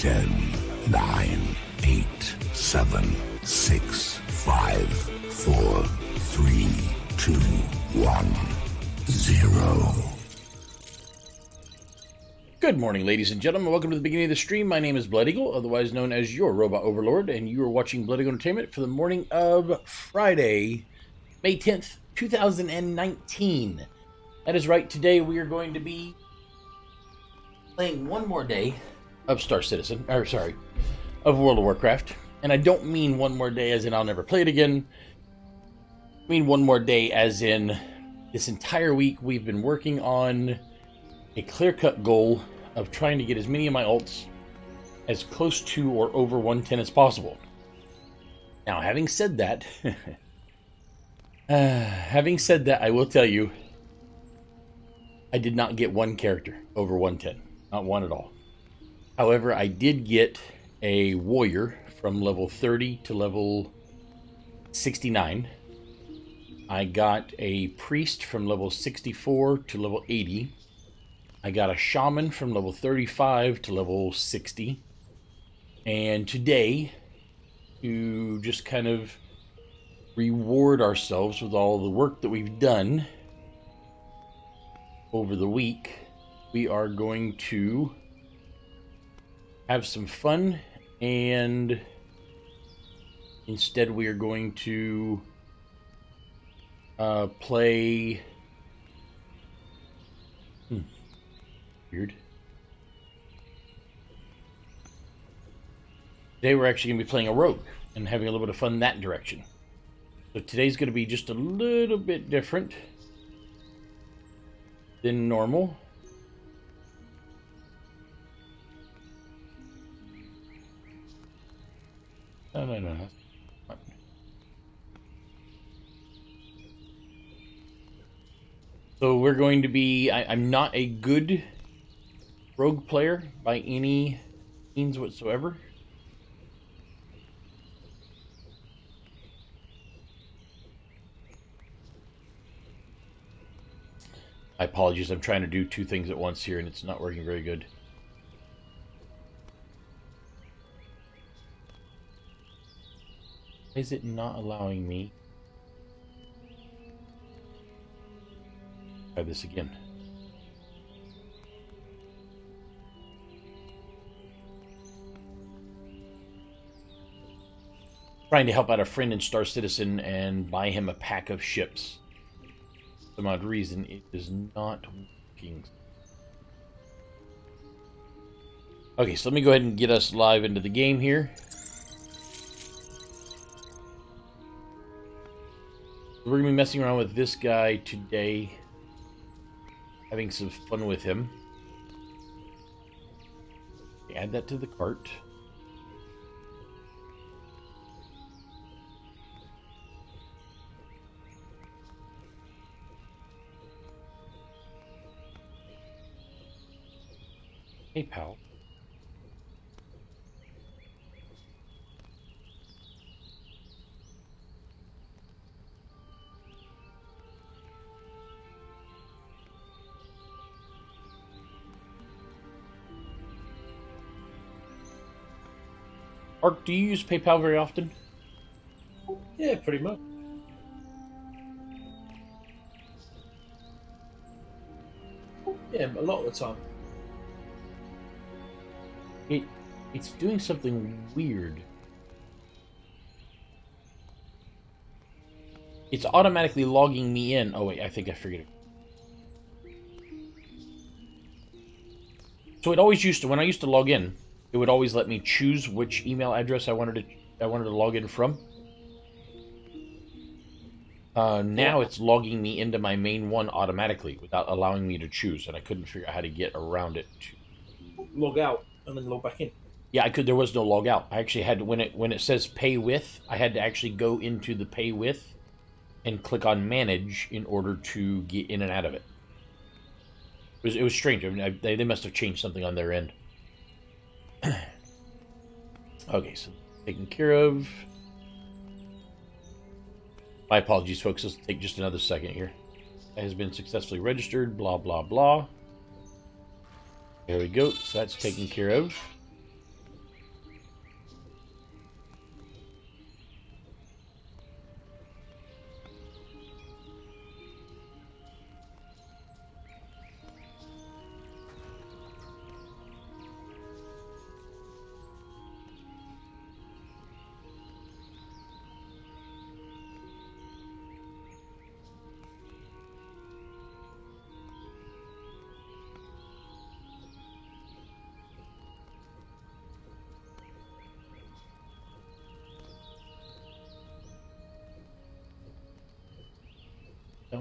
10, 9, 8, 7, 6, 5, 4, 3, 2, 1, 0. Good morning, ladies and gentlemen. Welcome to the beginning of the stream. My name is Blood Eagle, otherwise known as your Robot Overlord, and you are watching Blood Eagle Entertainment for the morning of Friday, May 10th, 2019. That is right. Today we are going to be playing one more day of of World of Warcraft. And I don't mean one more day as in I'll never play it again. I mean one more day as in this entire week we've been working on a clear-cut goal of trying to get as many of my alts as close to or over 110 as possible. Now, having said that, I will tell you, I did not get one character over 110. Not one at all. However, I did get a warrior from level 30 to level 69. I got a priest from level 64 to level 80. I got a shaman from level 35 to level 60. And today, to just kind of reward ourselves with all the work that we've done over the week, we are going to have some fun, and instead we are going to play... Weird. Today we're actually going to be playing a rogue and having a little bit of fun in that direction. So today's going to be just a little bit different than normal. No. So we're going to be... I'm not a good rogue player by any means whatsoever. I apologize, I'm trying to do two things at once here and it's not working very good. Is it not allowing me? Try this again. Trying to help out a friend in Star Citizen and buy him a pack of ships. For some odd reason, it is not working. Okay, so let me go ahead and get us live into the game here. We're going to be messing around with this guy today. Having some fun with him. Add that to the cart. Hey, pal. Ark, do you use PayPal very often? Yeah, pretty much. Yeah, a lot of the time. It's doing something weird. It's automatically logging me in. Oh wait, I think I figured it. So it always used to, when I used to log in, it would always let me choose which email address I wanted to log in from. Now it's logging me into my main one automatically without allowing me to choose, and I couldn't figure out how to get around it. Log out and then log back in. Yeah, I could. There was no log out. I actually had to, when it says pay with, I had to actually go into the pay with and click on manage in order to get in and out of it. It was strange. I mean, they must have changed something on their end. Okay, so taken care of. My apologies, folks. Let's take just another second here. That has been successfully registered. Blah, blah, blah. There we go. So that's taken care of.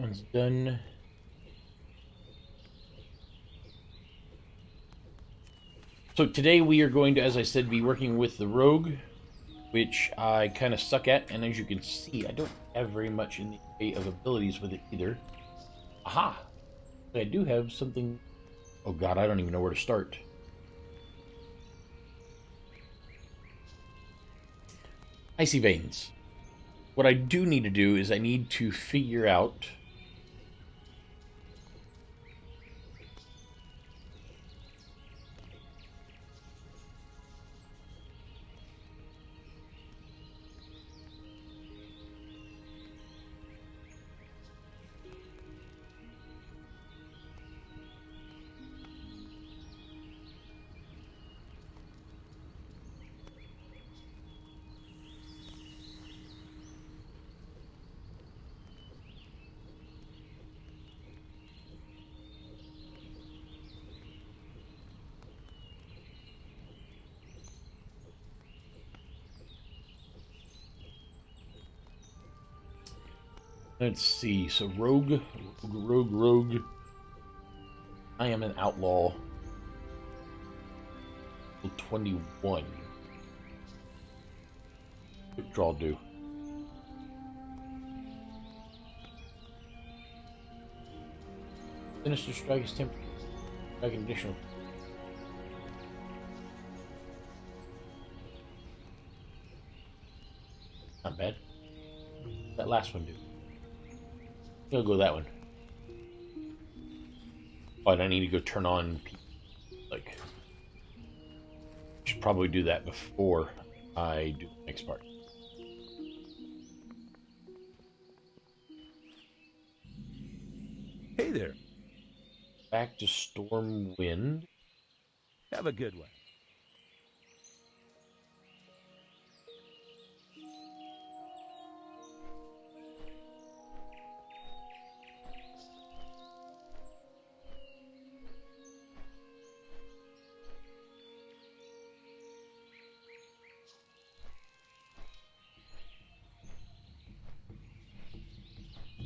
one's done. So today we are going to, as I said, be working with the rogue, which I kind of suck at, and as you can see, I don't have very much in the way of abilities with it either. Aha! I do have something... Oh god, I don't even know where to start. Icy Veins. What I do need to do is I need to figure out... Let's see, so rogue. I am an outlaw. 21. Quick draw do. Sinister strike is temporary. Strike additional. Not bad. That last one do. I'll go that one. But I need to go turn on, like, should probably do that before I do the next part. Hey there. Back to Stormwind. Have a good one.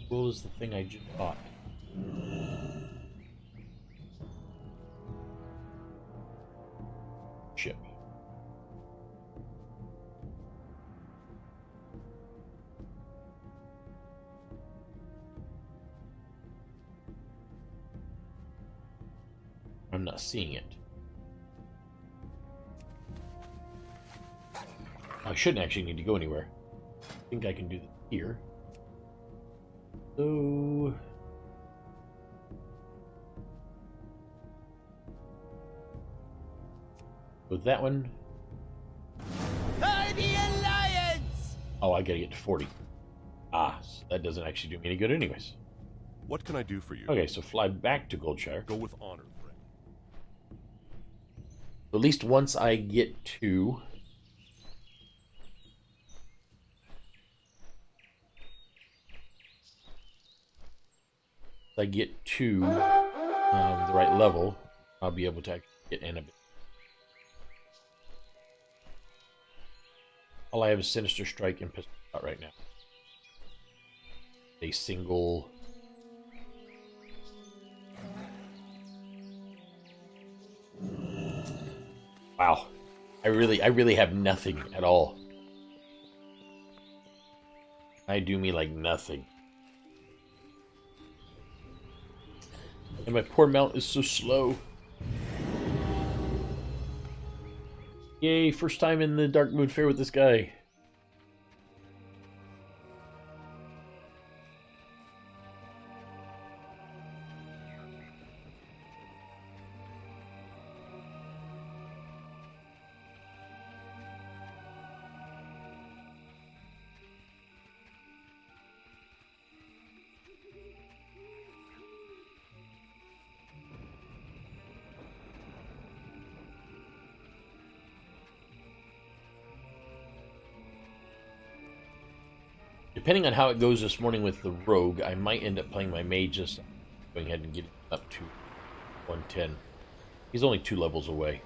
What was the thing I just bought? Ship. I'm not seeing it. I shouldn't actually need to go anywhere. I think I can do this here. So... with that one... For the Alliance! Oh, I gotta get to 40. Ah, so that doesn't actually do me any good anyways. What can I do for you? Okay, so fly back to Goldshire. Go with honor, friend. At least once I get to... the right level, I'll be able to actually get in a bit. All I have is Sinister Strike and Pistol Shot right now. A single... Wow. I really have nothing at all. I do me like nothing. And my poor mount is so slow. Yay, first time in the Dark Moon Fair with this guy. Depending on how it goes this morning with the rogue, I might end up playing my mage, just going ahead and get up to 110. He's only 2 levels away.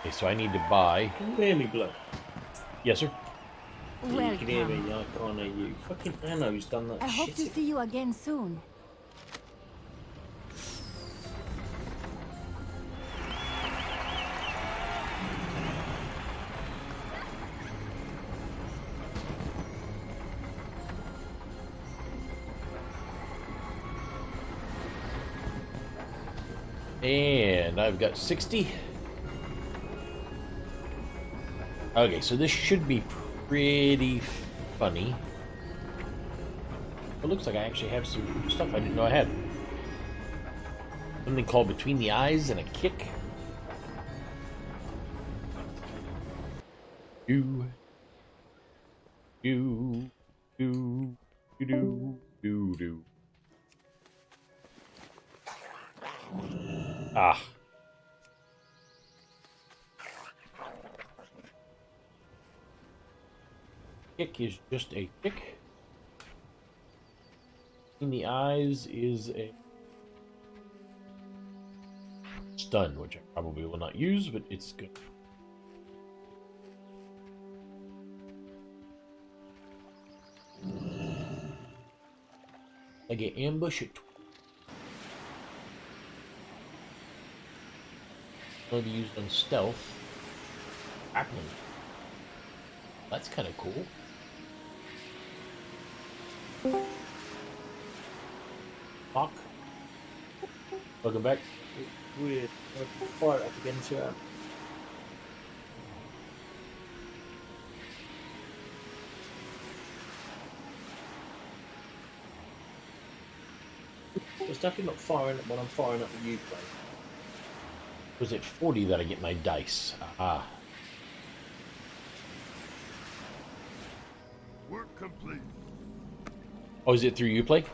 Okay, so I need to buy... Can you hear me, blood? Yes, sir? You can hear Welcome. me, I can't hear you. Fucking Anno's done that I hope shit. to see you again soon. And I've got 60. Okay, so this should be pretty funny. It looks like I actually have some stuff I didn't know I had. Something called Between the Eyes and a Kick. Do, do, do, do, do, do. Ah. Kick is just a kick. In the eyes is a stun, which I probably will not use, but it's good. I get ambush at only be used on stealth. Grappling. That's kind of cool. Fuck. Welcome back. It's weird. I fire it up again to it. It's definitely not firing it when I'm firing up the Uplay. Was it 40 that I get my dice? Ah. Work complete. Oh, is it through Uplay?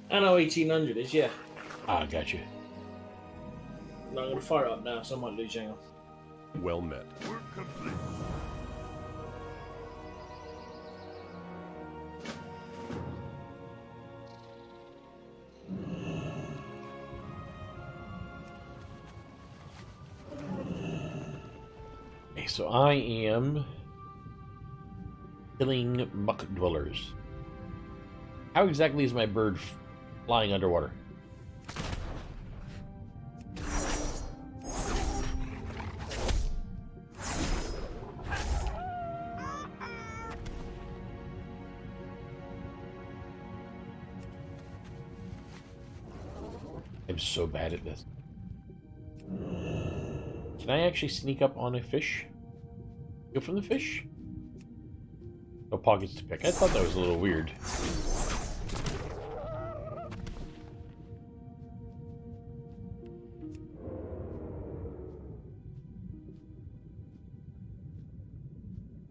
Anno 1800 is, yeah. Ah, gotcha. No, I'm going to fire it up now, so I might lose you. Hang on. Well met. Work complete. Okay, so I am killing muck dwellers. How exactly is my bird flying underwater? I'm so bad at this. Can I actually sneak up on a fish? Go from the fish? No pockets to pick. I thought that was a little weird.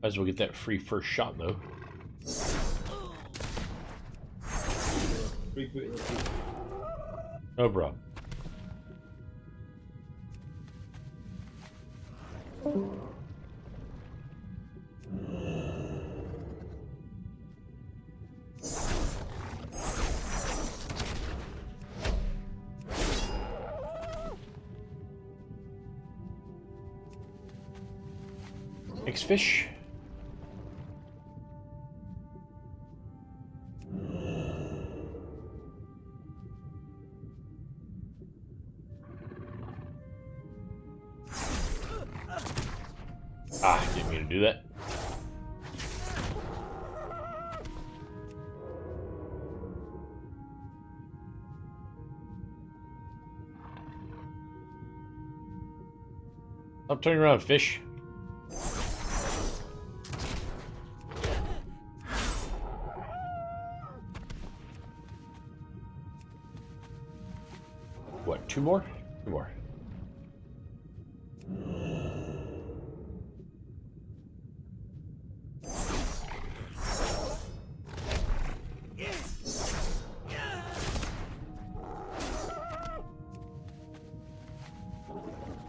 Might as well get that free first shot, though. Rebooting the Uplay. No problem. Next fish. Ah, didn't mean to do that. Stop turning around, fish. What, two more? Two more.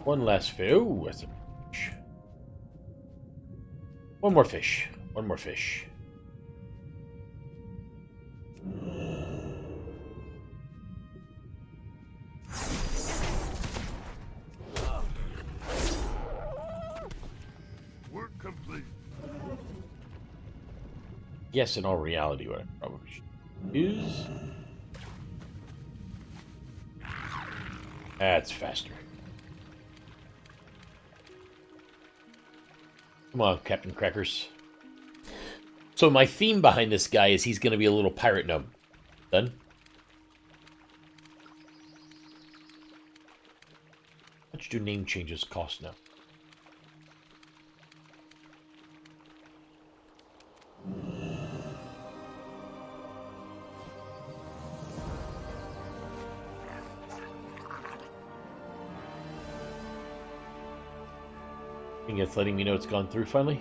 One last fish. Ooh, that's a fish. One more fish. One more fish. Work complete. Yes, in all reality, what I probably should use. That's faster. Come on, Captain Crackers. So my theme behind this guy is he's going to be a little pirate nub. Done. How much do name changes cost now? I think it's letting me know it's gone through finally.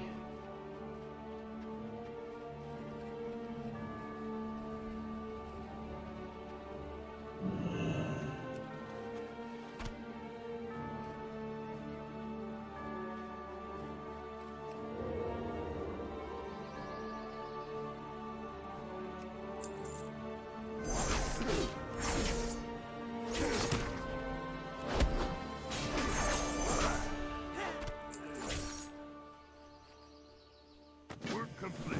Work complete.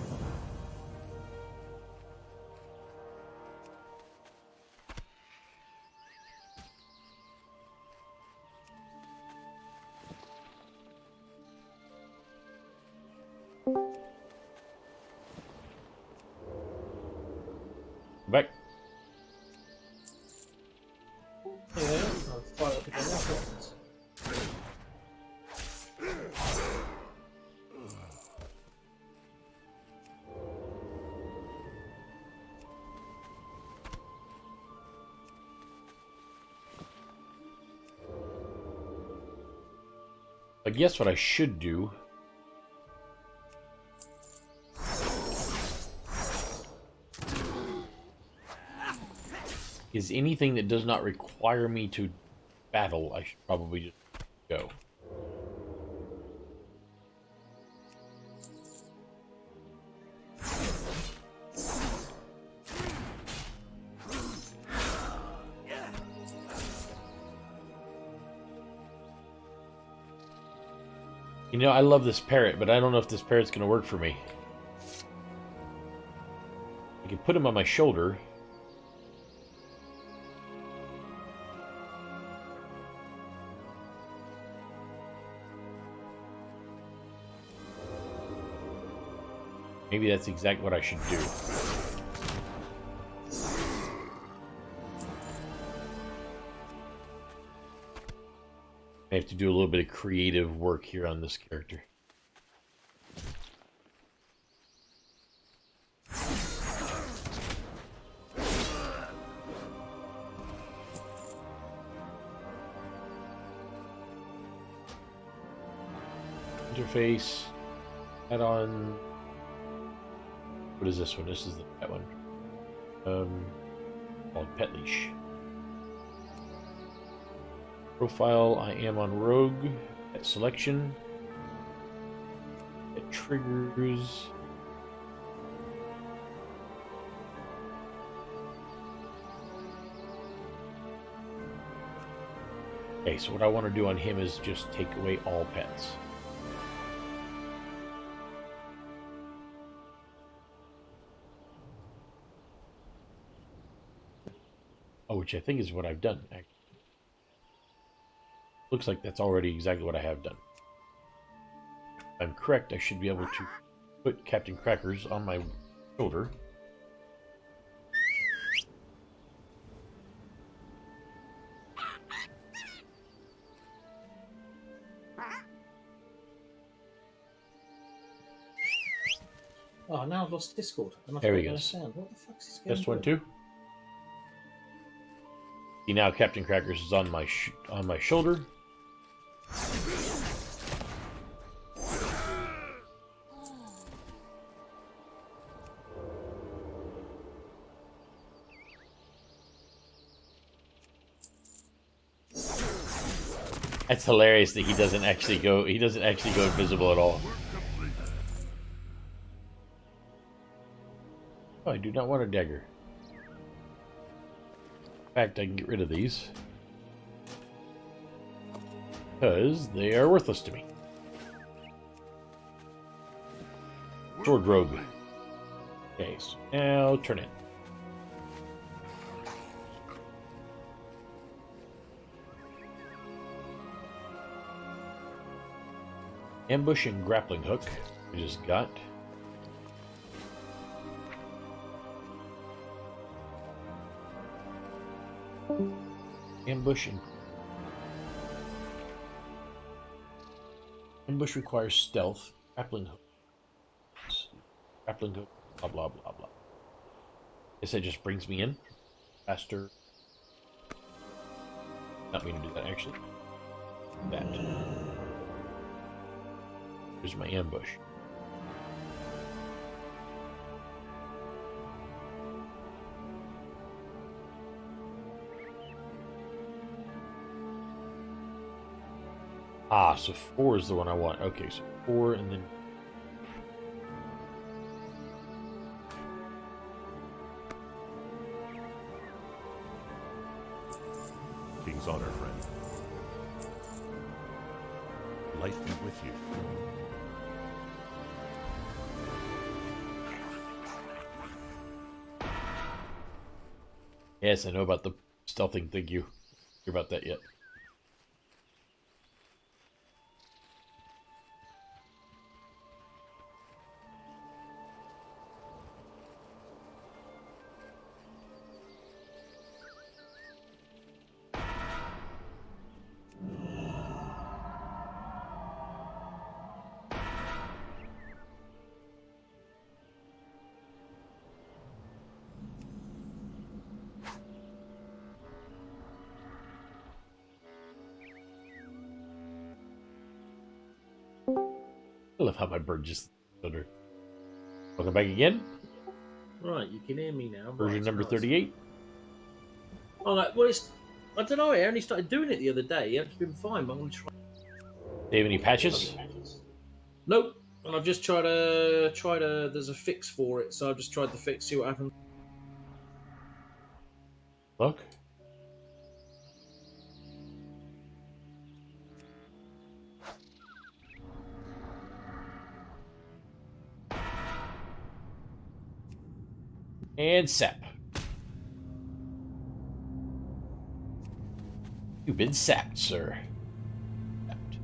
Back. Yeah, I'll fire up again. That's what happens. I guess what I should do is anything that does not require me to battle, I should probably just go. You know, I love this parrot, but I don't know if this parrot's going to work for me. I can put him on my shoulder. Maybe that's exactly what I should do. I have to do a little bit of creative work here on this character. Interface. Add on. What is this one? This is that one. Called Pet Leash. Profile, I am on Rogue. At selection. At triggers. Okay, so what I want to do on him is just take away all pets. Oh, which I think is what I've done, actually. Looks like that's already exactly what I have done. If I'm correct, I should be able to put Captain Crackers on my shoulder. Oh, now I've lost Discord. And I There we thought go. I sound. What the fuck's this game Best one doing? too. See, now Captain Crackers is on my shoulder. That's hilarious that he doesn't actually go invisible at all. Oh, I do not want a dagger. In fact, I can get rid of these. Because they are worthless to me. Sword Rogue. Okay, so now turn in. Ambush and grappling hook. We just got. Ambush and ambush requires stealth. Grappling hook. Grappling hook. Blah blah blah blah. Guess that just brings me in faster. Not mean to do that actually. That. Here's my ambush. Ah, so 4 is the one I want. Okay, so 4 and then... King's honor, friend. Life be with you. Yes, I know about the stealthing. Thank you. Hear about that yet? I love how my bird just under. Welcome back again. Right, you can hear me now. Version Right, number nice. 38. Oh, like, well, it's... I don't know, I only started doing it the other day. It's been fine, but I'm going to try... Do you have any patches? Nope. And I've just tried to... There's a fix for it, so I've just tried the fix, see what happens. Look. And sap. You've been sapped, sir. Sapped.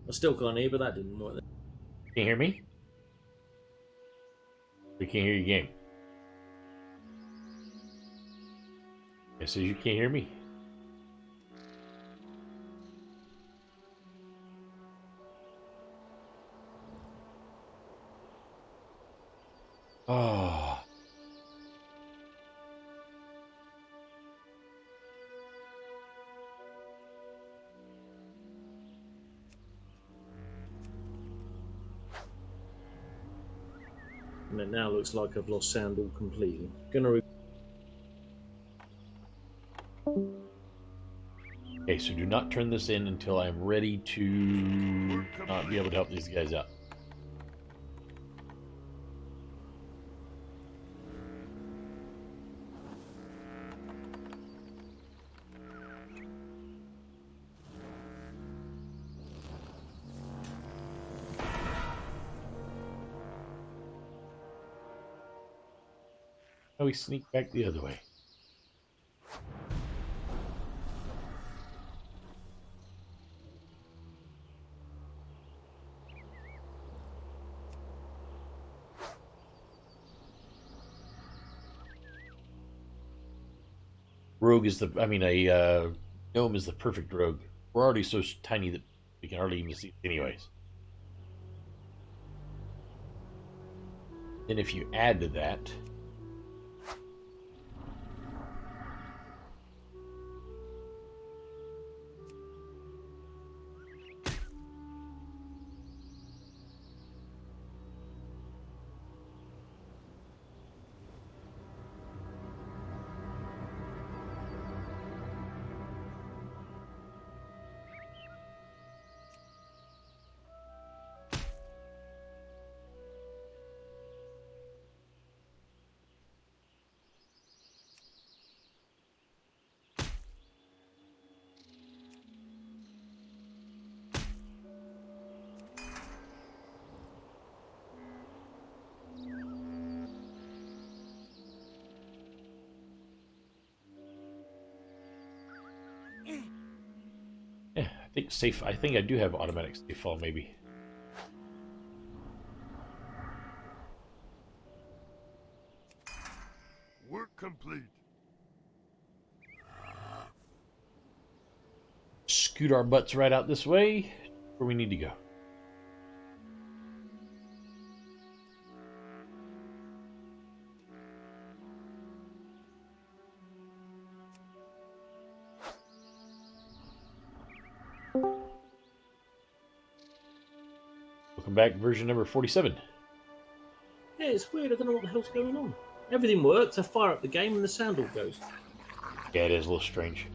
I still can't hear, but that didn't work. Can you hear me? We can't hear your game. It says you can't hear me. Oh. And it now looks like I've lost sound all completely. Gonna... Okay, so do not turn this in until I'm ready to be able to help these guys out. Oh, we sneak back the other way. Rogue is gnome is the perfect rogue. We're already so tiny that we can hardly even see it anyways. Then if you add to that, Yeah, I think safe. I think I do have automatic safe fall, maybe. Work complete. Scoot our butts right out this way, where we need to go. Welcome back, version number 47. Yeah, it's weird. I don't know what the hell's going on. Everything works. I fire up the game and the sound all goes. Yeah, it is a little strange.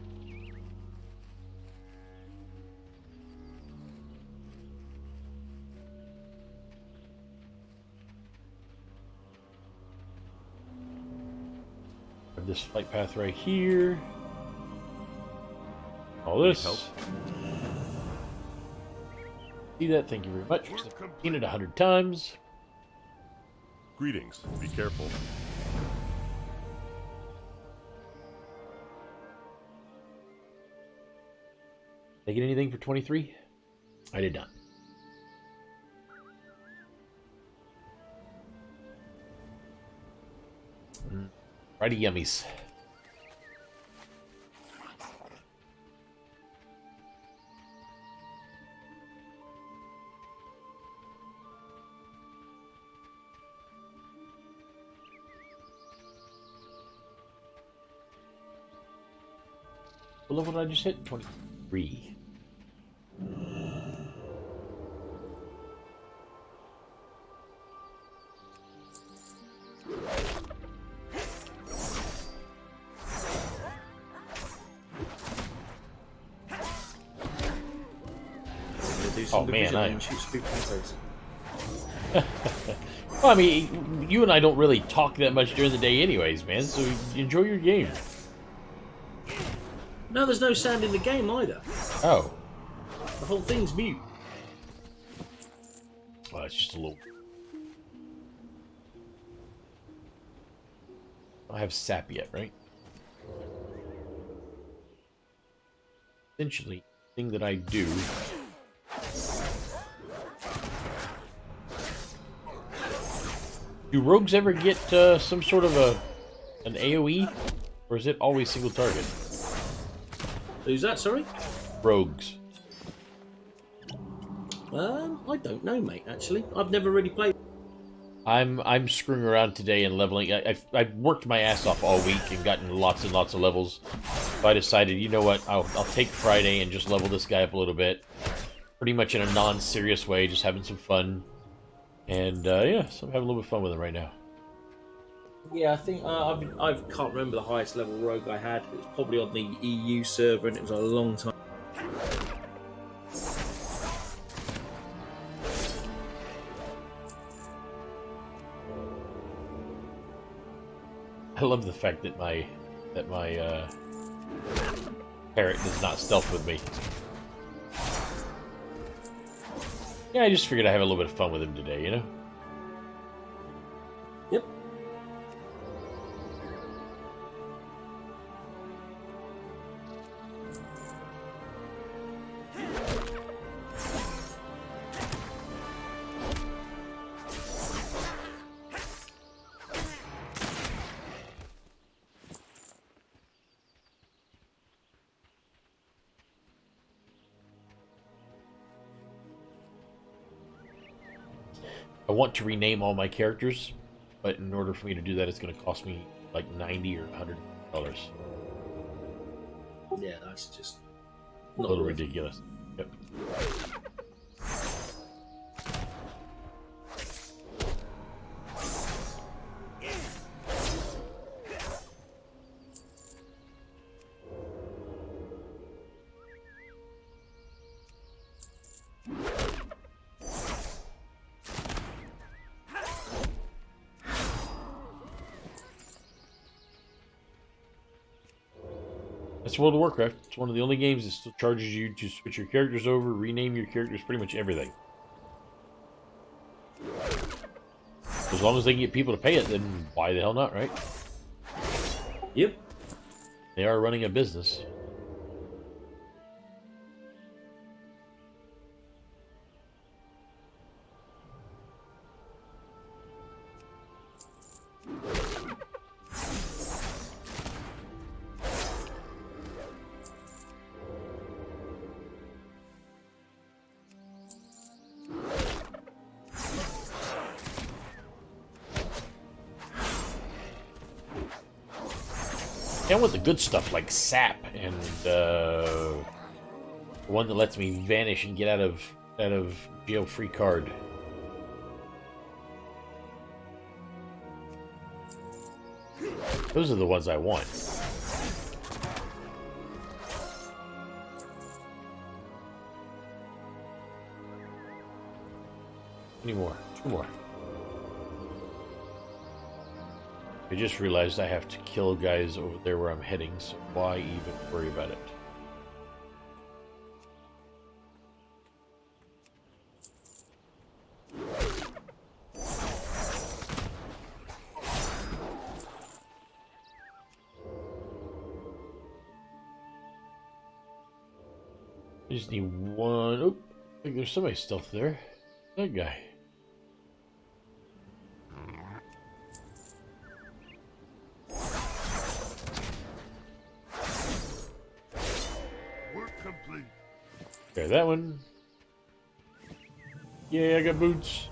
Have this flight path right here. All this. Help. See that? Thank you very much. I've seen it 100 times. Greetings. Be careful. Did I get anything for 23? I did not. Righty yummies. What level did I just hit? 23. Oh man, shoot people in the face. Well, I mean, you and I don't really talk that much during the day anyways, man, so enjoy your game. No, there's no sound in the game either. Oh. The whole thing's mute. Well, it's just a little... I don't have sap yet, right? Essentially, the thing that I do... Do rogues ever get some sort of an AoE? Or is it always single target? Who's that, sorry? Rogues. I don't know, mate, actually. I've never really played. I'm screwing around today and leveling. I've worked my ass off all week and gotten lots and lots of levels. So I decided, you know what, I'll take Friday and just level this guy up a little bit. Pretty much in a non-serious way, just having some fun. And yeah, so I'm having a little bit of fun with it right now. Yeah, I think I can't remember the highest level rogue I had. It was probably on the EU server, and it was a long time. I love the fact that my parrot does not stealth with me. Yeah, I just figured I'd have a little bit of fun with him today, you know? Yep. I want to rename all my characters, but in order for me to do that, it's going to cost me like $90 or $100. Yeah, that's just A little ridiculous. Yep. That's World of Warcraft. It's one of the only games that still charges you to switch your characters over, rename your characters, pretty much everything. As long as they can get people to pay it, then why the hell not, right? Yep. They are running a business. I want the good stuff like sap and the one that lets me vanish and get out of jail free card. Those are the ones I want. Any more? 2 more. I just realized I have to kill guys over there where I'm heading, so why even worry about it? I just need one. Oh, I think there's somebody stealth there. That guy. Work complete. Okay, that one. Yeah, I got boots.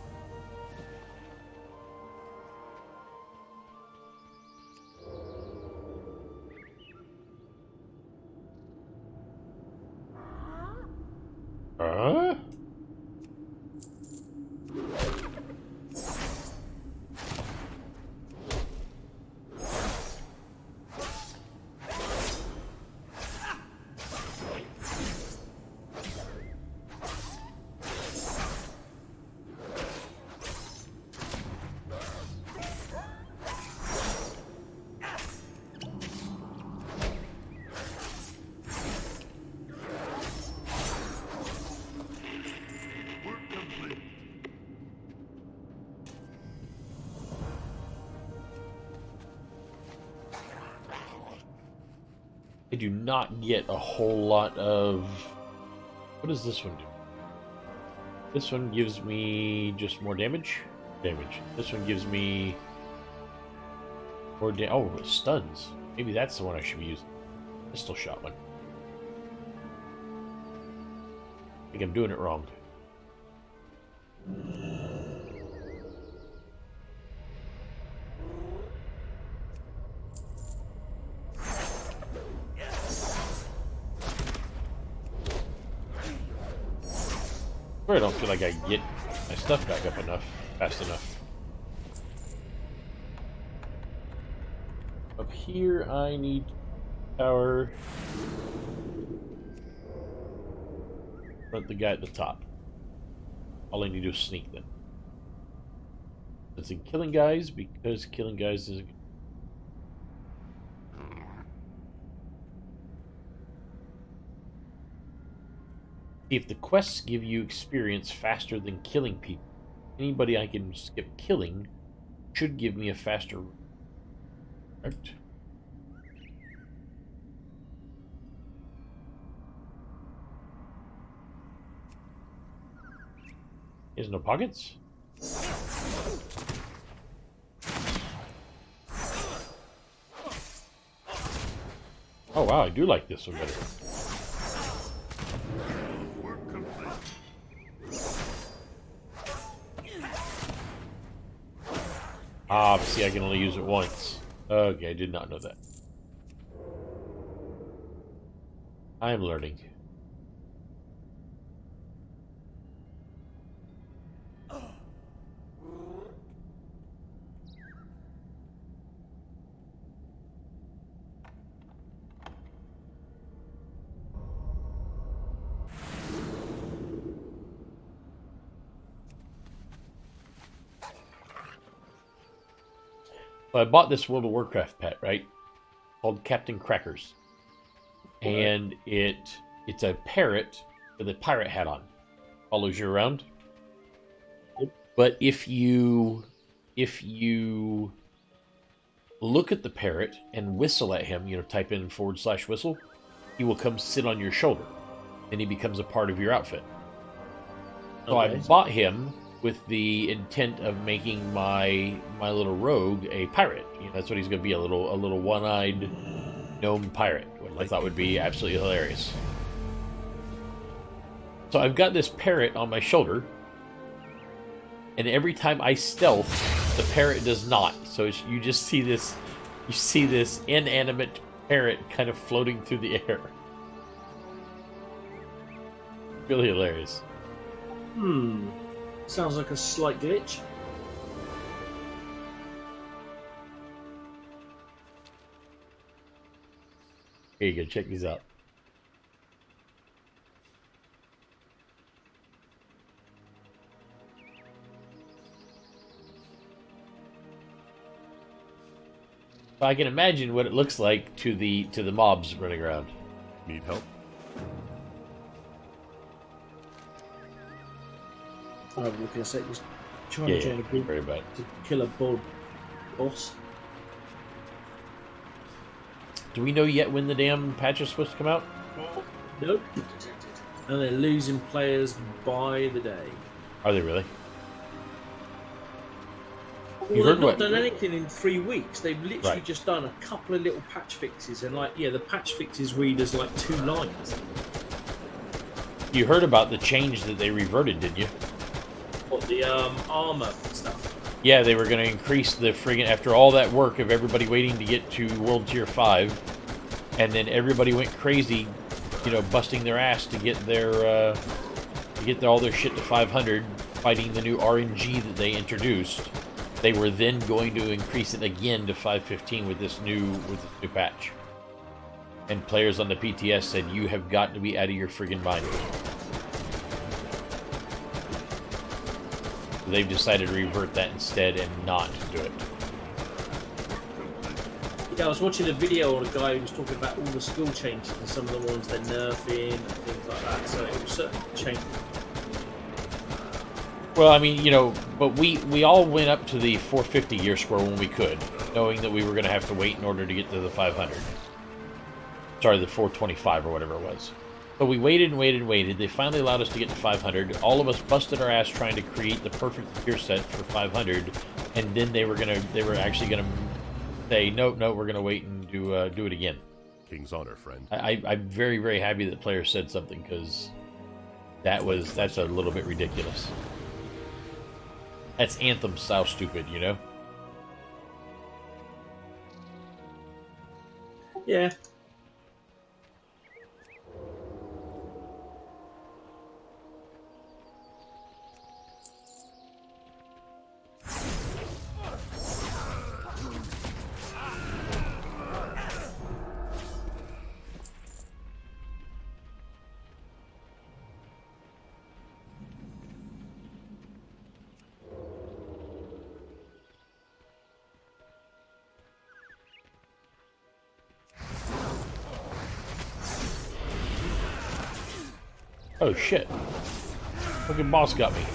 Huh? I do not get a whole lot of... What does this one do? This one gives me just more damage. This one gives me more oh, it stuns. Maybe that's the one I should be using. Pistol shot one. I think I'm doing it wrong. I don't feel like I can get my stuff back up fast enough. Up here, I need power. Front the guy at the top. All I need to do is sneak them. It's in killing guys because killing guys is. If the quests give you experience faster than killing people, anybody I can skip killing should give me a faster. Correct. There's no pockets. Oh wow, I do like this one better. Ah, see, I can only use it once. Okay, I did not know that. I'm learning. I bought this World of Warcraft pet, right? Called Captain Crackers. And it's a parrot with a pirate hat on. Follows you around. Yep. But if you look at the parrot and whistle at him, type in /whistle, he will come sit on your shoulder. And he becomes a part of your outfit. So Okay. I bought him with the intent of making my little rogue a pirate. That's what he's going to be, a little one-eyed gnome pirate, which I thought would be absolutely hilarious. So I've got this parrot on my shoulder, and every time I stealth, the parrot does not. So you just see this inanimate parrot kind of floating through the air. Really hilarious. Sounds like a slight glitch. Here you go, check these out. So I can imagine what it looks like to the mobs running around. Need help? I'm looking at it. Just trying Yeah, to join a group very bad. to kill a boss. Do we know yet when the damn patch is supposed to come out? Nope. And they're losing players by the day. Are they really? Well, You they've heard not what? done anything in 3 weeks. They've literally Right. just done a couple of little patch fixes, and the patch fixes read as like 2 lines. You heard about the change that they reverted, didn't you? What the armor stuff? Yeah, they were going to increase the friggin' after all that work of everybody waiting to get to World Tier 5, and then everybody went crazy, you know, busting their ass to get their all their shit to 500, fighting the new RNG that they introduced. They were then going to increase it again to 515 with this new patch. And players on the PTS said, "You have got to be out of your friggin' mind." So they've decided to revert that instead and not do it. Yeah, I was watching a video on a guy who was talking about all the skill changes and some of the ones they're nerfing and things like that. So it was certainly a change. Well, I mean, you know, but we all went up to the 450 gear score when we could, knowing that we were going to have to wait in order to get to the 500. Sorry, the 425 or whatever it was. But we waited and waited and waited. They finally allowed us to get to 500. All of us busted our ass trying to create the perfect gear set for 500, and then they were actually gonna say, no, we're gonna wait and do it again. King's honor, friend. I'm very, very happy that players said something, because that's a little bit ridiculous. That's Anthem style stupid, you know? Yeah. Oh shit. Fucking boss got me.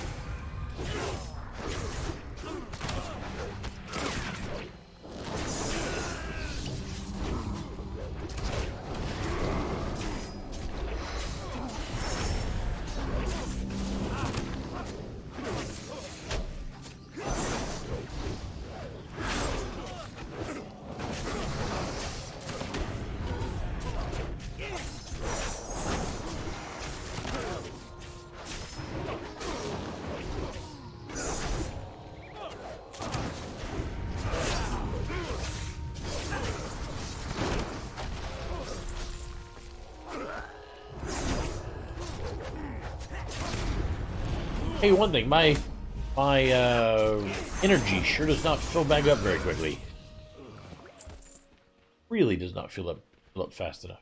Hey, one thing, my energy sure does not fill back up very quickly. Really does not fill up fast enough.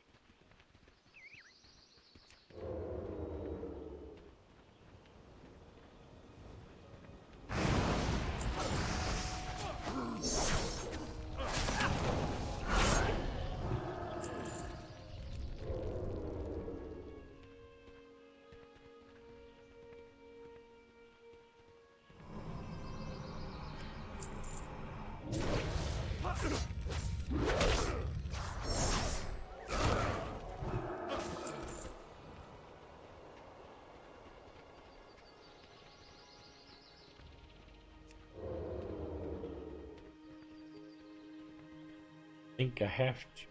I think I have to.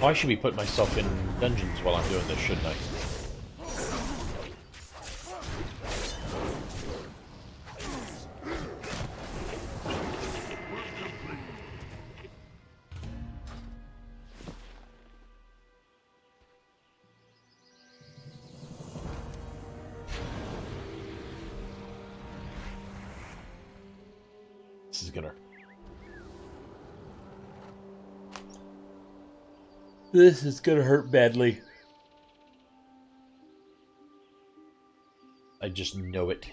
Oh, I should be putting myself in dungeons while I'm doing this, shouldn't I? This is gonna... This is gonna hurt badly. I just know it.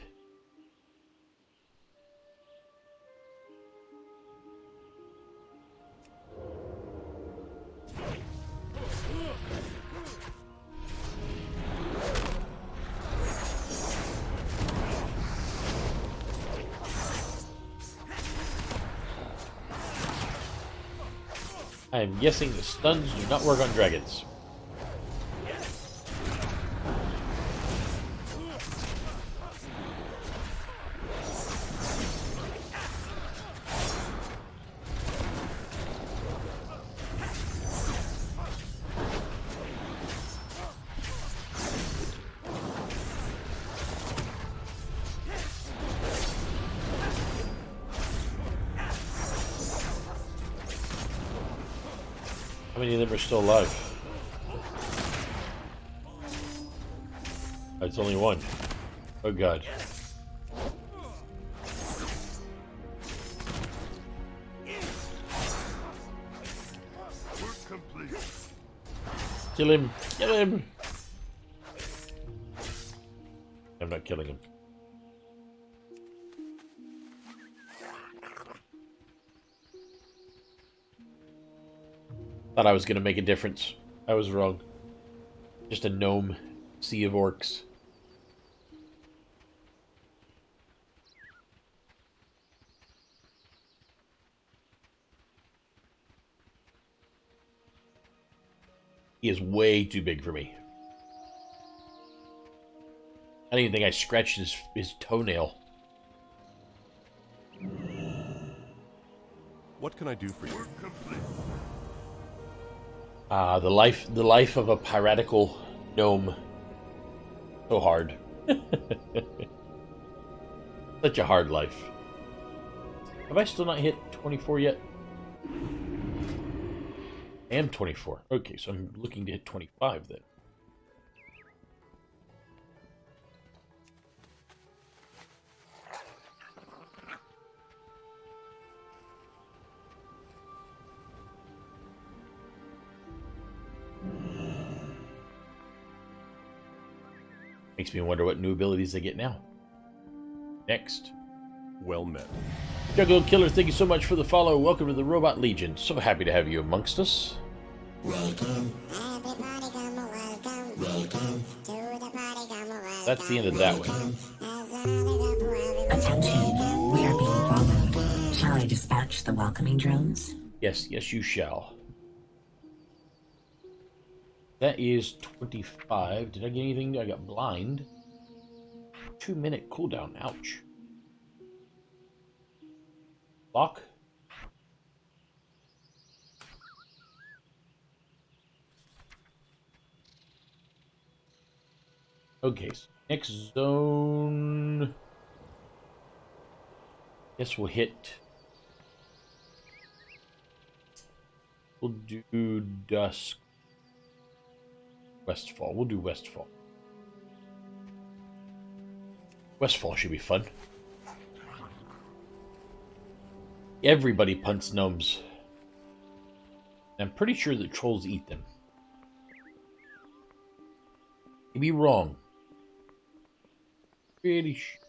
I am guessing the stuns do not work on dragons. How many of them are still alive? It's only one. Oh god. Work complete. Kill him! Kill him! I'm not killing him. Thought I was gonna make a difference. I was wrong. Just a gnome. Sea of orcs. He is way too big for me. I don't even think I scratched his toenail. What can I do for you? Work complete. The life of a piratical gnome. So hard. Such a hard life. Have I still not hit 24 yet? I am 24. Okay, so I'm looking to hit 25 then. Makes me wonder what new abilities I get now. Next. Well met. Juggalo Killer, thank you so much for the follow. Welcome to the Robot Legion. So happy to have you amongst us. Welcome. Everybody come welcome. Welcome. To the party come welcome. That's the end of that one. Attention, we are being followed. Shall I dispatch the welcoming drones? Yes, yes, you shall. That is 25. Did I get anything? I got blind. 2-minute cooldown. Ouch. Lock. Okay, so next zone. Guess we'll hit. We'll do dusk. Westfall. We'll do Westfall. Westfall should be fun. Everybody punts gnomes. I'm pretty sure that trolls eat them. You'd be wrong. Pretty sure.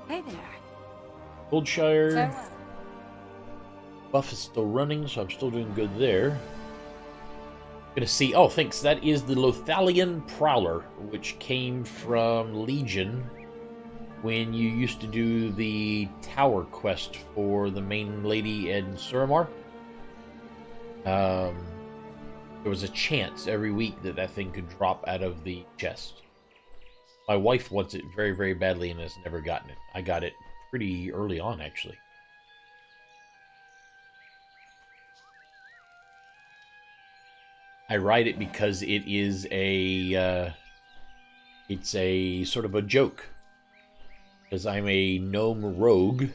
Hey there. Goldshire. Farewell. Buff is still running, so I'm still doing good there. Gonna see. Oh, thanks. That is the Lothalian Prowler, which came from Legion when you used to do the tower quest for the main lady in Suramar. There was a chance every week that that thing could drop out of the chest. My wife wants it very, very badly and has never gotten it. I got it pretty early on, actually. I ride it because it is it's a sort of a joke. Because I'm a gnome rogue,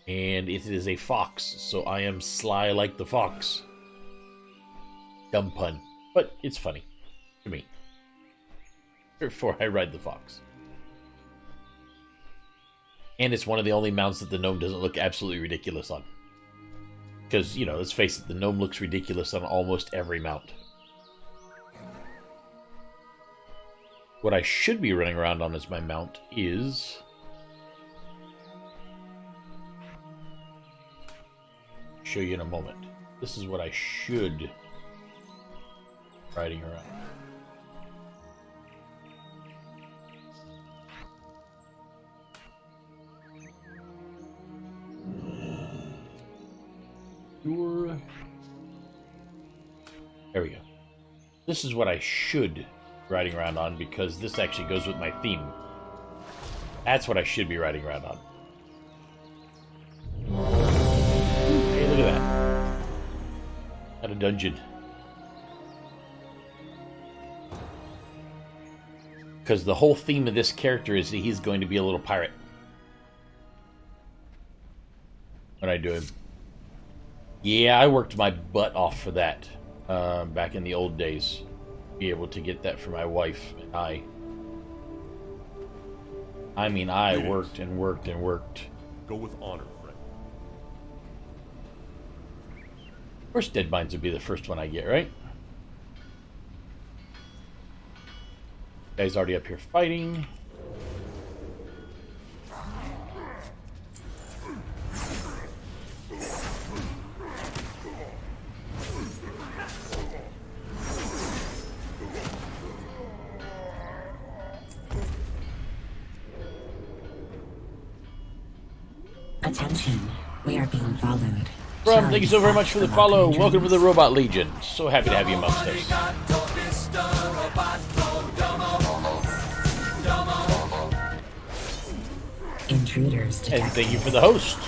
and it is a fox, so I am sly like the fox. Dumb pun, but it's funny to me. Therefore, I ride the fox. And it's one of the only mounts that the gnome doesn't look absolutely ridiculous on. Because, you know, let's face it, the gnome looks ridiculous on almost every mount. What I should be running around on as my mount is... show you in a moment. This is what I should be riding around. There we go. This is what I should be riding around on because this actually goes with my theme. That's what I should be riding around on. Hey, look at that. Got a dungeon. Because the whole theme of this character is that he's going to be a little pirate. What I do him. Yeah, I worked my butt off for that back in the old days. Be able to get that for my wife and I. I mean, I worked and worked and worked. Go with honor, friend. Of course, Dead Mines would be the first one I get, right? Guy's already up here fighting. Attention, we are being followed. Brum, thank you so very much for the follow. Welcome to the Robot Legion. So happy to have you amongst us. Intruders detected. And thank you for the host.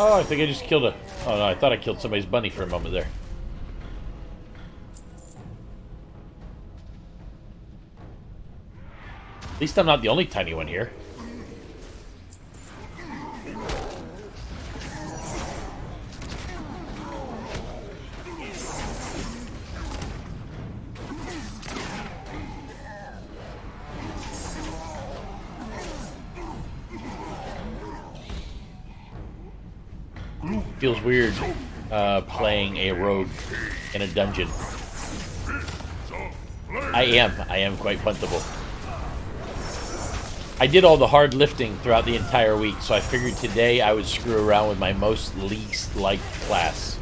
Oh, I think I just killed a... Oh, no, I thought I killed somebody's bunny for a moment there. At least I'm not the only tiny one here. Feels weird playing a rogue in a dungeon. I am quite puntable. I did all the hard lifting throughout the entire week, so I figured today I would screw around with my most least liked class.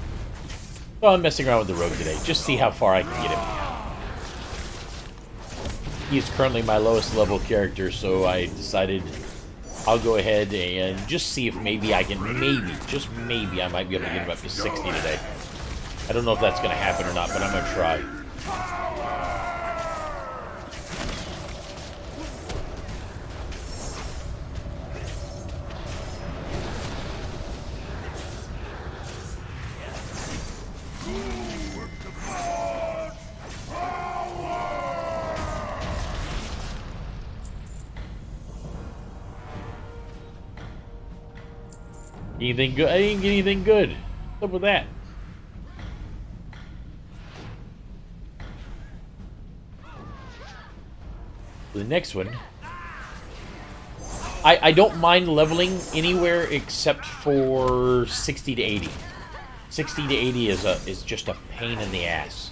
So I'm messing around with the rogue today, just see how far I can get him. He's currently my lowest level character, so I decided I'll go ahead and just see if maybe I can, just maybe I might be able to get him up to 60 today. I don't know if that's going to happen or not, but I'm going to try. Anything good? I didn't get anything good. What's up with that? The next one. I don't mind leveling anywhere except for 60 to 80. 60 to 80 is just a pain in the ass.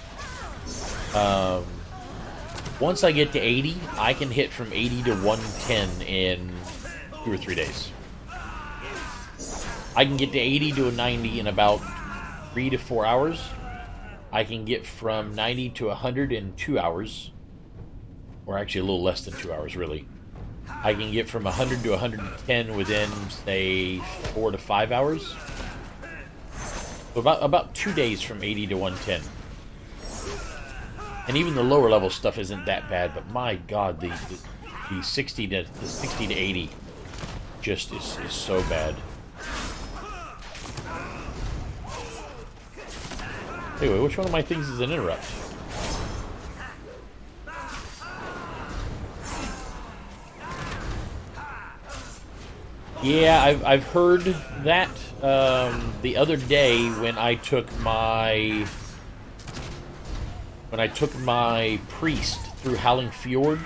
Once I get to 80, I can hit from 80 to 110 in 2 or 3 days. I can get to 80 to a 90 in about 3 to 4 hours. I can get from 90 to 100 in 2 hours. Or actually a little less than 2 hours, really. I can get from 100 to 110 within, say, 4 to 5 hours. So about 2 days from 80 to 110. And even the lower level stuff isn't that bad, but my god, the 60 to 80 just is so bad. Anyway, which one of my things is an interrupt? Yeah, I've heard that the other day when I took my priest through Howling Fjord.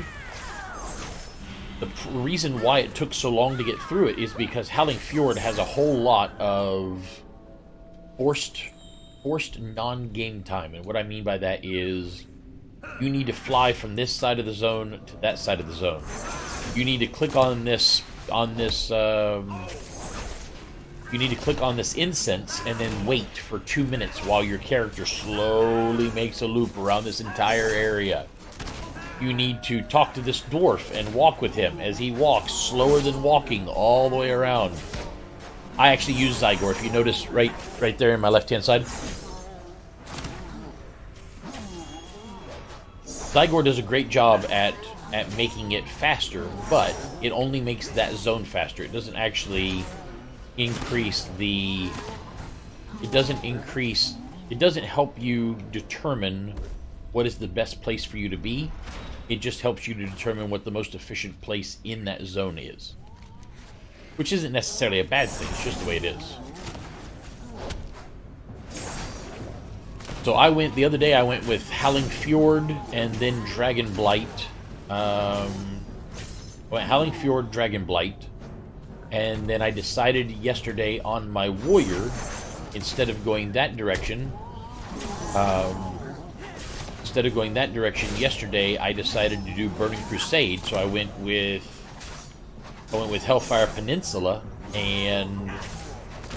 The reason why it took so long to get through it is because Howling Fjord has a whole lot of forced non-game time, and what I mean by that is you need to fly from this side of the zone to that side of the zone. You need to click on this incense and then wait for 2 minutes while your character slowly makes a loop around this entire area. You need to talk to this dwarf and walk with him as he walks slower than walking all the way around. I actually use Zygor, if you notice right there in my left-hand side. Zygor does a great job at making it faster, but it only makes that zone faster. It doesn't actually increase the... It doesn't help you determine what is the best place for you to be. It just helps you to determine what the most efficient place in that zone is. Which isn't necessarily a bad thing, it's just the way it is. So the other day I went with Howling Fjord and then Dragonblight. Howling Fjord, Dragonblight. And then I decided yesterday on my warrior, instead of going that direction, yesterday I decided to do Burning Crusade, so I went with Hellfire Peninsula and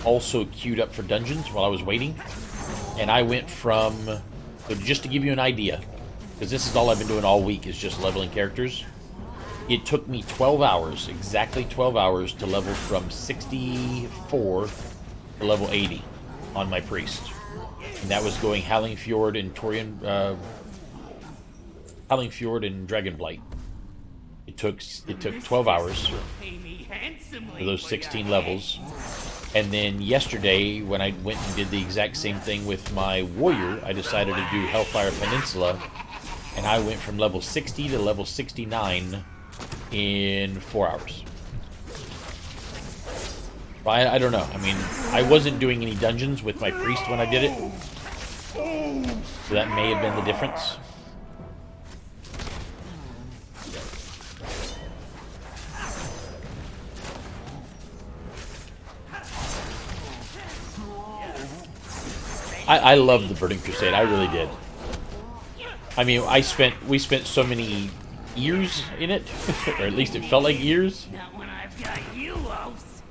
also queued up for dungeons while I was waiting. And I went from, so just to give you an idea, because this is all I've been doing all week, is just leveling characters. It took me 12 hours, exactly 12 hours, to level from 64 to level 80 on my priest. And that was going Howling Fjord and Dragonblight. It took 12 hours for those 16 levels. And then yesterday, when I went and did the exact same thing with my warrior, I decided to do Hellfire Peninsula, and I went from level 60 to level 69 in 4 hours. I don't know. I mean, I wasn't doing any dungeons with my priest when I did it, so that may have been the difference. I loved the Burning Crusade. I really did. I mean, we spent so many years in it, or at least it felt like years. Not when I've got you, Wolves.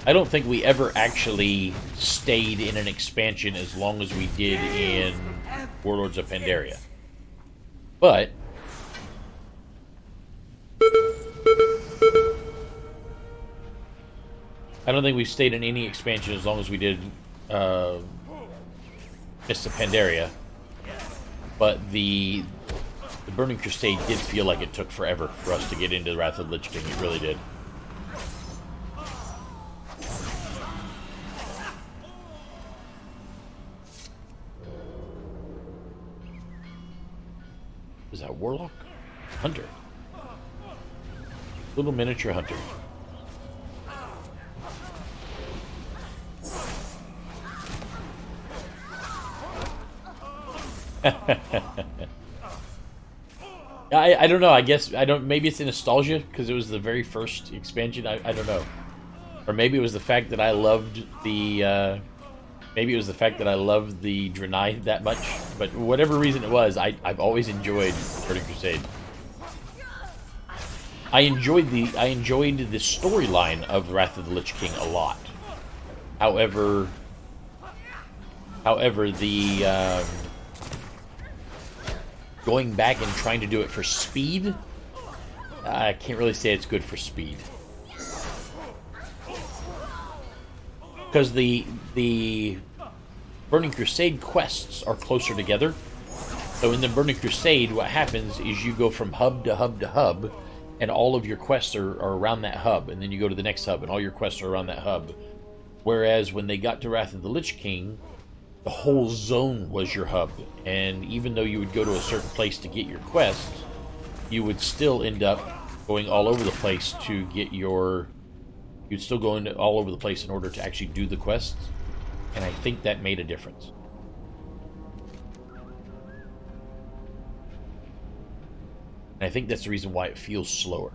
I don't think we ever actually stayed in an expansion as long as we did in Warlords of Pandaria. But I don't think we stayed in any expansion as long as we did Mists of Pandaria. But the Burning Crusade did feel like it took forever for us to get into the Wrath of the Lich King. It really did. Is that Warlock? Hunter. Little miniature hunter. I don't know. I guess I don't. Maybe it's a nostalgia because it was the very first expansion. I don't know, or maybe it was the fact that I loved the. Maybe it was the fact that I loved the Draenei that much. But whatever reason it was, I've always enjoyed Burning Crusade. I enjoyed the storyline of Wrath of the Lich King a lot. However, the going back and trying to do it for speed, I can't really say it's good for speed. Because the Burning Crusade quests are closer together. So in the Burning Crusade, what happens is you go from hub to hub to hub, and all of your quests are around that hub, and then you go to the next hub, and all your quests are around that hub. Whereas when they got to Wrath of the Lich King, the whole zone was your hub, and even though you would go to a certain place to get your quests, you would still end up going all over the place to get your... You'd still go into all over the place in order to actually do the quests, and I think that made a difference. And I think that's the reason why it feels slower.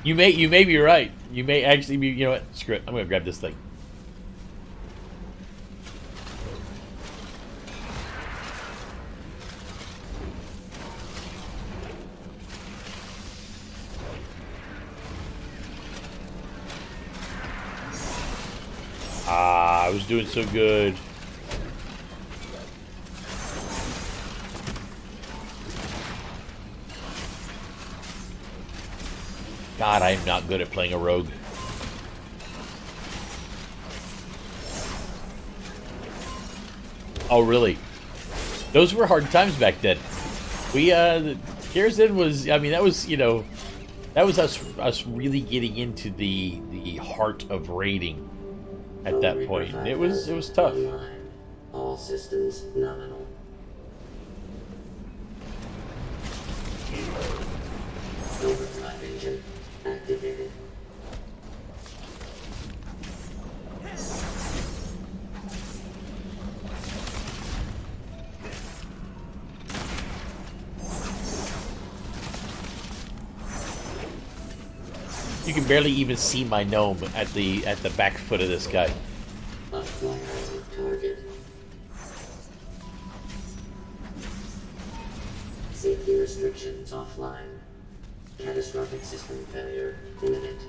You may be right. You may actually be, you know what? Screw it. I'm going to grab this thing. I was doing so good. God, I am not good at playing a rogue. Oh, really? Those were hard times back then. We, Garrison was, I mean, that was, you know, that was us really getting into the heart of raiding at that point. And it was tough. All systems nominal. Overdrive engine activated. You can barely even see my gnome at the back foot of this guy. Acquiring target. Safety restrictions offline. Catastrophic system failure imminent.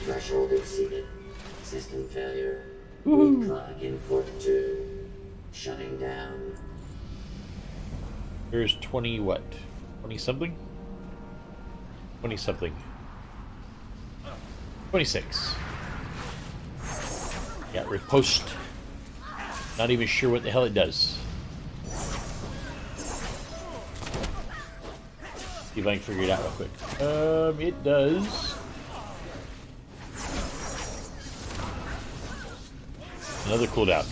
Threshold exceeded. System failure. Weak plug in port 2. Shutting down. There's 20 what? 20 something? 20 something. 26. Yeah, riposte. Not even sure what the hell it does. See if I can figure it out real quick. It does. Another cooldown.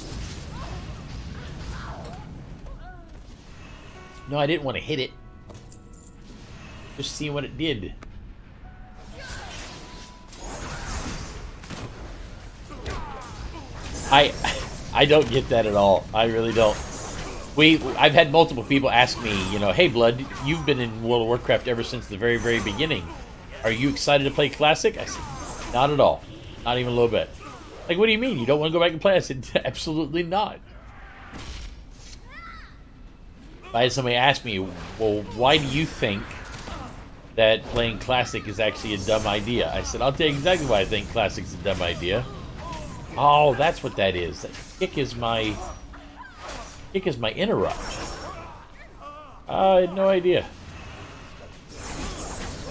No, I didn't want to hit it. Just seeing what it did. I don't get that at all. I really don't. I've had multiple people ask me, you know, hey Blood, you've been in World of Warcraft ever since the very, very beginning. Are you excited to play Classic? I said, not at all. Not even a little bit. Like, what do you mean? You don't want to go back and play? I said, absolutely not. I had somebody ask me, well, why do you think that playing Classic is actually a dumb idea? I said, I'll tell you exactly why I think Classic's a dumb idea. Oh, that's what that is. That kick is my interrupt. I had no idea.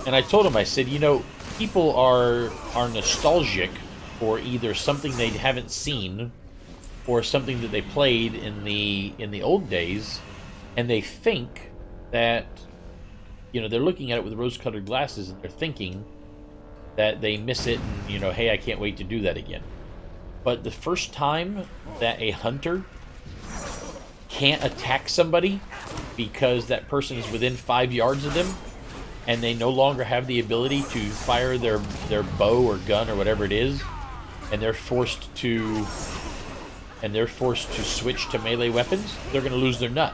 And I told him, I said, you know, people are nostalgic for either something they haven't seen or something that they played in the old days, and they think that, you know, they're looking at it with rose-colored glasses and they're thinking that they miss it and, you know, hey, I can't wait to do that again. But the first time that a hunter can't attack somebody because that person is within 5 yards of them and they no longer have the ability to fire their bow or gun or whatever it is, and they're forced to and they're forced to switch to melee weapons, they're going to lose their nut,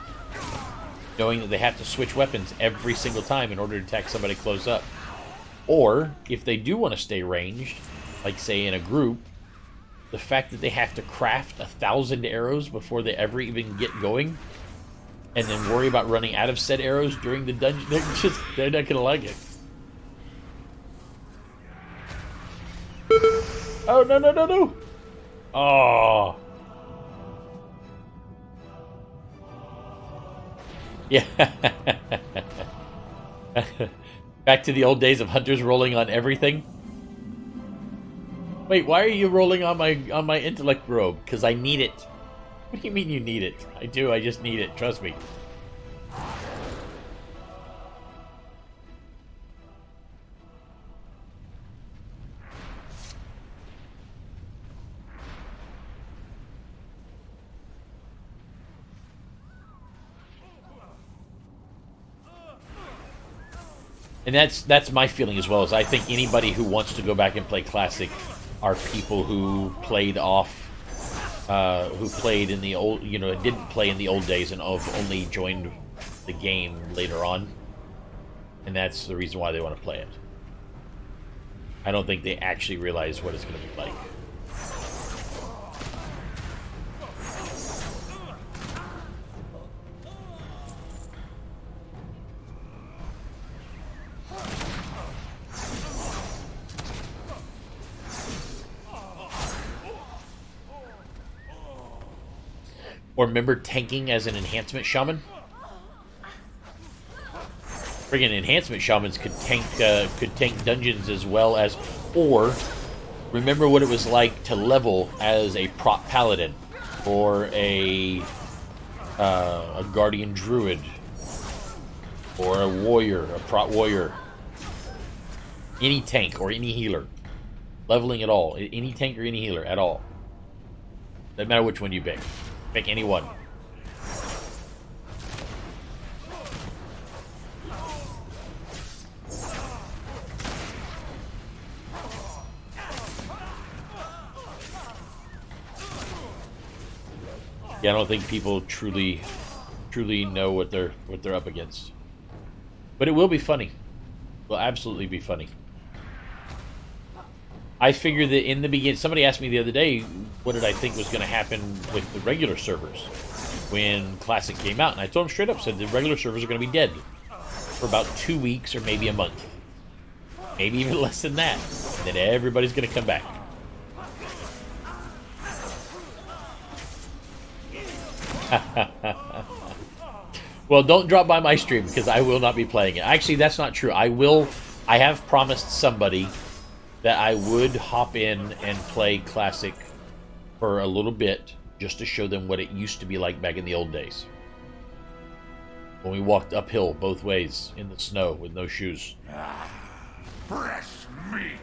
knowing that they have to switch weapons every single time in order to attack somebody close up. Or, if they do want to stay ranged, like say in a group, the fact that they have to craft 1,000 arrows before they ever even get going, and then worry about running out of said arrows during the dungeon, they're not going to like it. Oh, no, no, no, no! Oh. Yeah. Back to the old days of hunters rolling on everything. Wait, why are you rolling on my intellect robe? Because I need it. What do you mean you need it? I do, I just need it. Trust me. And that's my feeling as well. Is I think anybody who wants to go back and play Classic are people who played who played in the old, didn't play in the old days and have only joined the game later on, and that's the reason why they want to play it. I don't think they actually realize what it's going to be like. Or remember tanking as an enhancement shaman? Friggin' enhancement shamans could tank dungeons as well as, or remember what it was like to level as a prot paladin or a guardian druid or a warrior, a prot warrior. Any tank or any healer, leveling at all, any tank or any healer at all. Doesn't matter which one you pick. Pick any one. Yeah, I don't think people truly know what they're up against. But it will be funny. It will absolutely be funny. I figured that in the beginning, somebody asked me the other day, what did I think was going to happen with the regular servers when Classic came out? And I told them straight up, said the regular servers are going to be dead for about 2 weeks or maybe a month. Maybe even less than that. And then everybody's going to come back. Well, don't drop by my stream because I will not be playing it. Actually, that's not true. I have promised somebody that I would hop in and play Classic for a little bit just to show them what it used to be like back in the old days. When we walked uphill both ways in the snow with no shoes. Fresh meat!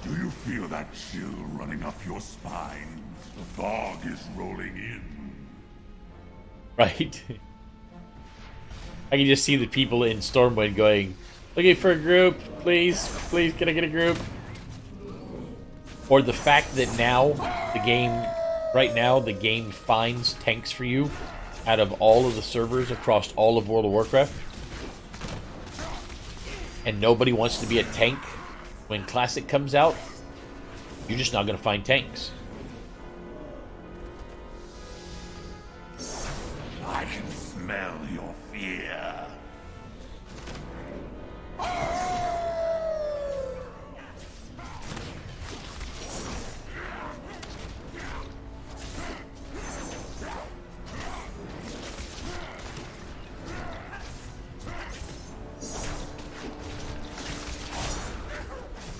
Do you feel that chill running up your spine? The fog is rolling in. Right? I can just see the people in Stormwind going, looking for a group, please, please, can I get a group? Or the fact that now, right now, the game finds tanks for you out of all of the servers across all of World of Warcraft. And nobody wants to be a tank when Classic comes out. You're just not going to find tanks. I can smell your fear.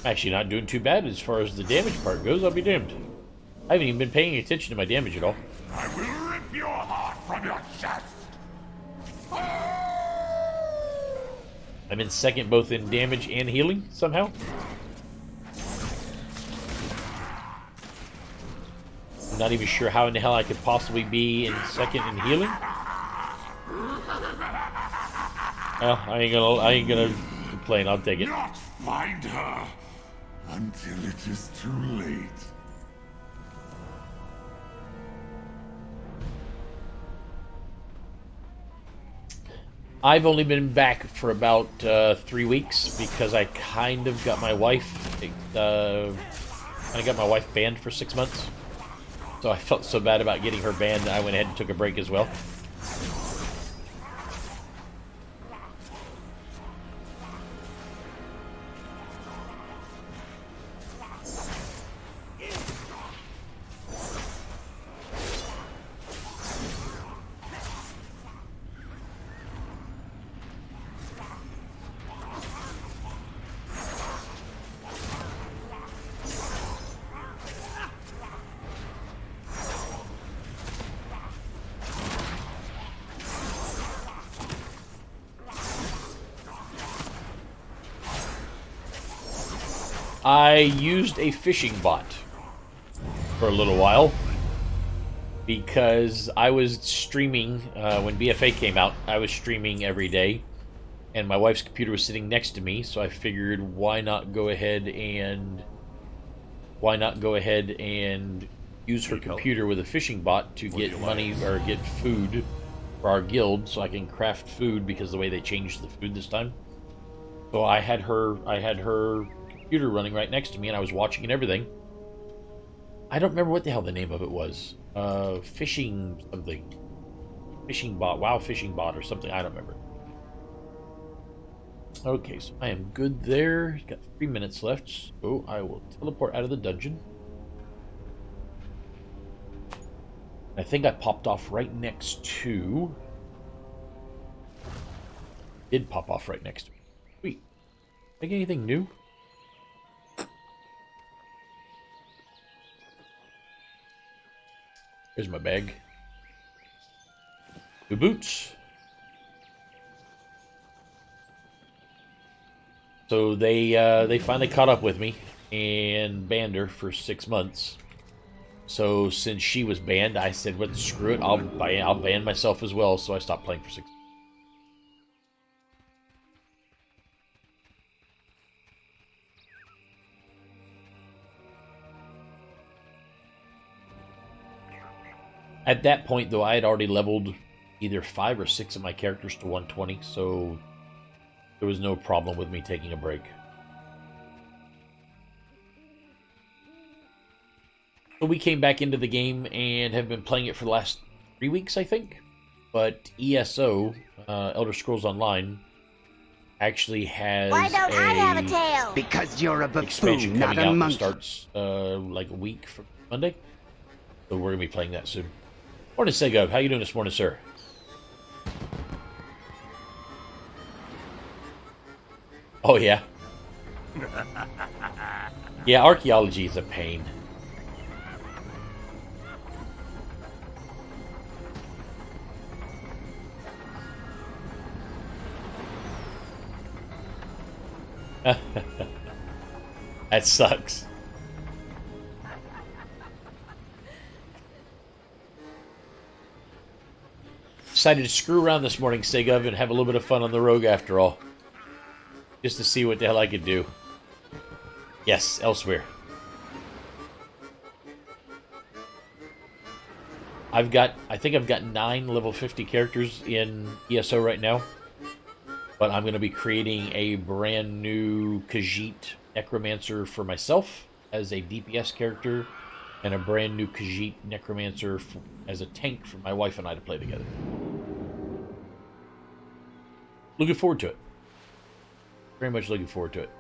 Actually not doing too bad as far as the damage part goes, I'll be damned. I haven't even been paying attention to my damage at all. I will rip your heart from your chest. I'm in second both in damage and healing, somehow. I'm not even sure how in the hell I could possibly be in second in healing. Well, I ain't gonna complain. I'll take it. Not find her until it is too late. I've only been back for about 3 weeks because I kind of got my wife banned for 6 months. So I felt so bad about getting her banned that I went ahead and took a break as well. I used a fishing bot for a little while because I was streaming when BFA came out. I was streaming every day, and my wife's computer was sitting next to me, so I figured why not go ahead and use her computer with a fishing bot to get money or get food for our guild, so I can craft food because of the way they changed the food this time. So I had her computer running right next to me, and I was watching and everything. I don't remember what the hell the name of it was. Fishing something. Fishing bot. WoW fishing bot or something. I don't remember. Okay, so I am good there. Got 3 minutes left, so I will teleport out of the dungeon. I think I popped off right next to... Did pop off right next to me. Sweet. Think anything new? Here's my bag. New boots. So they finally caught up with me and banned her for 6 months. So since she was banned, I said, "What? Screw it! I'll ban myself as well." So I stopped playing for 6. At that point, though, I had already leveled either 5 or 6 of my characters to 120, so there was no problem with me taking a break. So we came back into the game and have been playing it for the last 3 weeks, I think. But ESO, Elder Scrolls Online, actually has Why don't I have a tail? Because you're a expansion buffoon, not coming a out that monkey. starts like a week from Monday. So we're going to be playing that soon. Morning, Segov. How you doing this morning, sir? Oh, yeah. Yeah, archaeology is a pain. That sucks. Decided to screw around this morning, Segov, and have a little bit of fun on the rogue after all. Just to see what the hell I could do. Yes, elsewhere. I think I've got 9 level 50 characters in ESO right now. But I'm going to be creating a brand new Khajiit Necromancer for myself as a DPS character, and a brand new Khajiit Necromancer as a tank for my wife and I to play together. Looking forward to it. Very much looking forward to it.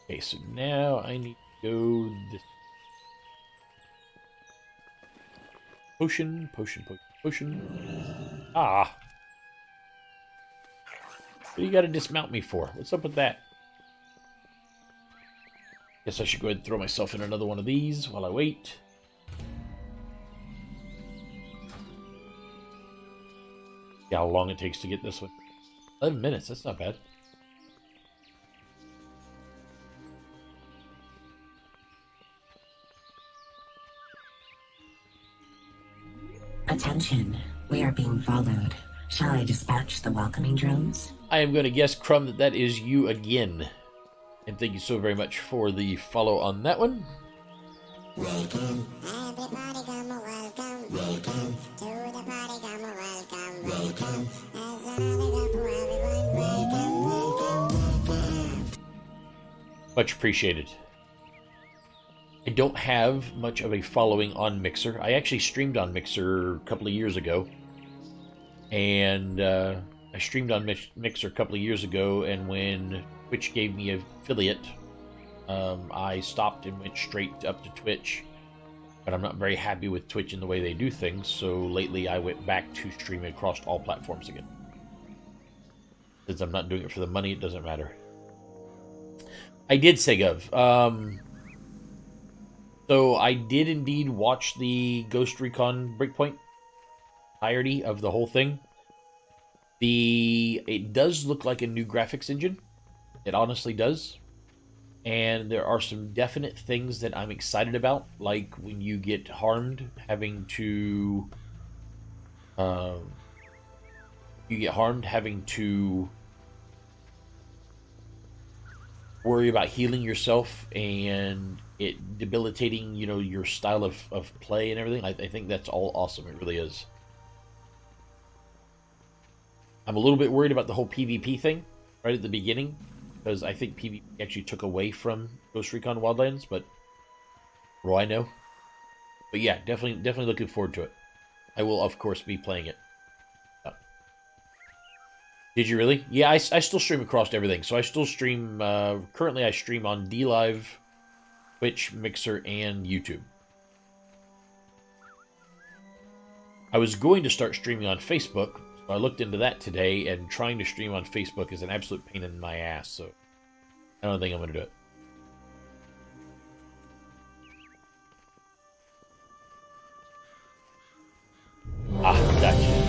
Okay, so now I need to go this potion. Ah. What do you got to dismount me for? What's up with that? Guess I should go ahead and throw myself in another one of these while I wait. See how long it takes to get this one. 11 minutes, that's not bad. followed. Shall I dispatch the welcoming drones? I am going to guess, Crumb, that that is you again. And thank you so very much for the follow on that one. Welcome. Everybody come welcome. Welcome. To the party come welcome. Welcome. As another go for everyone. Welcome. Much appreciated. I don't have much of a following on Mixer. I actually streamed on Mixer a couple of years ago. And I streamed on Mixer a couple of years ago, and when Twitch gave me an affiliate, I stopped and went straight up to Twitch. But I'm not very happy with Twitch and the way they do things, so lately I went back to streaming across all platforms again. Since I'm not doing it for the money, it doesn't matter. I did, Segov. So I did indeed watch the Ghost Recon Breakpoint entirety of the whole thing. It does look like a new graphics engine. It honestly does. And there are some definite things that I'm excited about, like when you get harmed, having to worry about healing yourself and it debilitating, your style of play and everything. I think that's all awesome. It really is. I'm a little bit worried about the whole PvP thing right at the beginning, because I think PvP actually took away from Ghost Recon Wildlands, but what do I know? But yeah, definitely looking forward to it. I will, of course, be playing it. Did you really? Yeah, I still stream across everything. So I still stream, currently I stream on DLive, Twitch, Mixer, and YouTube. I was going to start streaming on Facebook, so I looked into that today, and trying to stream on Facebook is an absolute pain in my ass, so I don't think I'm going to do it. Ah, gotcha.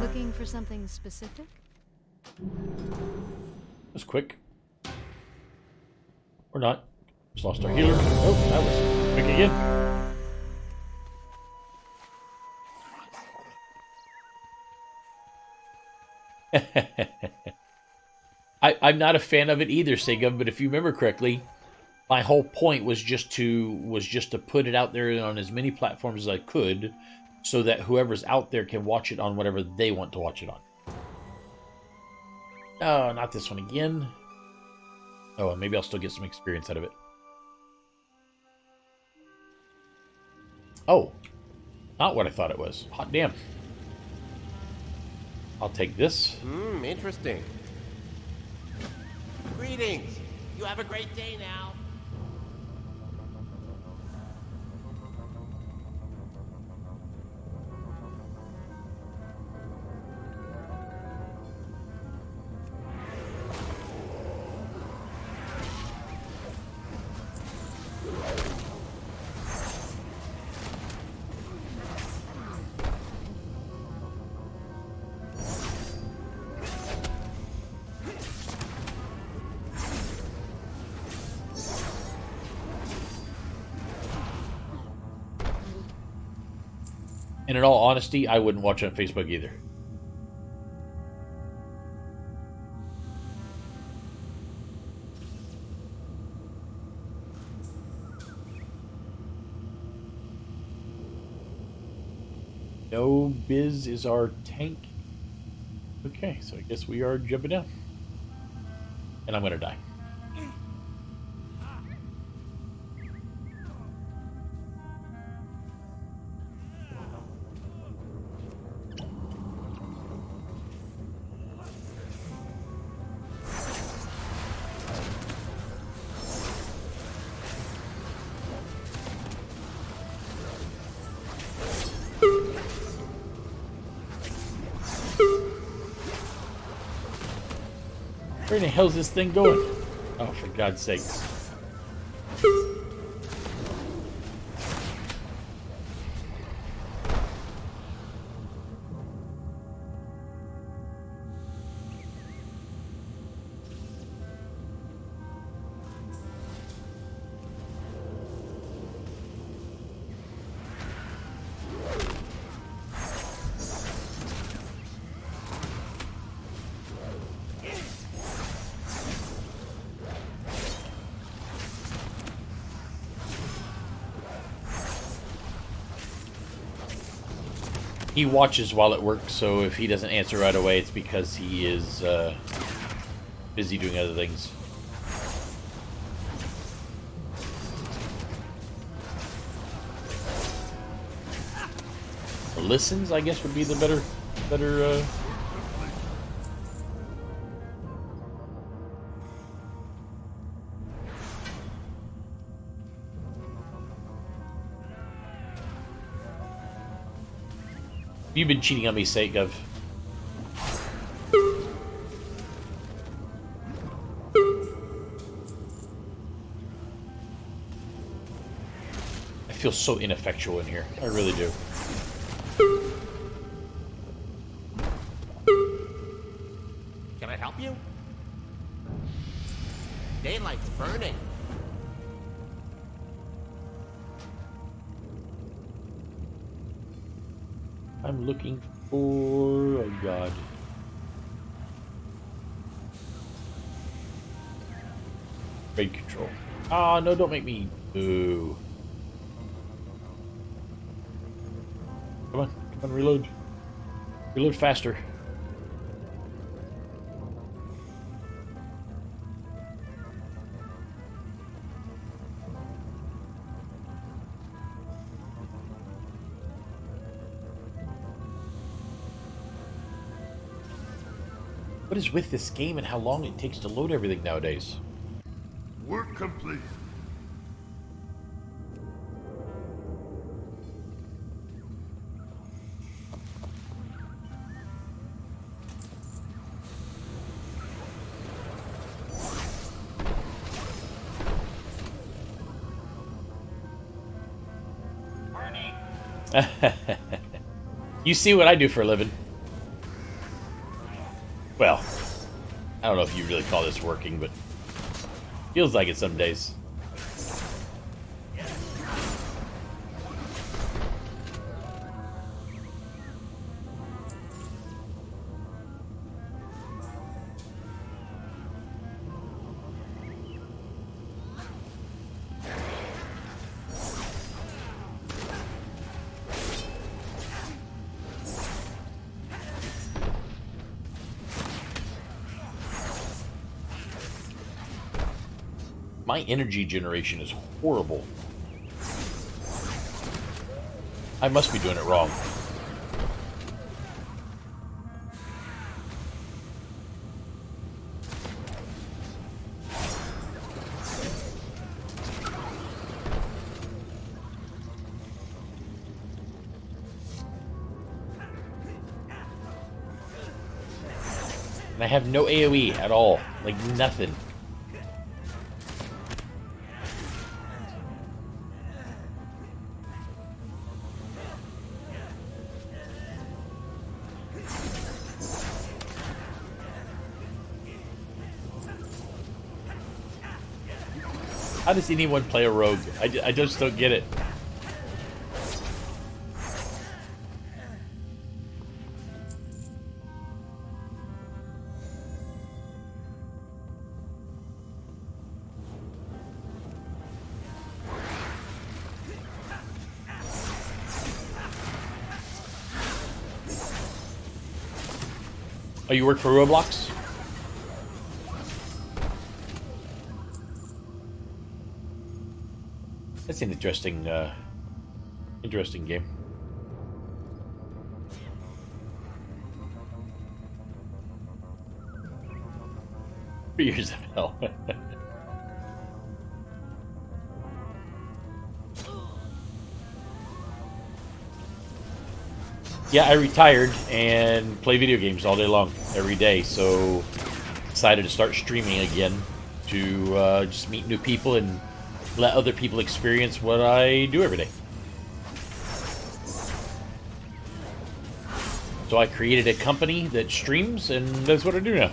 Looking for something specific? That was quick. Or not. Just lost our healer. Oh, that was quick again. I'm not a fan of it either, Sega, but if you remember correctly, my whole point was just to put it out there on as many platforms as I could, so that whoever's out there can watch it on whatever they want to watch it on. Oh, not this one again. Oh, maybe I'll still get some experience out of it. Oh, not what I thought it was. Hot damn. I'll take this. Interesting. Greetings. You have a great day now. And in all honesty, I wouldn't watch it on Facebook either. No Biz is our tank. Okay, so I guess we are jumping down. And I'm gonna die. Where in the hell's this thing going? Oh, for God's sake. He watches while at work, so if he doesn't answer right away, it's because he is busy doing other things. Listens, I guess, would be the better. You've been cheating on me, sake of. I feel so ineffectual in here. I really do. Can I help you? Daylight's burning. I'm looking for... oh god. Raid control. Ah, no, don't make me... boo. Come on, reload. Reload faster. What is with this game and how long it takes to load everything nowadays? Work complete. You see what I do for a living. Well, I don't know if you really call this working, but feels like it some days. My energy generation is horrible. I must be doing it wrong. And I have no AoE at all. Like, nothing. How does anyone play a rogue? I just don't get it. Oh, you work for Roblox? That's an interesting game. 3 years of hell. Yeah, I retired and play video games all day long, every day. So decided to start streaming again to just meet new people and let other people experience what I do every day. So I created a company that streams, and that's what I do now.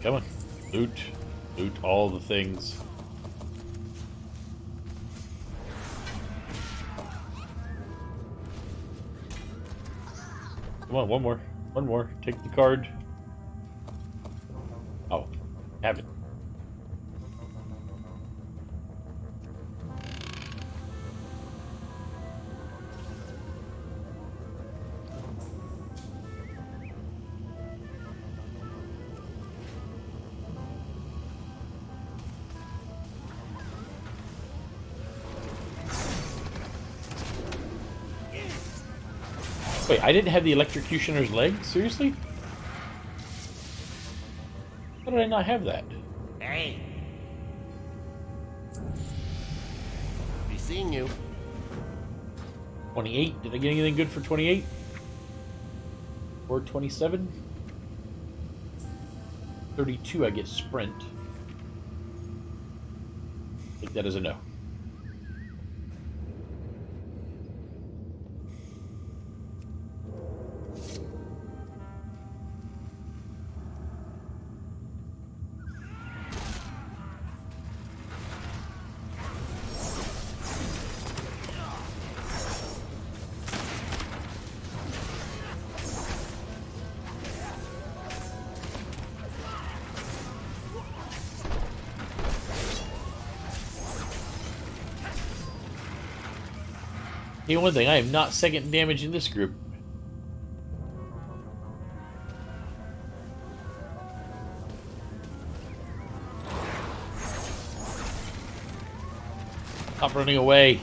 Come on. Loot. Loot all the things. Come on, one more. One more. Take the card. Oh, have it. Wait, I didn't have the electrocutioner's leg? Seriously? How did I not have that? Hey. Be seeing you. 28? Did I get anything good for 28? Or 27? 32, I get sprint. Take that as a no. Hey, one thing, I am not second damage in this group. Stop running away.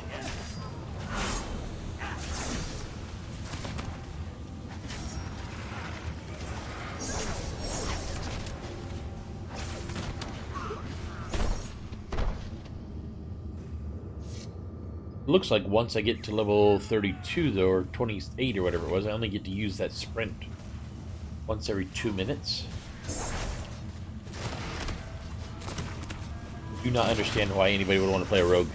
It looks like once I get to level 32, though, or 28 or whatever it was, I only get to use that sprint once every 2 minutes. Do not understand why anybody would want to play a rogue.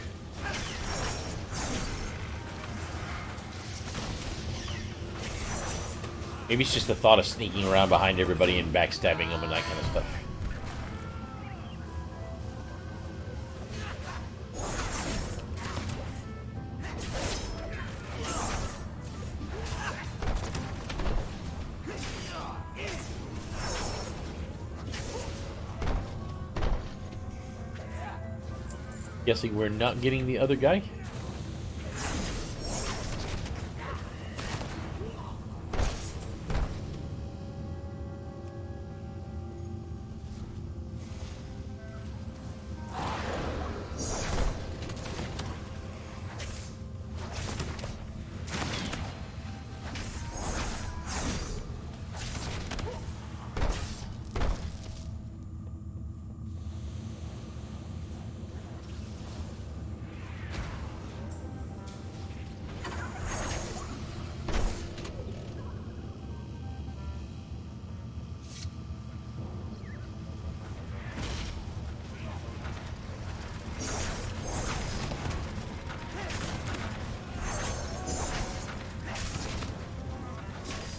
Maybe it's just the thought of sneaking around behind everybody and backstabbing them and that kind of stuff. Guessing we're not getting the other guy?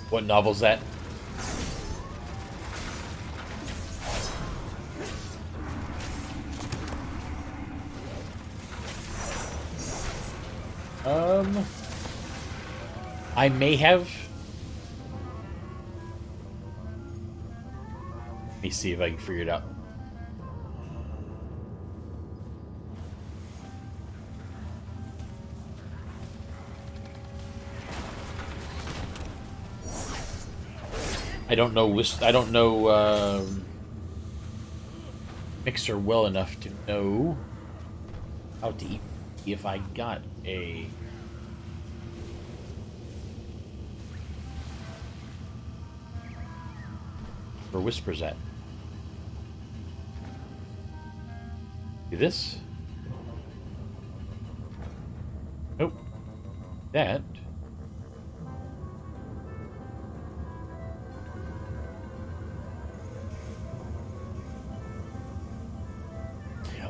What novel's that? I may have. Let me see if I can figure it out. I don't know Mixer well enough to know how to eat if I got a where Whisper's at. Do this? Nope. That.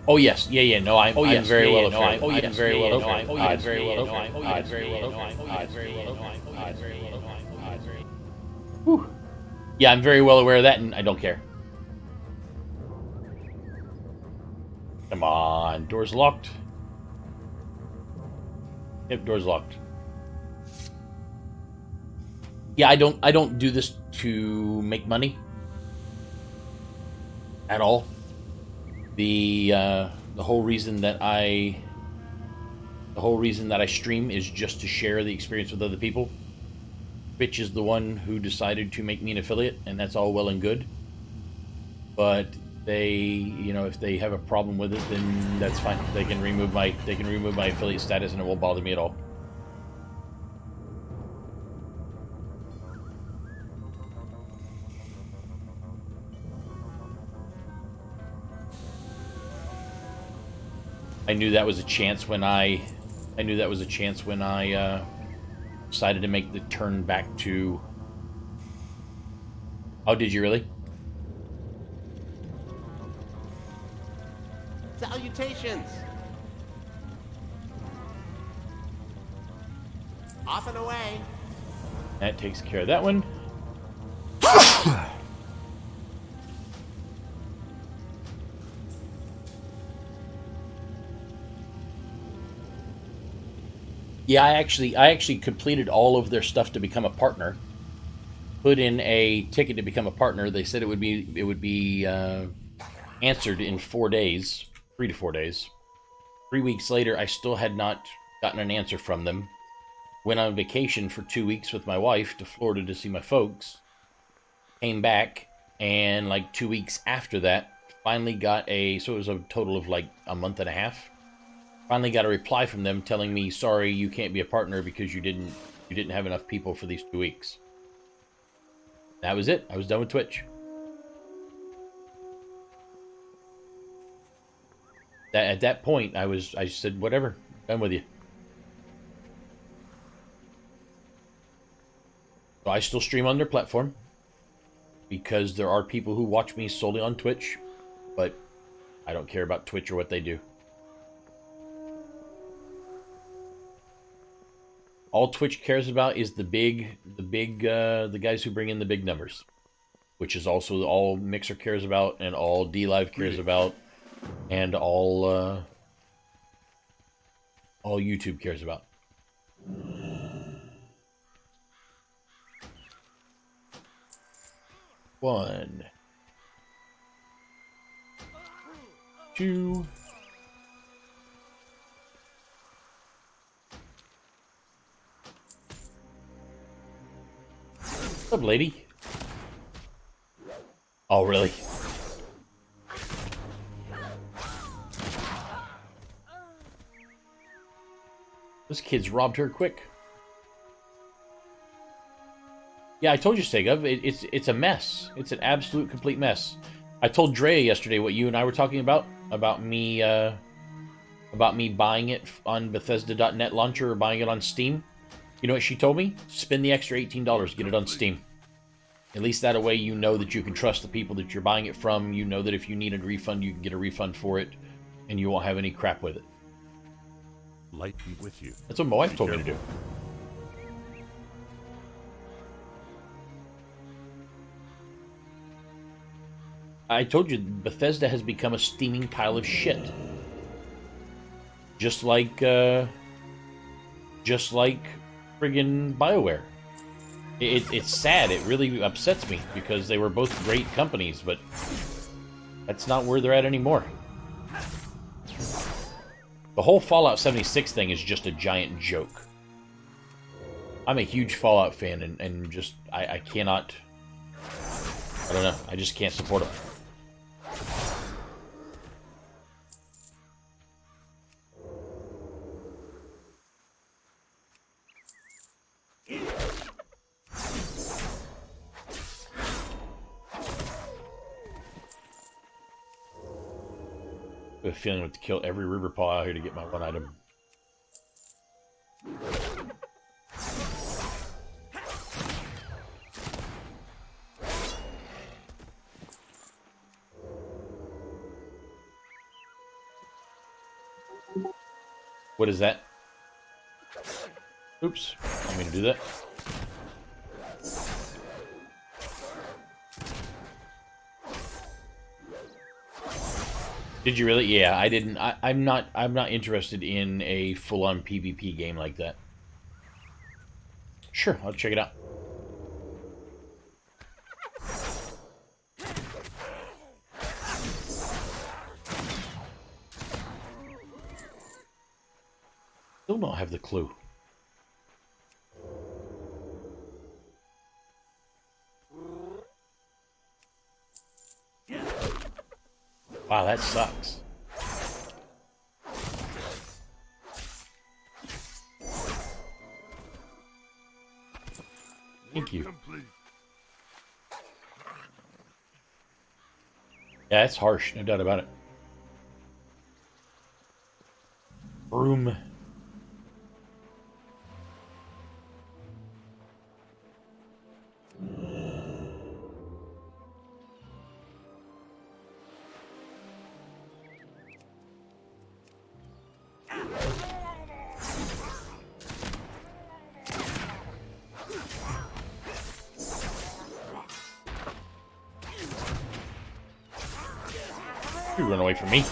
Oh yes, yeah, no, I'm very well aware. Oh yes, very well aware. Oh yes, very well aware. Oh yes, very well aware. Oh yes, very well aware. Oh yes, very well aware. Whew. Yeah, I'm very well aware of that, and I don't care. Come on, door's locked. Yep, door's locked. Yeah, I don't do this to make money at all. The whole reason that I stream is just to share the experience with other people. Twitch is the one who decided to make me an affiliate, and that's all well and good. But they, if they have a problem with it, then that's fine. They can remove my affiliate status, and it won't bother me at all. I knew that was a chance when I decided to make the turn back to. Oh, did you really? Salutations! Off and away. That takes care of that one. Yeah, I actually completed all of their stuff to become a partner. Put in a ticket to become a partner. They said it would be answered in 4 days, 3 to 4 days. 3 weeks later, I still had not gotten an answer from them. Went on vacation for 2 weeks with my wife to Florida to see my folks. Came back, and like 2 weeks after that, finally got so it was a total of like a month and a half. Finally got a reply from them telling me, sorry, you can't be a partner because you didn't have enough people for these 2 weeks. That was it. I was done with Twitch. At that point, I said, whatever, done with you. So I still stream on their platform because there are people who watch me solely on Twitch, but I don't care about Twitch or what they do. All Twitch cares about is the guys who bring in the big numbers, which is also all Mixer cares about, and all DLive cares about, and all YouTube cares about. One, two. What's up, lady? Oh, really? This kid's robbed her quick. Yeah, I told you, Sega. It's a mess. It's an absolute complete mess. I told Drea yesterday what you and I were talking about me buying it on Bethesda.net launcher or buying it on Steam. You know what she told me? Spend the extra $18, get it on Steam. At least that way you know that you can trust the people that you're buying it from. You know that if you need a refund, you can get a refund for it, and you won't have any crap with it. Light be with you. That's what my wife told me to do. I told you, Bethesda has become a steaming pile of shit. Just like friggin' BioWare. It's sad. It really upsets me because they were both great companies, but that's not where they're at anymore. The whole Fallout 76 thing is just a giant joke. I'm a huge Fallout fan, and just, I cannot... I don't know. I just can't support them. I have a feeling I have to kill every river paw out here to get my one item. What is that? Oops, I'm going to do that. Did you really? Yeah, I didn't. I'm not interested in a full-on PvP game like that. Sure, I'll check it out. Still don't have the clue. Wow, that sucks. Thank you. Yeah, it's harsh, no doubt about it. Broom. You run away from me.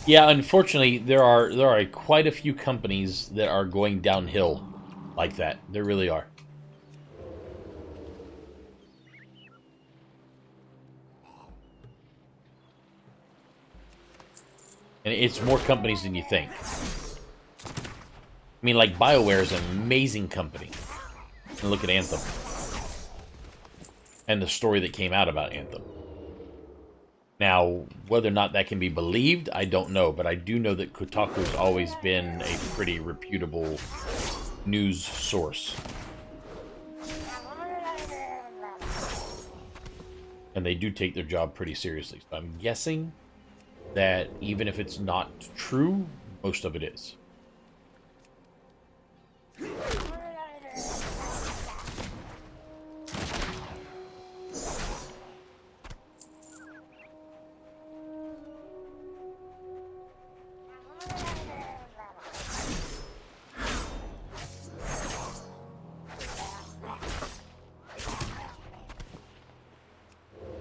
Yeah, unfortunately, there are quite a few companies that are going downhill like that. There really are. And it's more companies than you think. I mean, like, BioWare is an amazing company. And look at Anthem. And the story that came out about Anthem. Now, whether or not that can be believed, I don't know. But I do know that Kotaku's always been a pretty reputable news source. And they do take their job pretty seriously. So I'm guessing that even if it's not true, most of it is.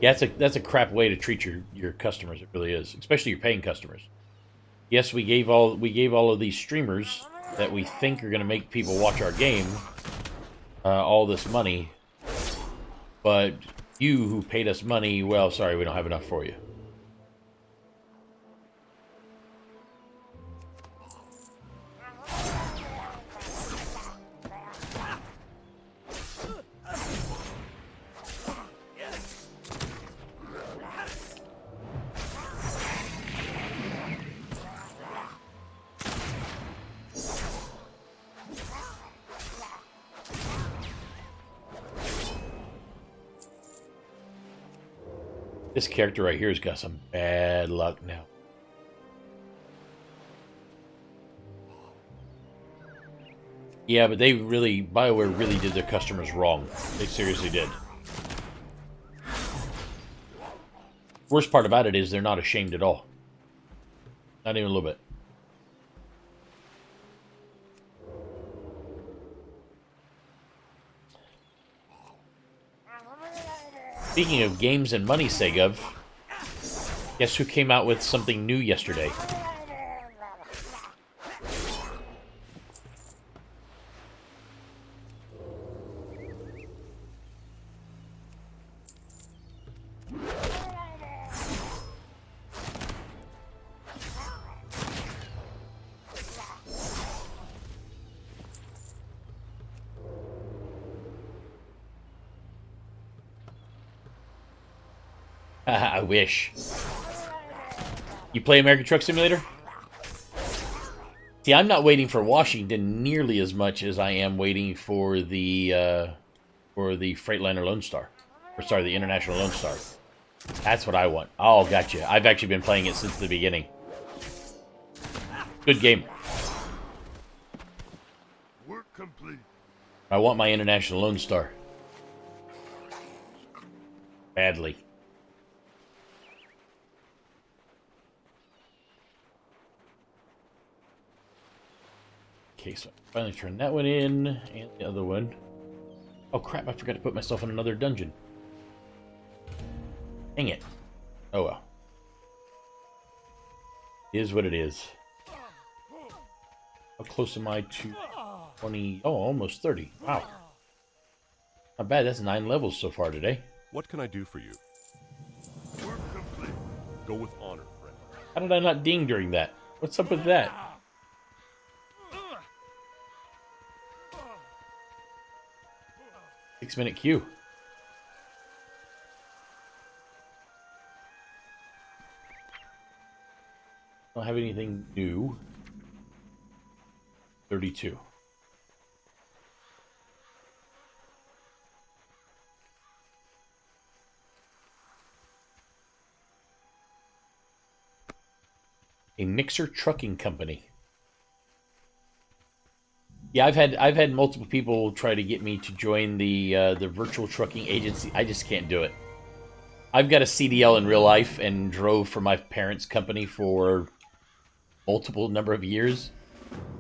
Yeah, that's a crap way to treat your customers. It really is, especially your paying customers. Yes, we gave all of these streamers that we think are going to make people watch our game all this money, but you who paid us money, well, sorry, we don't have enough for you. This character right here has got some bad luck now. Yeah, but BioWare really did their customers wrong. They seriously did. Worst part about it is they're not ashamed at all. Not even a little bit. Speaking of games and money, Segov, guess who came out with something new yesterday? I wish. You play American Truck Simulator? See, I'm not waiting for Washington nearly as much as I am waiting for the Freightliner Lone Star. Or sorry, the International Lone Star. That's what I want. Oh, gotcha. I've actually been playing it since the beginning. Good game. Work complete. I want my International Lone Star. Badly. Okay, so I finally turned that one in, and the other one. Oh crap, I forgot to put myself in another dungeon. Dang it. Oh well. It is what it is. How close am I to 20? Oh, almost 30. Wow. Not bad. That's 9 levels so far today. What can I do for you? Work complete. Go with honor, friend. How did I not ding during that? What's up with that? 6-minute queue. Don't have anything new. 32. A mixer trucking company. Yeah, I've had multiple people try to get me to join the virtual trucking agency. I just can't do it. I've got a CDL in real life and drove for my parents' company for multiple number of years.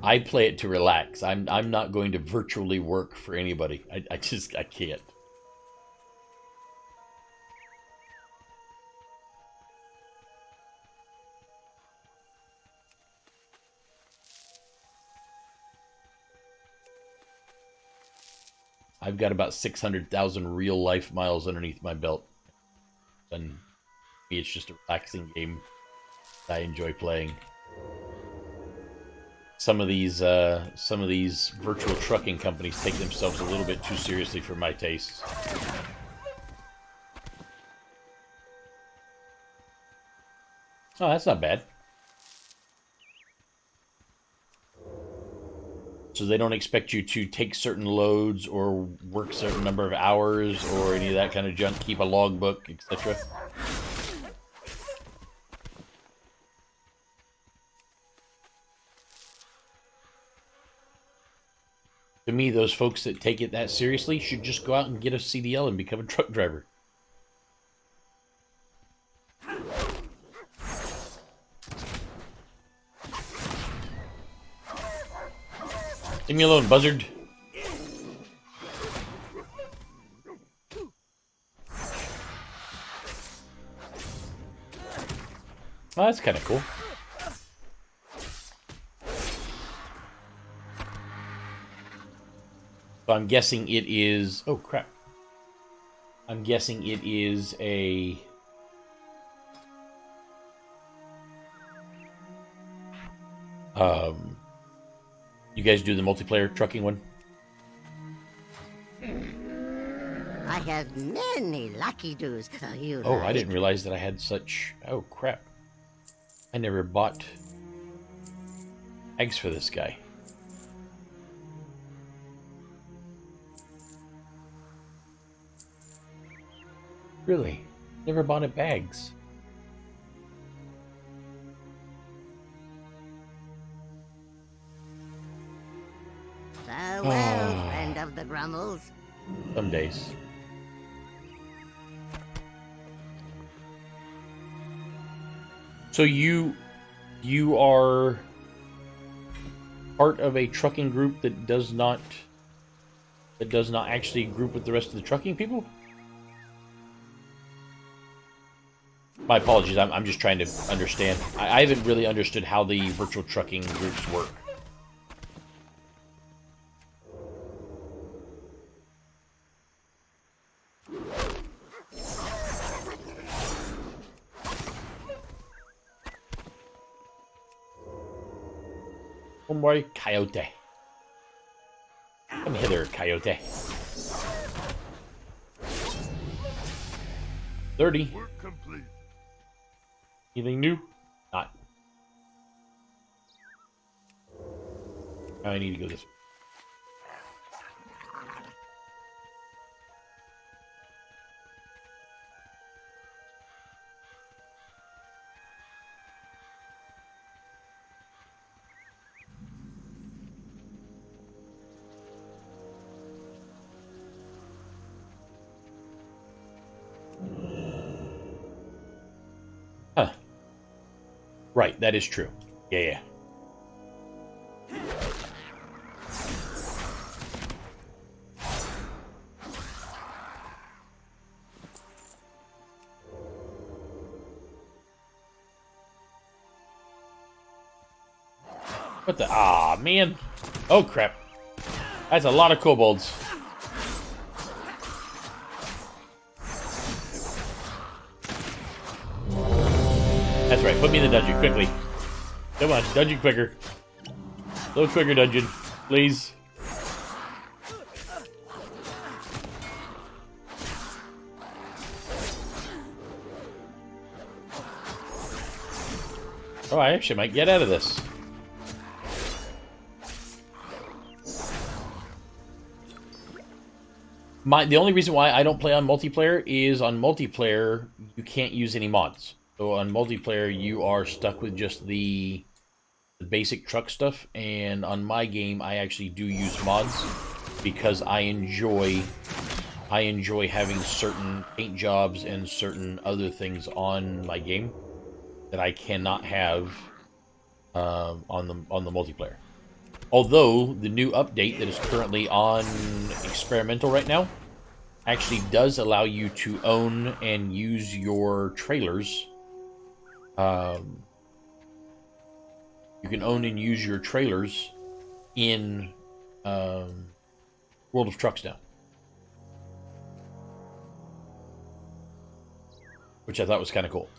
I play it to relax. I'm not going to virtually work for anybody. I can't. I've got about 600,000 real life miles underneath my belt. And it's just a relaxing game that I enjoy playing. Some of these virtual trucking companies take themselves a little bit too seriously for my tastes. Oh, that's not bad. So they don't expect you to take certain loads or work a certain number of hours or any of that kind of junk, keep a logbook, etc. To me, those folks that take it that seriously should just go out and get a CDL and become a truck driver. Leave me alone, buzzard. Oh, that's kind of cool. So I'm guessing it is... Oh, crap. I'm guessing it is a... You guys do the multiplayer trucking one? I have many lucky doos. I didn't realize that I had such... Oh, crap. I never bought eggs for this guy. Really? Never bought it bags. Farewell, friend of the Grummels. Some days. So you are part of a trucking group that does not actually group with the rest of the trucking people? My apologies, I'm just trying to understand. I haven't really understood how the virtual trucking groups work. One more coyote. Come hither, coyote. 30. Work complete. Anything new? Not. I need to go this way. Huh. Right, that is true. Yeah. What the? Ah, man. Oh, crap. That's a lot of kobolds. That's right. Put me in the dungeon quickly. Come on, dungeon quicker. A little quicker, dungeon, please. Oh, I actually might get out of this. The only reason why I don't play on multiplayer is on multiplayer you can't use any mods. So on multiplayer you are stuck with just the basic truck stuff, and on my game I actually do use mods because I enjoy having certain paint jobs and certain other things on my game that I cannot have on the multiplayer. Although the new update that is currently on experimental right now actually does allow you to own and use your trailers. You can own and use your trailers in World of Trucks now, which I thought was kind of cool.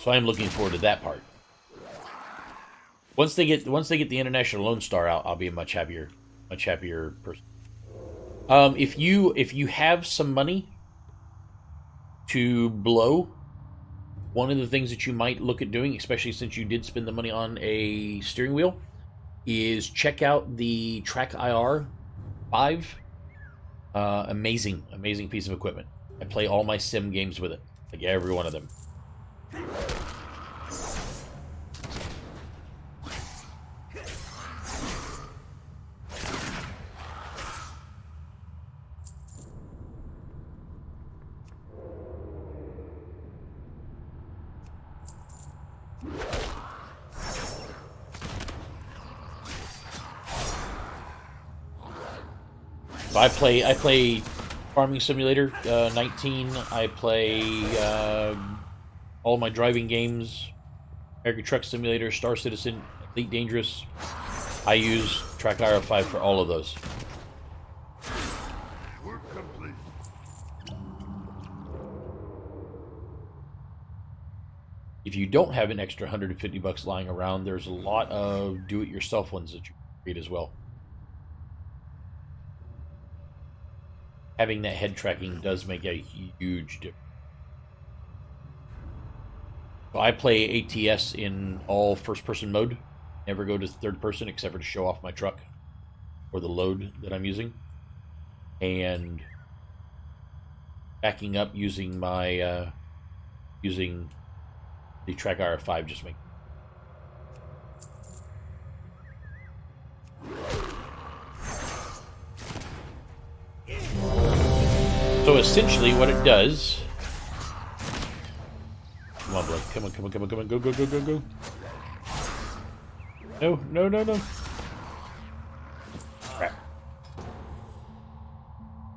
So I'm looking forward to that part. Once they get the International Lone Star out, I'll be a much happier person. If you have some money to blow, one of the things that you might look at doing, especially since you did spend the money on a steering wheel, is check out the Track IR 5. Amazing piece of equipment. I play all my sim games with it, like every one of them. So I play Farming Simulator 19. I play all my driving games, American Truck Simulator, Star Citizen, Elite Dangerous. I use Track IR 5 for all of those. Work complete. If you don't have an extra $150 lying around, there's a lot of do-it-yourself ones that you can create as well. Having that head tracking does make a huge difference. So I play ATS in all first-person mode. Never go to third person except for to show off my truck or the load that I'm using. And backing up using my using the Track IR 5 just make. So essentially what it does... Come on, blood. Come on. Go. No. Crap.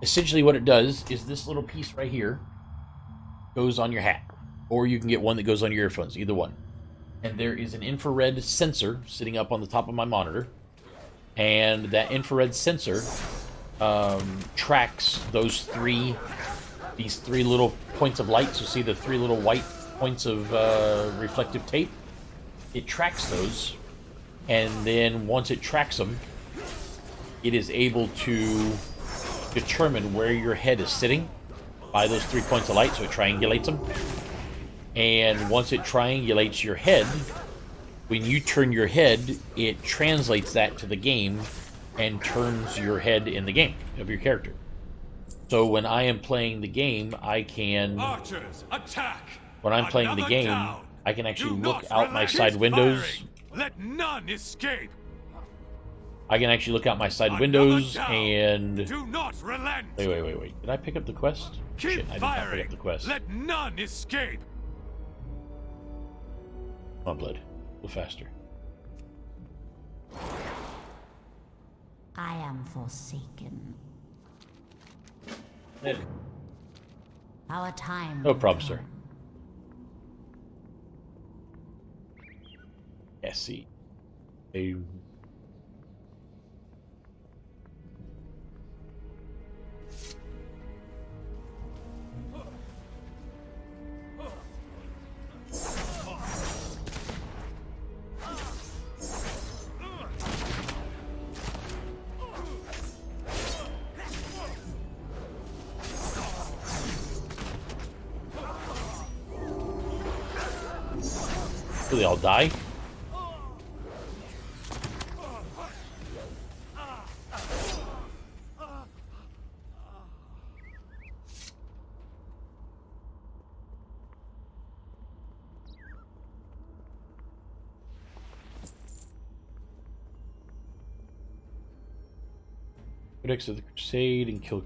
Essentially what it does is this little piece right here goes on your hat. Or you can get one that goes on your earphones, either one. And there is an infrared sensor sitting up on the top of my monitor. And that infrared sensor tracks these three little points of light. So see the three little white points of reflective tape? It tracks those, and then once it tracks them, it is able to determine where your head is sitting by those 3 points of light, so it triangulates them. And once it triangulates your head, when you turn your head, it translates that to the game and turns your head in the game of your character. So when I am playing the game, I can... Archers, attack! When I'm playing the game, I can actually look out my side windows. Let none escape. I can actually look out my side windows and... Do not relent. Wait. Did I pick up the quest? Shit, I did not pick up the quest. Let none escape. Come on, blood. A little faster. I am forsaken. Our time. No problem, sir. Yes, see. Will they all die? Critics of the Crusade and kill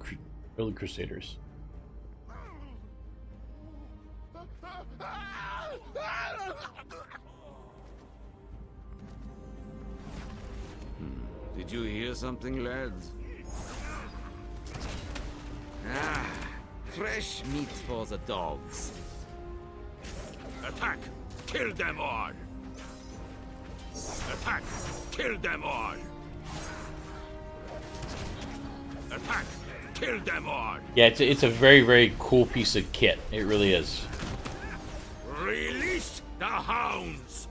the Crusaders. Did you hear something, lads? Ah, fresh meat for the dogs. Attack! Kill them all! Attack! Kill them all! Attack! Kill them all! Yeah, it's a very, very cool piece of kit. It really is. Release the hounds!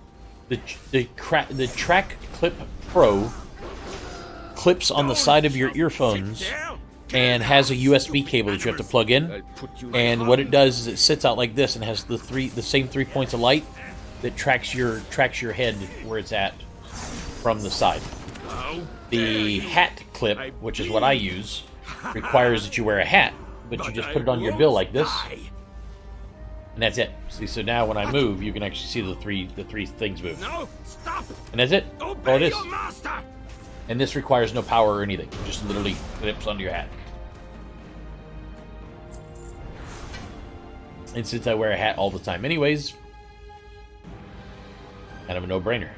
The Track Clip Pro clips on the side of your earphones and has a USB cable that you have to plug in. And what it does is it sits out like this and has the same 3 points of light that tracks your head where it's at from the side. The hat clip, which is what I use, requires that you wear a hat, but you just put it on your bill like this, and that's it. See, so now when I move, you can actually see the three things move. No, stop! And that's it. All it is. Your master! And this requires no power or anything. It just literally clips onto your hat. And since I wear a hat all the time anyways, kind of a no-brainer.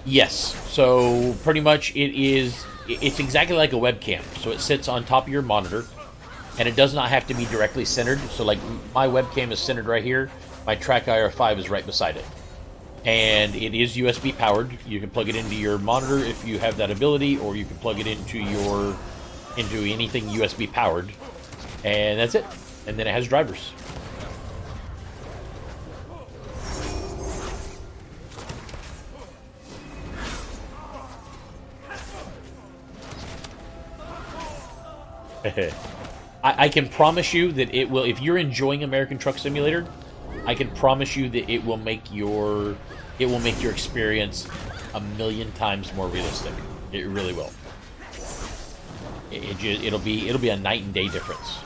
Yes, so pretty much it's exactly like a webcam. So it sits on top of your monitor, and it does not have to be directly centered. So like my webcam is centered right here, my Track IR5 is right beside it. And it is USB powered. You can plug it into your monitor if you have that ability, or you can plug it into anything USB powered. And that's it. And then it has drivers. I can promise you that it will, if you're enjoying American Truck Simulator, I can promise you that it will make your experience a million times more realistic. It really will. It'll be a night and day difference.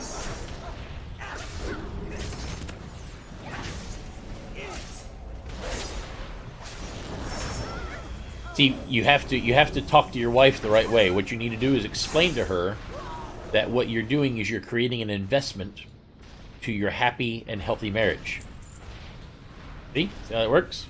See, you have to talk to your wife the right way. What you need to do is explain to her that what you're doing is you're creating an investment to your happy and healthy marriage. See how that works?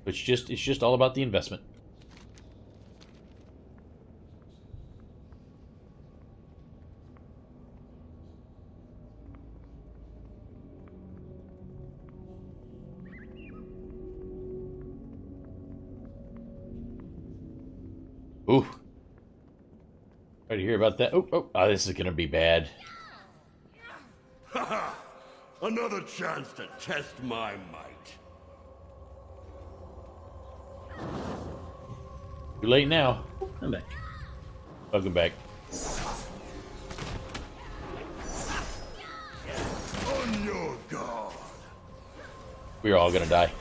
It's just all about the investment. Ooh. Sorry to hear about that. Oh, this is gonna be bad. Haha! Another chance to test my might. Too late now. I'm back. Welcome back. On your guard. We're all gonna die.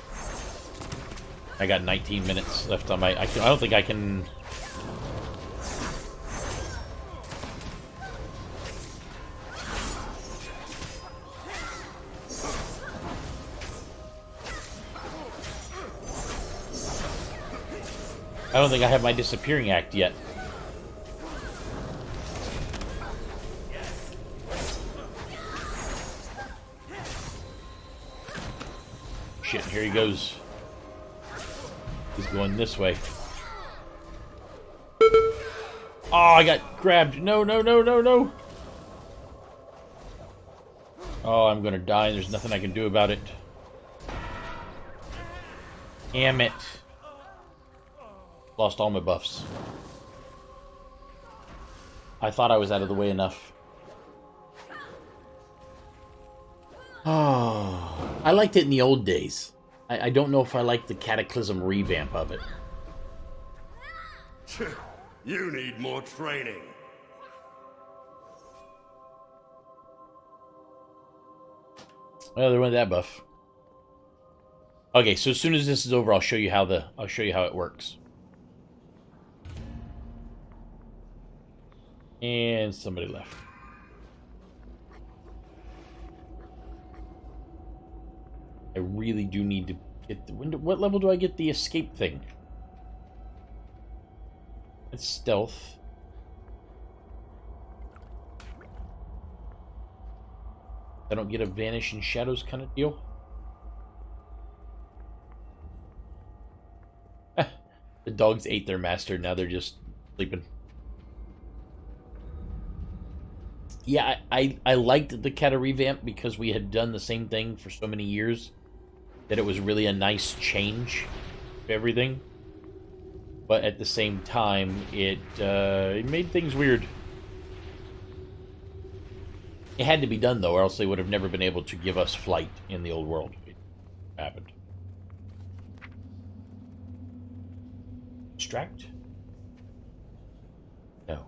I got 19 minutes left on my. I don't think I can. I don't think I have my disappearing act yet. Shit, here he goes. He's going this way. Oh, I got grabbed. No, no, no, no, no. Oh, I'm gonna die, and there's nothing I can do about it. Damn it. Lost all my buffs. I thought I was out of the way enough. Oh, I liked it in the old days. I don't know if I like the Cataclysm revamp of it. You need more training. Well, there went that buff. Okay, so as soon as this is over, I'll show you how it works. And somebody left. I really do need to get the window. What level do I get the escape thing? It's stealth. I don't get a vanish in shadows kind of deal. The dogs ate their master, now they're just sleeping. Yeah, I liked the Cata revamp because we had done the same thing for so many years that it was really a nice change to everything. But at the same time, it made things weird. It had to be done, though, or else they would have never been able to give us flight in the old world. It happened. Distract? No.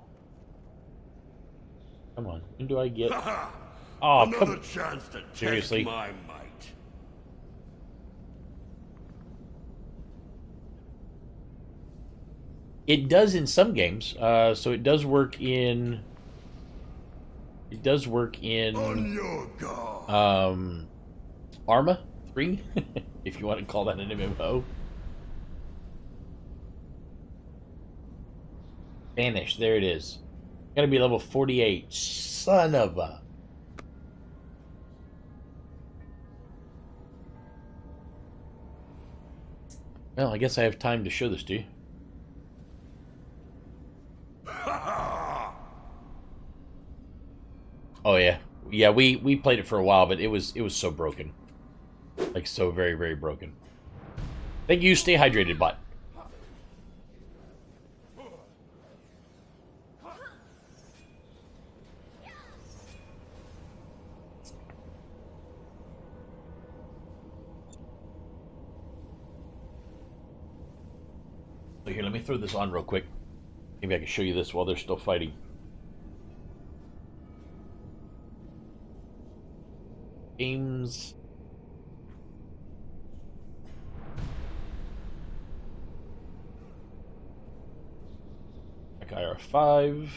Come on. When do I get... Oh, another chance to seriously? test my might. It does in some games. So it does work in... It does work in... On your guard. Arma 3, if you want to call that an MMO. Vanish, there it is. Gotta be level 48. Son of a... Well, I guess I have time to show this to you. Oh yeah. Yeah, we played it for a while, but it was so broken. Like so very, very broken. Thank you, stay hydrated, bot. So here, let me throw this on real quick. Maybe I can show you this while they're still fighting. Games. Like IR5.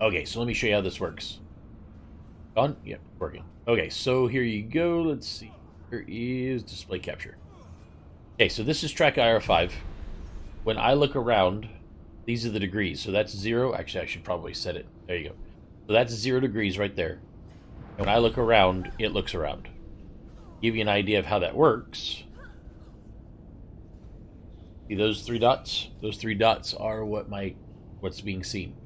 Okay, so let me show you how this works. On? Yep, working. Okay, so here you go. Let's see. Here is display capture. Okay, so this is track IR5. When I look around, these are the degrees. So that's 0. Actually, I should probably set it. There you go. So that's 0 degrees right there. When I look around, it looks around. Give you an idea of how that works. See those 3 dots? Those 3 dots are what's being seen.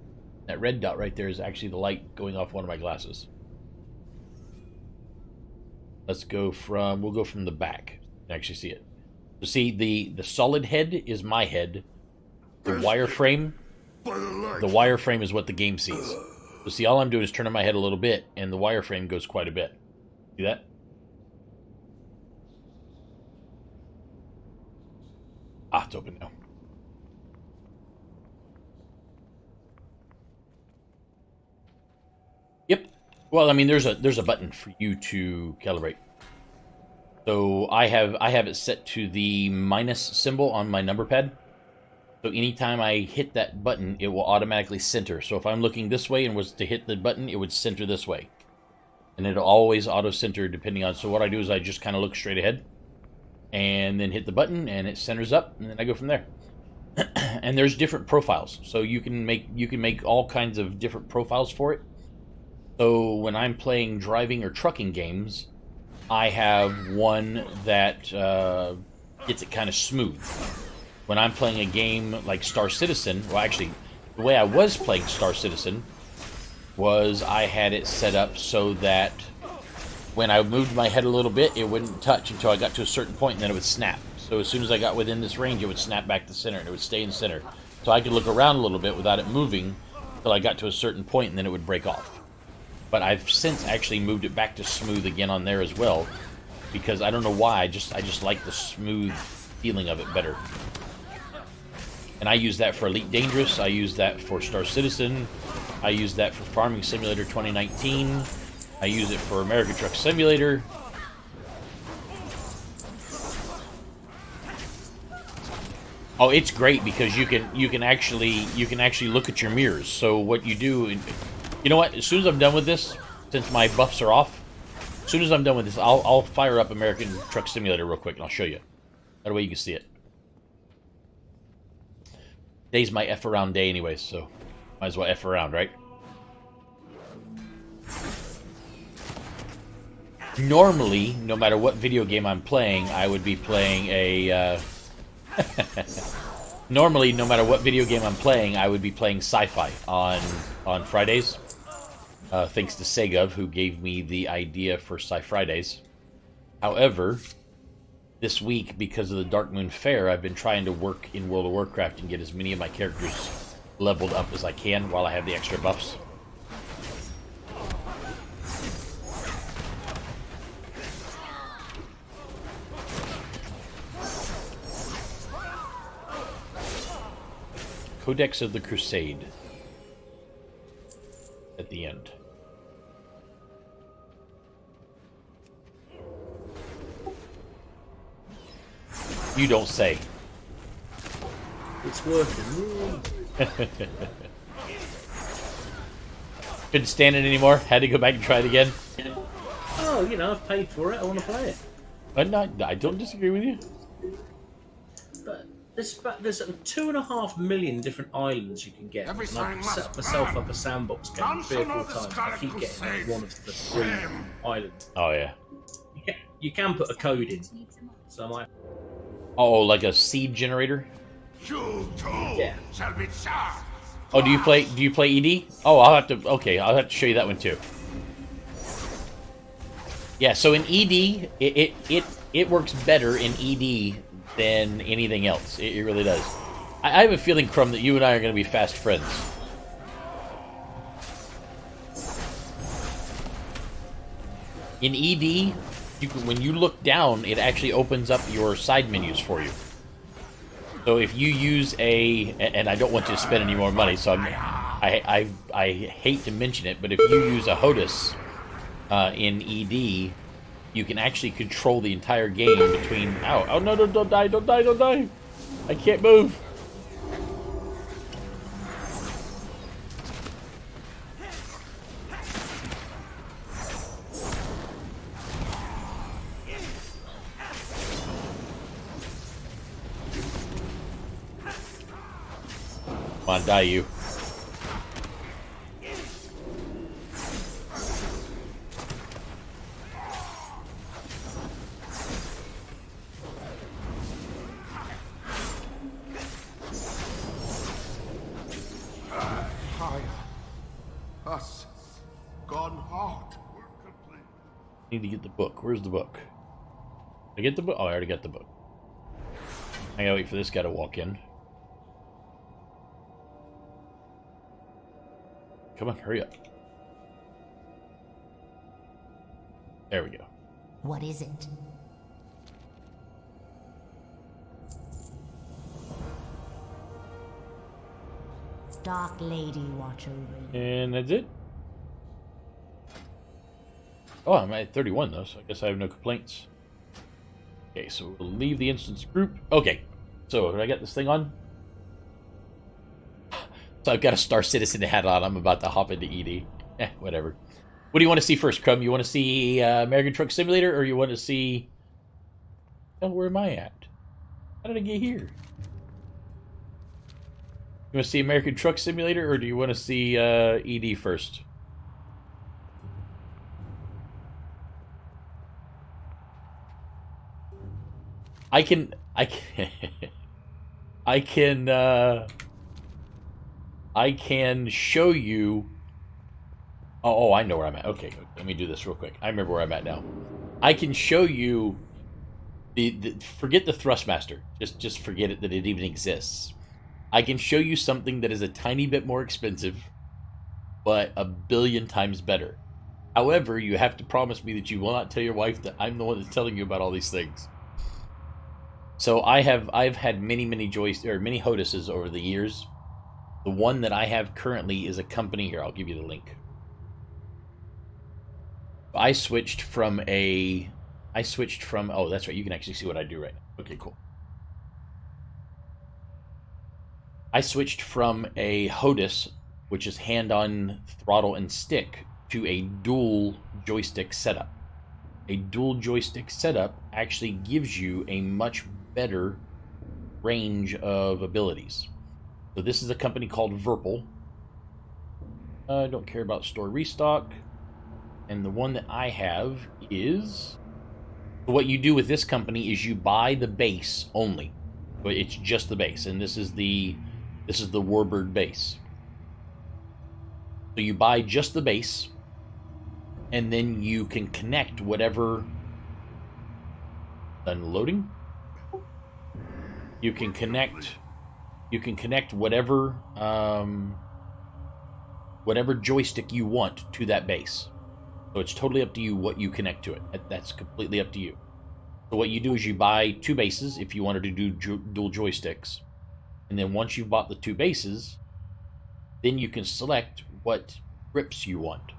That red dot right there is actually the light going off one of my glasses. We'll go from the back. You can actually see it. So see, the solid head is my head. The wireframe is what the game sees. So see, all I'm doing is turning my head a little bit, and the wireframe goes quite a bit. See that? Ah, it's open now. Yep. Well, I mean, there's a button for you to calibrate. So I have it set to the minus symbol on my number pad. So anytime I hit that button, it will automatically center. So if I'm looking this way and was to hit the button, it would center this way. And it'll always auto-center depending on... So what I do is I just kind of look straight ahead. And then hit the button, and it centers up, and then I go from there. And there's different profiles. So you can make all kinds of different profiles for it. So when I'm playing driving or trucking games, I have one that gets it kind of smooth. When I'm playing a game like Star Citizen, well, actually, the way I was playing Star Citizen was I had it set up so that when I moved my head a little bit, it wouldn't touch until I got to a certain point, and then it would snap. So as soon as I got within this range, it would snap back to center, and it would stay in center. So I could look around a little bit without it moving until I got to a certain point, and then it would break off. But I've since actually moved it back to smooth again on there as well, because I don't know why, I just like the smooth feeling of it better. And I use that for Elite Dangerous, I use that for Star Citizen, I use that for Farming Simulator 2019, I use it for American Truck Simulator. Oh, it's great because you can actually look at your mirrors. So what you do, you know what? As soon as I'm done with this, since my buffs are off, as soon as I'm done with this, I'll fire up American Truck Simulator real quick and I'll show you. That way you can see it. Today's my F around day anyway, so might as well F around, right? Normally, no matter what video game I'm playing, I would be playing a... Normally, no matter what video game I'm playing, I would be playing sci-fi on Fridays. Thanks to Segov, who gave me the idea for Sci-Fridays. However, this week, because of the Dark Moon Fair, I've been trying to work in World of Warcraft and get as many of my characters leveled up as I can while I have the extra buffs. Codex of the Crusade at the end. You don't say. It's working. Couldn't stand it anymore. Had to go back and try it again. Oh, you know, I've paid for it. I want to play it. But no, I don't disagree with you. But there's 2.5 million different islands you can get. Every And I've sign set must myself burn. up a sandbox game None 3 or shall 4 know the times. I Scarlet keep getting Crusade. one of the 3 islands. Oh yeah. You can put a code in. So I might. Oh, like a seed generator? You too Yeah. shall be charged. Oh, do you play ED? Oh, I'll have to show you that one too. Yeah, so in ED, it works better in ED than anything else. It really does. I have a feeling, Crumb, that you and I are going to be fast friends. In ED, when you look down, it actually opens up your side menus for you. So if you use and I don't want you to spend any more money, so I hate to mention it, but if you use a HOTUS in ED, you can actually control the entire game between... Oh no, don't die, don't die, don't die! I can't move! Come on, die you. Us gone hard. Need to get the book. Where's the book? Did I get the book? Oh, I already got the book. I gotta wait for this guy to walk in. Come on, hurry up. There we go. What is it? Dark Lady watch over you. And that's it. Oh, I'm at 31 though, so I guess I have no complaints. Okay, so we'll leave the instance group. Okay, so did I get this thing on? So I've got a Star Citizen hat on. I'm about to hop into ED. Whatever. What do you want to see first, Crumb? You want to see American Truck Simulator, or you want to see... Oh, where am I at? How did I get here? You want to see American Truck Simulator, or do you want to see ED first? I can I can show you. Oh, I know where I'm at. Okay, good. Let me do this real quick. I remember where I'm at now. I can show you forget the Thrustmaster. Just forget it that it even exists. I can show you something that is a tiny bit more expensive, but a billion times better. However, you have to promise me that you will not tell your wife that I'm the one that's telling you about all these things. So I've had many HOTASes over the years. The one that I have currently is a company here. I'll give you the link. I switched from oh, that's right. You can actually see what I do right now. Okay, cool. I switched from a HOTAS, which is hand-on throttle and stick, to a dual joystick setup. A dual joystick setup actually gives you a much better range of abilities. So this is a company called Verpal. I don't care about store restock. And the one that I have is... What you do with this company is you buy the base only. But it's just the base. And this is the Warbird base. So you buy just the base, and then you can connect whatever... Unloading? You can connect whatever whatever joystick you want to that base. So it's totally up to you what you connect to it. That's completely up to you. So what you do is you buy 2 bases if you wanted to do dual joysticks. And then once you've bought the 2 bases, then you can select what grips you want.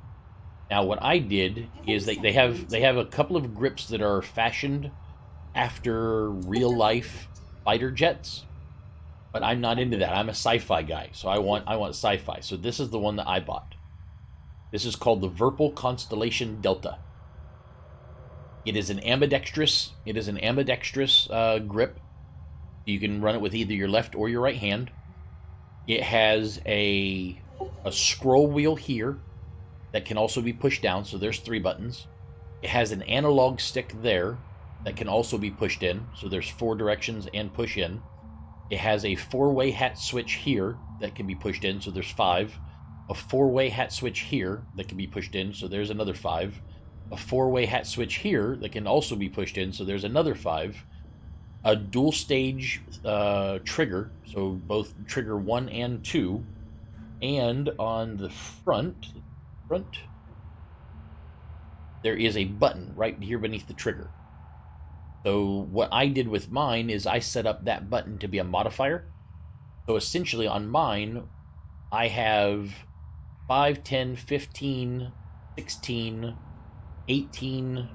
Now what I did is they have a couple of grips that are fashioned after real life fighter jets. But I'm not into that. I'm a sci-fi guy, so I want sci-fi. So this is the one that I bought. This is called the Verpal Constellation Delta. It is an ambidextrous. Grip. You can run it with either your left or your right hand. It has a scroll wheel here that can also be pushed down. So there's 3 buttons. It has an analog stick there that can also be pushed in. So there's 4 directions and push in. It has a 4-way hat switch here that can be pushed in, so there's 5. A 4-way hat switch here that can be pushed in, so there's another 5. A 4-way hat switch here that can also be pushed in, so there's another 5. A dual stage trigger, so both trigger 1 and 2. And on the front, there is a button right here beneath the trigger. So what I did with mine is I set up that button to be a modifier. So essentially on mine, I have 5, 10, 15, 16, 18,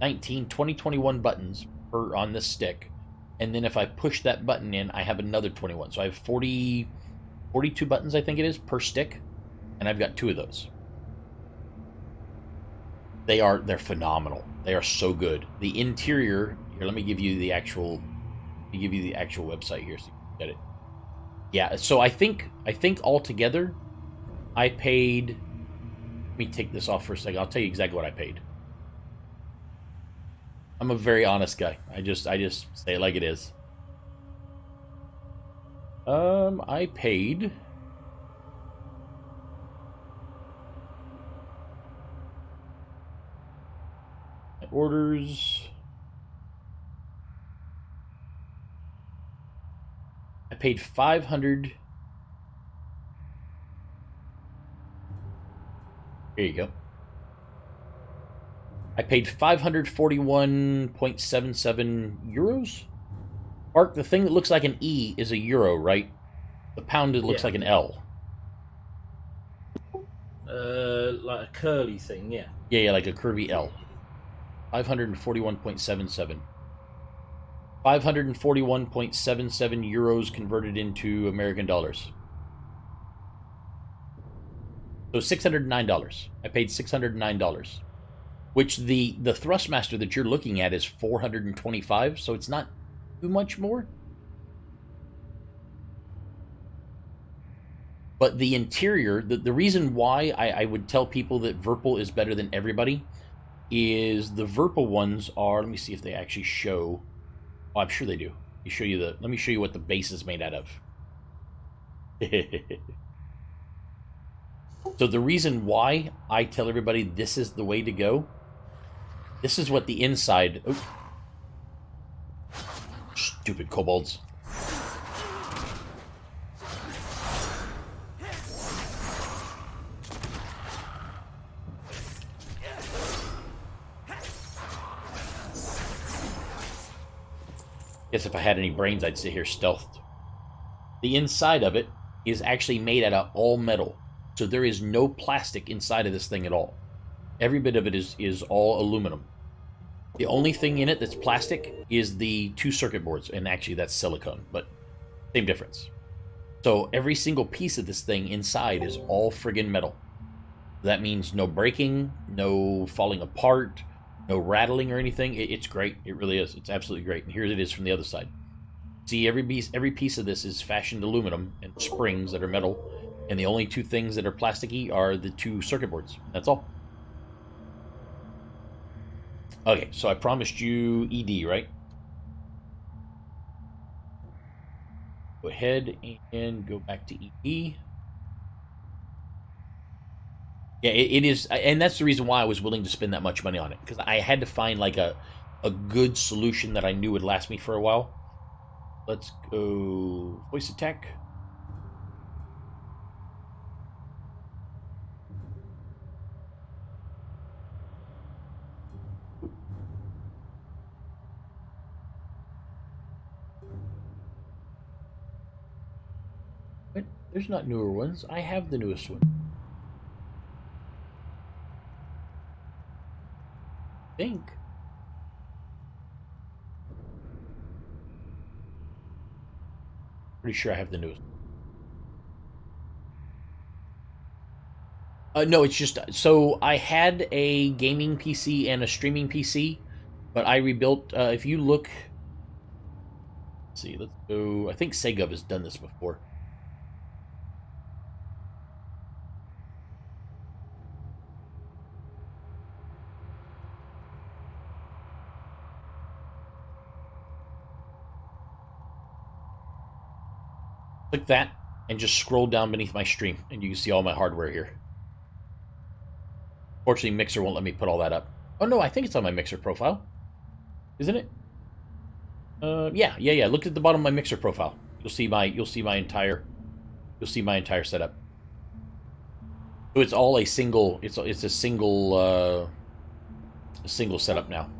19, 20, 21 buttons on this stick. And then if I push that button in, I have another 21. So I have 42 buttons, I think it is, per stick. And I've got 2 of those. They're phenomenal. They are so good. The interior here. Let me give you the actual. Website here so you can get it. Yeah. So I think altogether, I paid. Let me take this off for a second. I'll tell you exactly what I paid. I'm a very honest guy. I just say it like it is. I paid. Orders. I paid 500. Here you go. I paid 541.77 euros. Mark, the thing that looks like an E is a euro, right? The pound looks like an L. Like a curly thing, yeah. Yeah, like a curvy L. 541.77. 541.77 euros converted into American dollars. So $609. I paid $609. Which the Thrustmaster that you're looking at is 425, so it's not too much more. But the interior, the reason why I would tell people that Verpal is better than everybody is the Verpa ones are, let me see if they actually show. Oh, I'm sure they do. Let me show you what the base is made out of. So the reason why I tell everybody this is the way to go, this is what the inside... Oh, stupid kobolds. Guess if I had any brains, I'd sit here stealthed. The inside of it is actually made out of all metal. So there is no plastic inside of this thing at all. Every bit of it is all aluminum. The only thing in it that's plastic is the 2 circuit boards, and actually that's silicone, but same difference. So every single piece of this thing inside is all friggin' metal. That means no breaking, no falling apart, no rattling or anything. It's great. It really is. It's absolutely great. And here it is from the other side. See, every piece of this is fashioned aluminum and springs that are metal, and the only 2 things that are plasticky are the 2 circuit boards. That's all. Okay, so I promised you ED, right? Go ahead and go back to ED. Yeah, it is, and that's the reason why I was willing to spend that much money on it, because I had to find like a good solution that I knew would last me for a while. Let's go voice attack. But there's not newer ones. I have the newest one. I think. Pretty sure I have the newest. No, it's just, so I had a gaming PC and a streaming PC, but I rebuilt, if you look, let's see, let's go, I think Sega has done this before. Click that, and just scroll down beneath my stream, and you can see all my hardware here. Fortunately, Mixer won't let me put all that up. Oh no, I think it's on my Mixer profile. Isn't it? Yeah. Look at the bottom of my Mixer profile. You'll see my entire setup. So it's all a single. It's a single setup now.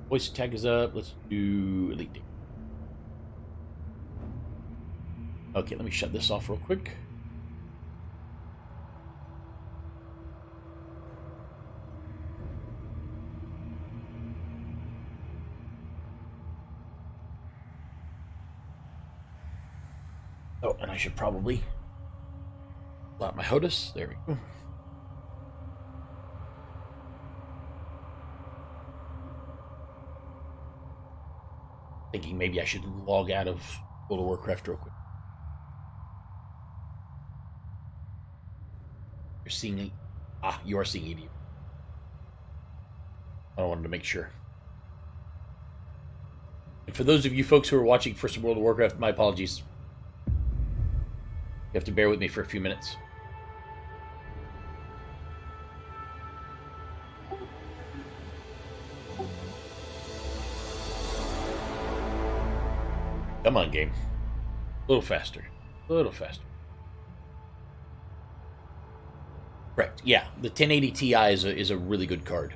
Voice tag is up. Let's do Elite. Okay, let me shut this off real quick. Oh, and I should probably pull out my HOTUS. There we go. Thinking maybe I should log out of World of Warcraft real quick. You're seeing it. Ah, you are seeing ED. I wanted to make sure. And for those of you folks who are watching for some World of Warcraft, my apologies. You have to bear with me for a few minutes. Come on, game. A little faster. A little faster. Correct. Yeah, the 1080 Ti is a really good card.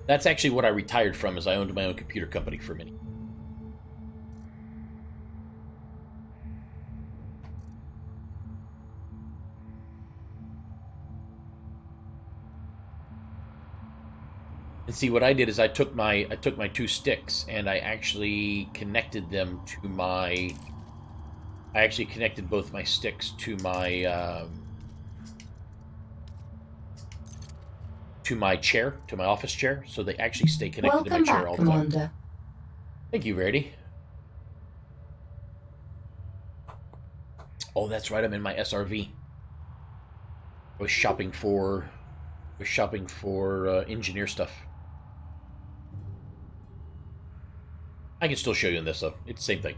That's actually what I retired from, as I owned my own computer company for a minute. And see, what I did is I took my 2 sticks and I actually connected them to my. I actually connected both my sticks to my chair, to my office chair, so they actually stay connected to my chair all the time. Commander. Thank you, Verity. Oh, that's right. I'm in my SRV. I was shopping for was shopping for engineer stuff. I can still show you in this though. It's the same thing.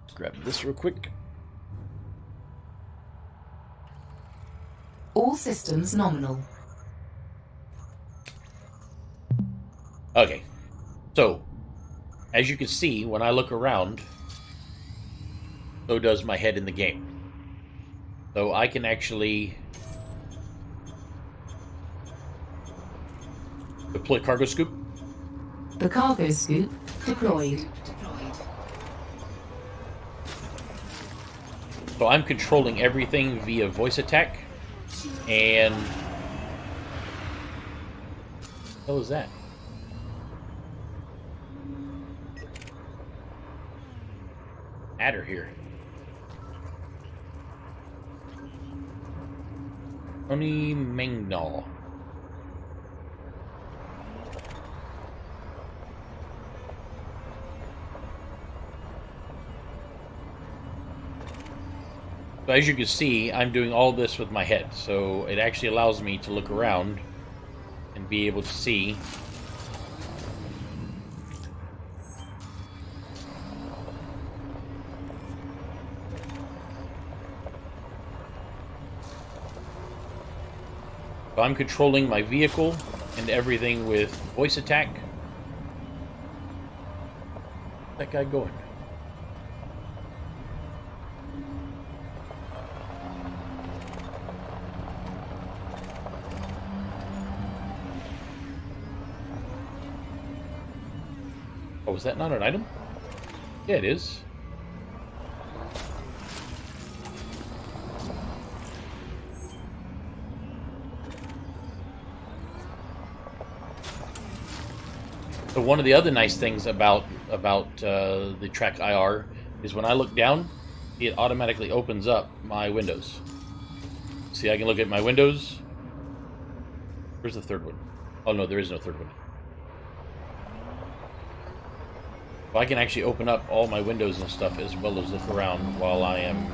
Let's grab this real quick. All systems nominal. Okay. So, as you can see, when I look around, so does my head in the game. So I can actually deploy cargo scoop. The cargo scoop deployed. So I'm controlling everything via voice attack. And what was that? Adder here. Tony Mangnall. So as you can see, I'm doing all this with my head, so it actually allows me to look around and be able to see so I'm controlling my vehicle and everything with voice attack. Where's that guy going? Oh, is that not an item? Yeah, it is. So one of the other nice things about the Track IR is when I look down, it automatically opens up my windows. See, I can look at my windows. Where's the third one? Oh no, there is no third one. So I can actually open up all my windows and stuff as well as look around while I am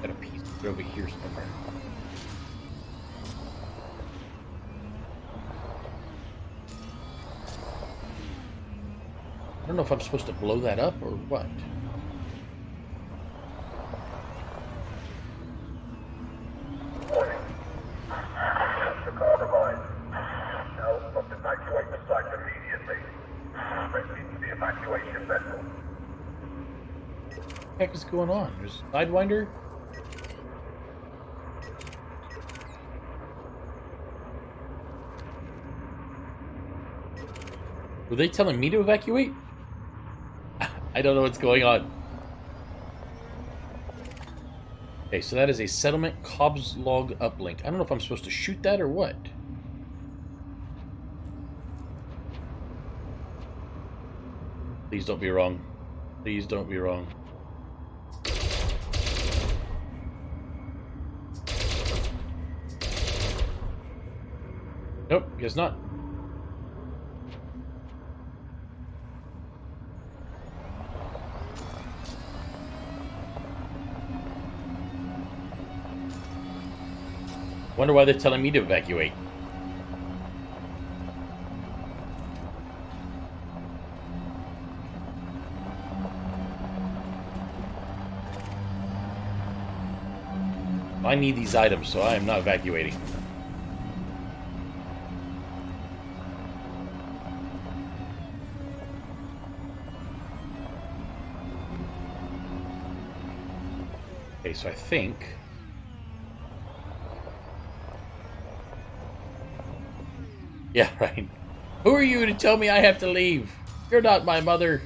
got a piece over here somewhere. I don't know if I'm supposed to blow that up or what. What the heck is going on? There's a Sidewinder? Were they telling me to evacuate? I don't know what's going on. Okay, so that is a settlement Cobb's log uplink. I don't know if I'm supposed to shoot that or what. Please don't be wrong. Please don't be wrong. Nope, guess not. Wonder why they're telling me to evacuate. I need these items, so I am not evacuating. Okay, so I think... Yeah, right. Who are you to tell me I have to leave? You're not my mother.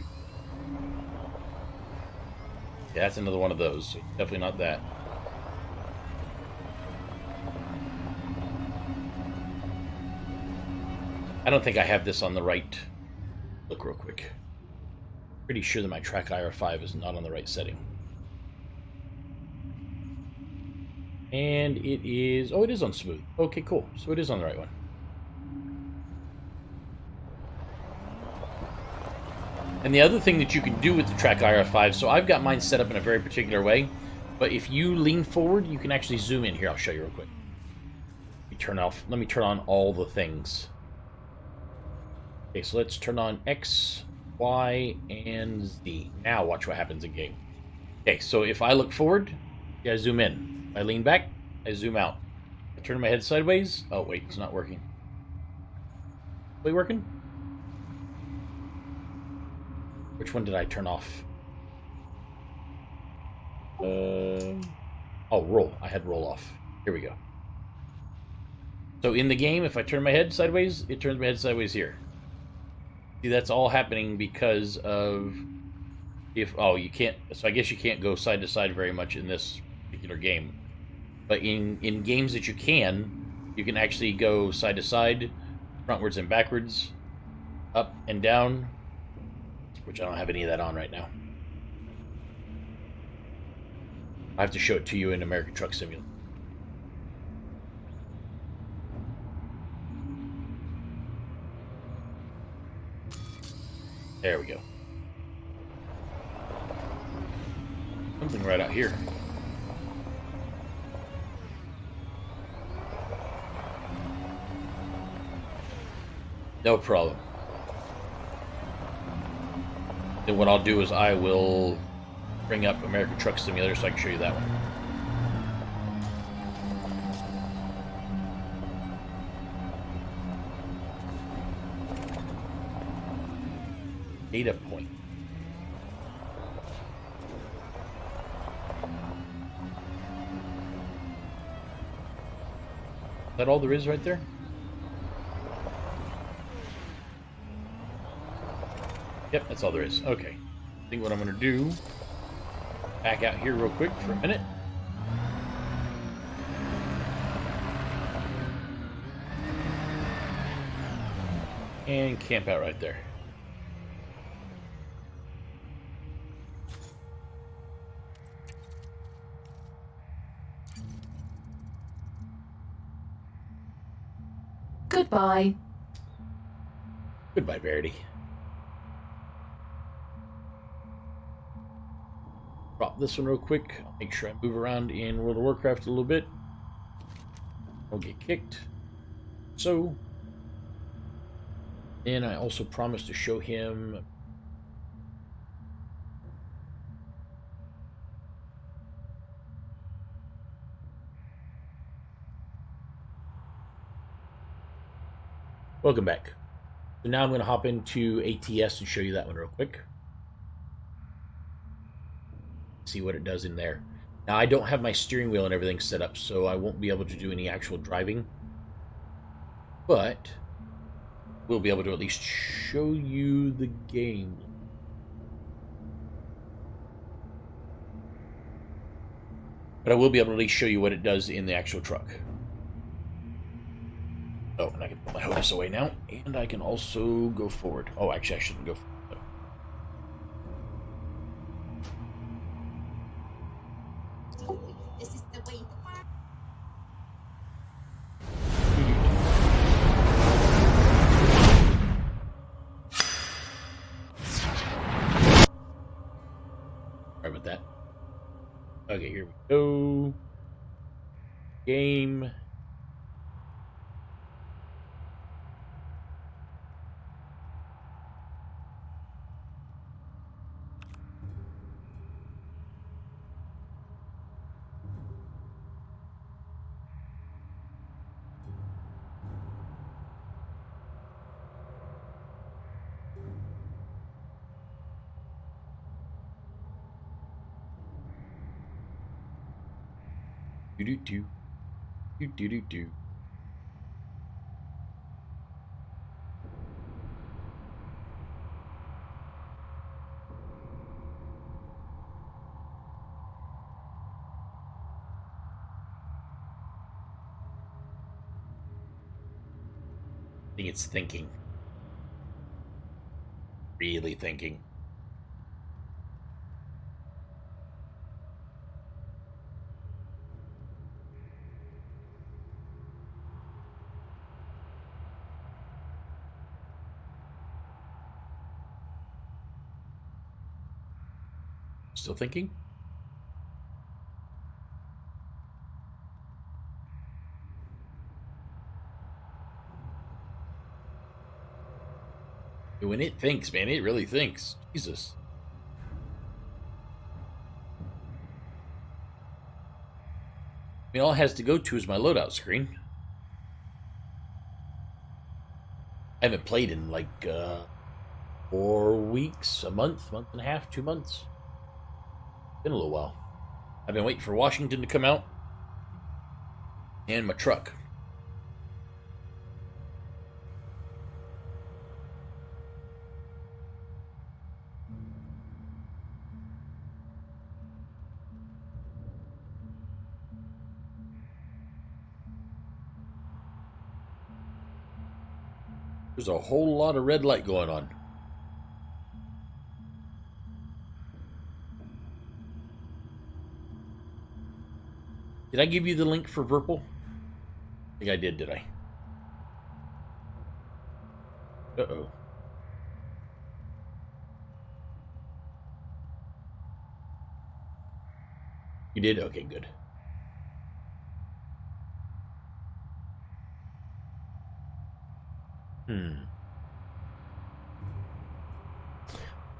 Yeah, that's another one of those. So definitely not that. I don't think I have this on the right. Look real quick. Pretty sure that my Track IR5 is not on the right setting. And it is... Oh, it is on smooth. Okay, cool. So it is on the right one. And the other thing that you can do with the track IR5, so I've got mine set up in a very particular way, but if you lean forward, you can actually zoom in. Here, I'll show you real quick. Let me turn on all the things. Okay, so let's turn on X, Y, and Z. Now watch what happens in game. Okay, so if I look forward, I zoom in. If I lean back, I zoom out. I turn my head sideways. Oh, wait, it's not working. Wait, working? Which one did I turn off? Oh, roll. I had roll off. Here we go. So in the game, if I turn my head sideways, it turns my head sideways here. See, that's all happening because of you can't. So I guess you can't go side to side very much in this particular game. But in games that you can actually go side to side, frontwards and backwards, up and down, which I don't have any of that on right now. I have to show it to you in American Truck Simulator. There we go. Something right out here. No problem. Then what I'll do is I will bring up American Truck Simulator so I can show you that one. Data point. Is that all there is right there? Yep, that's all there is. Okay. I think what I'm going to do, back out here real quick for a minute. And camp out right there. Goodbye. Goodbye, Verity. Drop this one real quick. I'll make sure I move around in World of Warcraft a little bit. I'll get kicked. So, and I also promised to show him welcome back. So now I'm going to hop into ATS and show you that one real quick. See what it does in there. Now I don't have my steering wheel and everything set up, so I won't be able to do any actual driving. But we'll be able to at least show you the game. But I will be able to at least show you what it does in the actual truck. Oh, and I can put my HOTAS away now, and I can also go forward. Oh, actually, I shouldn't go forward. This is the way. Sorry about that. Okay, here we go. Game. Do-do-do. Do-do-do-do. I think it's thinking. Really thinking. Still thinking? When it thinks, man, it really thinks. Jesus. I mean, all it has to go to is my loadout screen. I haven't played in like 4 weeks, a month and a half, 2 months. Been a little while. I've been waiting for Washington to come out and my truck. There's a whole lot of red light going on. Did I give you the link for Verpal? I think I did I? Uh-oh. You did? Okay, good.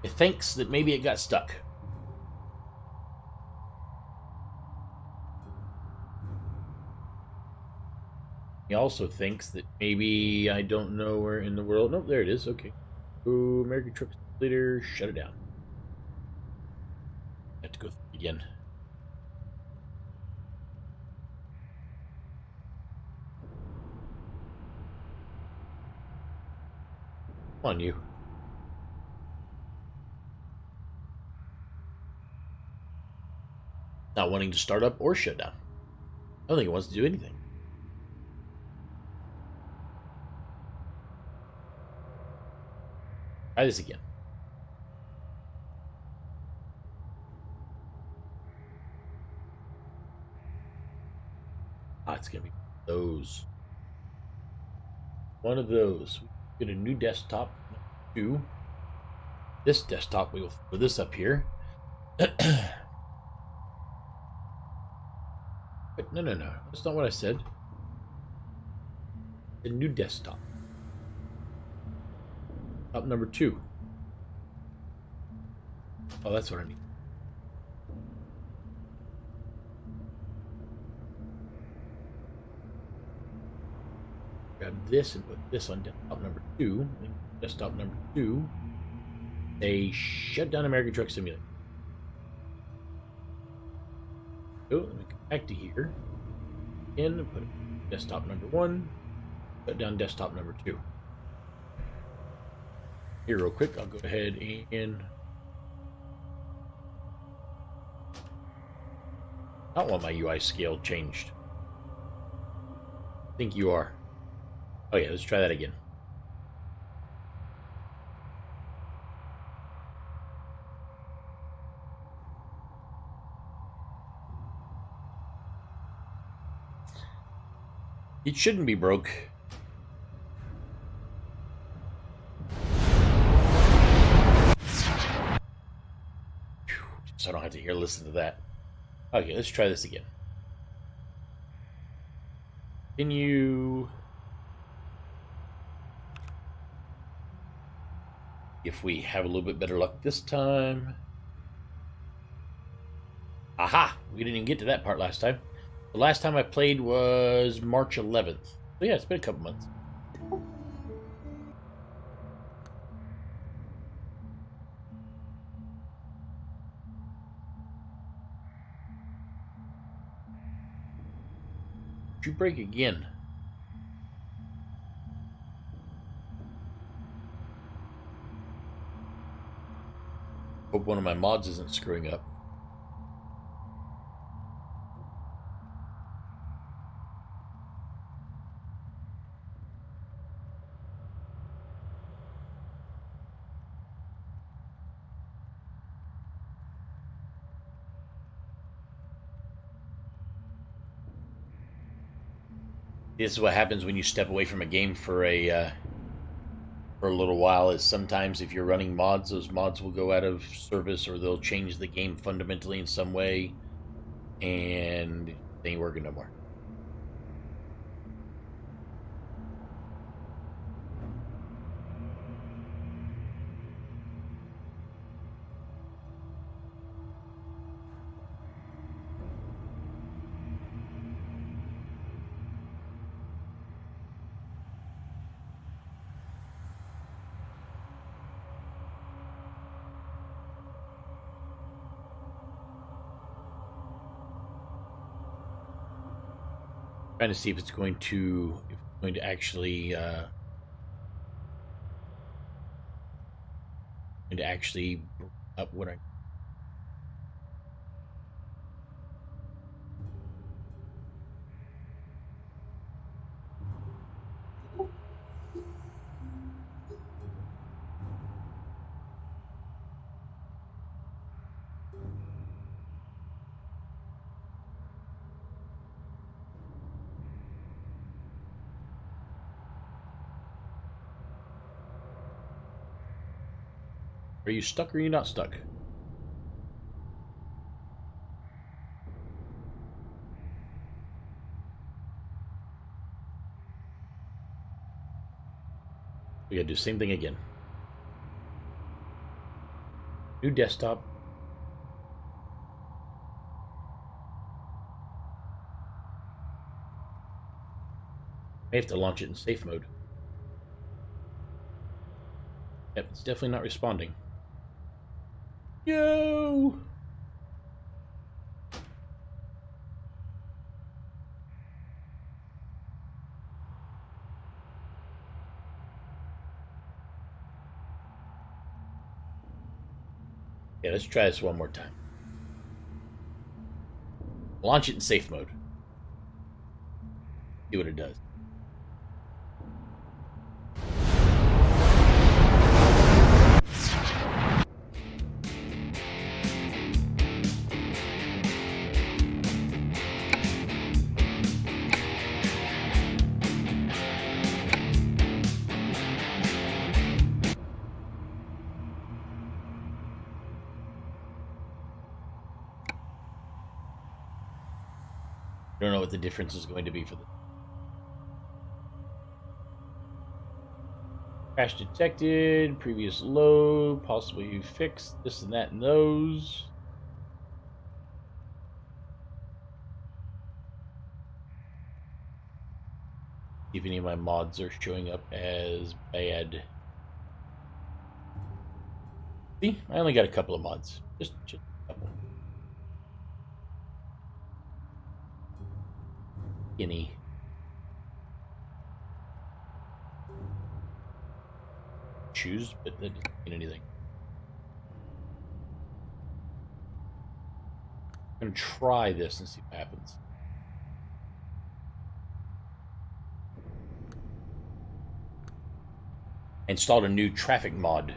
It thinks that maybe it got stuck. He also thinks that maybe I don't know where in the world. Nope, there it is. Okay. Ooh, American Truck Leader, shut it down. I have to go through again. Come on, you. Not wanting to start up or shut down. I don't think it wants to do anything. Try this again. Ah, it's gonna be those. One of those. We get a new desktop. 2. This desktop, we will throw this up here. But no. That's not what I said. A new desktop. Top number 2. Oh, that's what I need. Grab this and put this on desktop number 2. And desktop number 2. They shut down American Truck Simulator. So let me go back to here. And put desktop number 1. Shut down desktop number 2. Here, real quick, I'll go ahead and. I don't want my UI scale changed. I think you are. Oh yeah, let's try that again. It shouldn't be broke. So I don't have to listen to that. Okay, let's try this again. Continue. If we have a little bit better luck this time. Aha! We didn't even get to that part last time. The last time I played was March 11th. So yeah, it's been a couple months. You break again. Hope one of my mods isn't screwing up. This is what happens when you step away from a game for a for a little while is sometimes if you're running mods, those mods will go out of service or they'll change the game fundamentally in some way, and they ain't working no more. Trying to see if it's going to actually bring up what I. Are you stuck or are you not stuck? We gotta do the same thing again. New desktop. May have to launch it in safe mode. Yep, it's definitely not responding. Yo! Yeah, let's try this one more time. Launch it in safe mode. See what it does. I don't know what the difference is going to be for the crash detected, previous load, possibly fixed, this and that and those. See if any of my mods are showing up as bad. See, I only got a couple of mods. Just a couple. Guinea. Choose, but that doesn't mean anything. I'm gonna try this and see what happens. Installed a new traffic mod.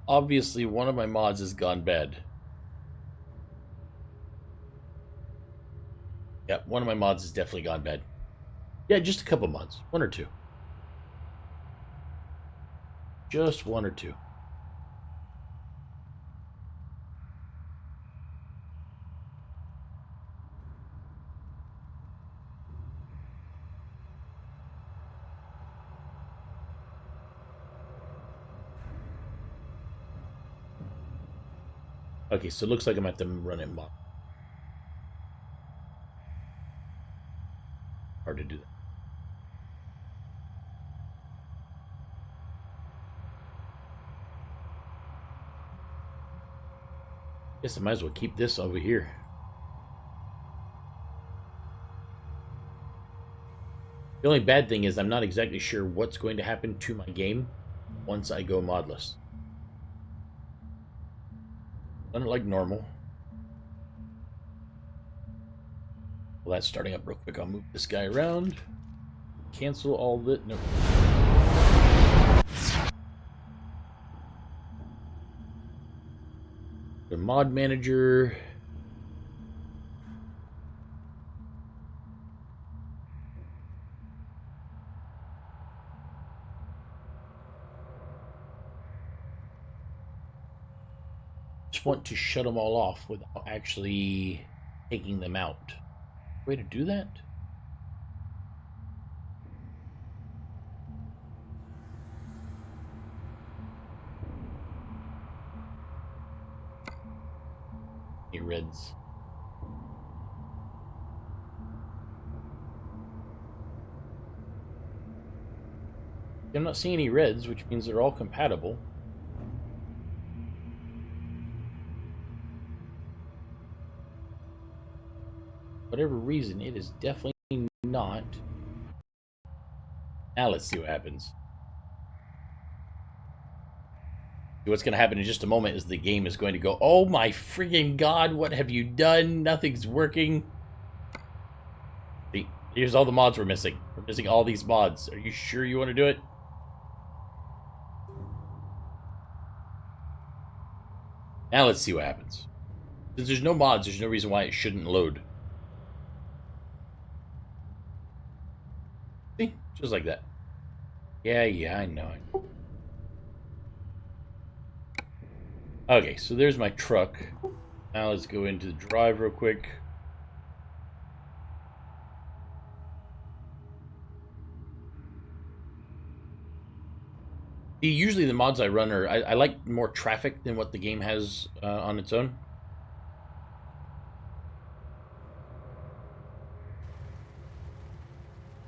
Obviously, one of my mods has gone bad. Yeah, one of my mods has definitely gone bad. Yeah, just a couple mods. One or two. Just one or two. Okay, so it looks like I'm at them running mod. Hard to do that. Guess I might as well keep this over here. The only bad thing is I'm not exactly sure what's going to happen to my game once I go modless. Run it like normal. Well, that's starting up real quick. I'll move this guy around. Cancel all the... No. The mod manager. Just want to shut them all off without actually taking them out. Way to do that? Hey, Reds. I'm not seeing any reds, which means they're all compatible. Whatever reason, it is definitely not. Now let's see what happens. What's going to happen in just a moment is the game is going to go, oh my freaking god, what have you done? Nothing's working. See, here's all the mods we're missing. We're missing all these mods. Are you sure you want to do it? Now let's see what happens. Since there's no mods, there's no reason why it shouldn't load. See? Just like that. Yeah, I know. Okay, so there's my truck. Now let's go into the drive real quick. Usually the mods I run are... I like more traffic than what the game has on its own.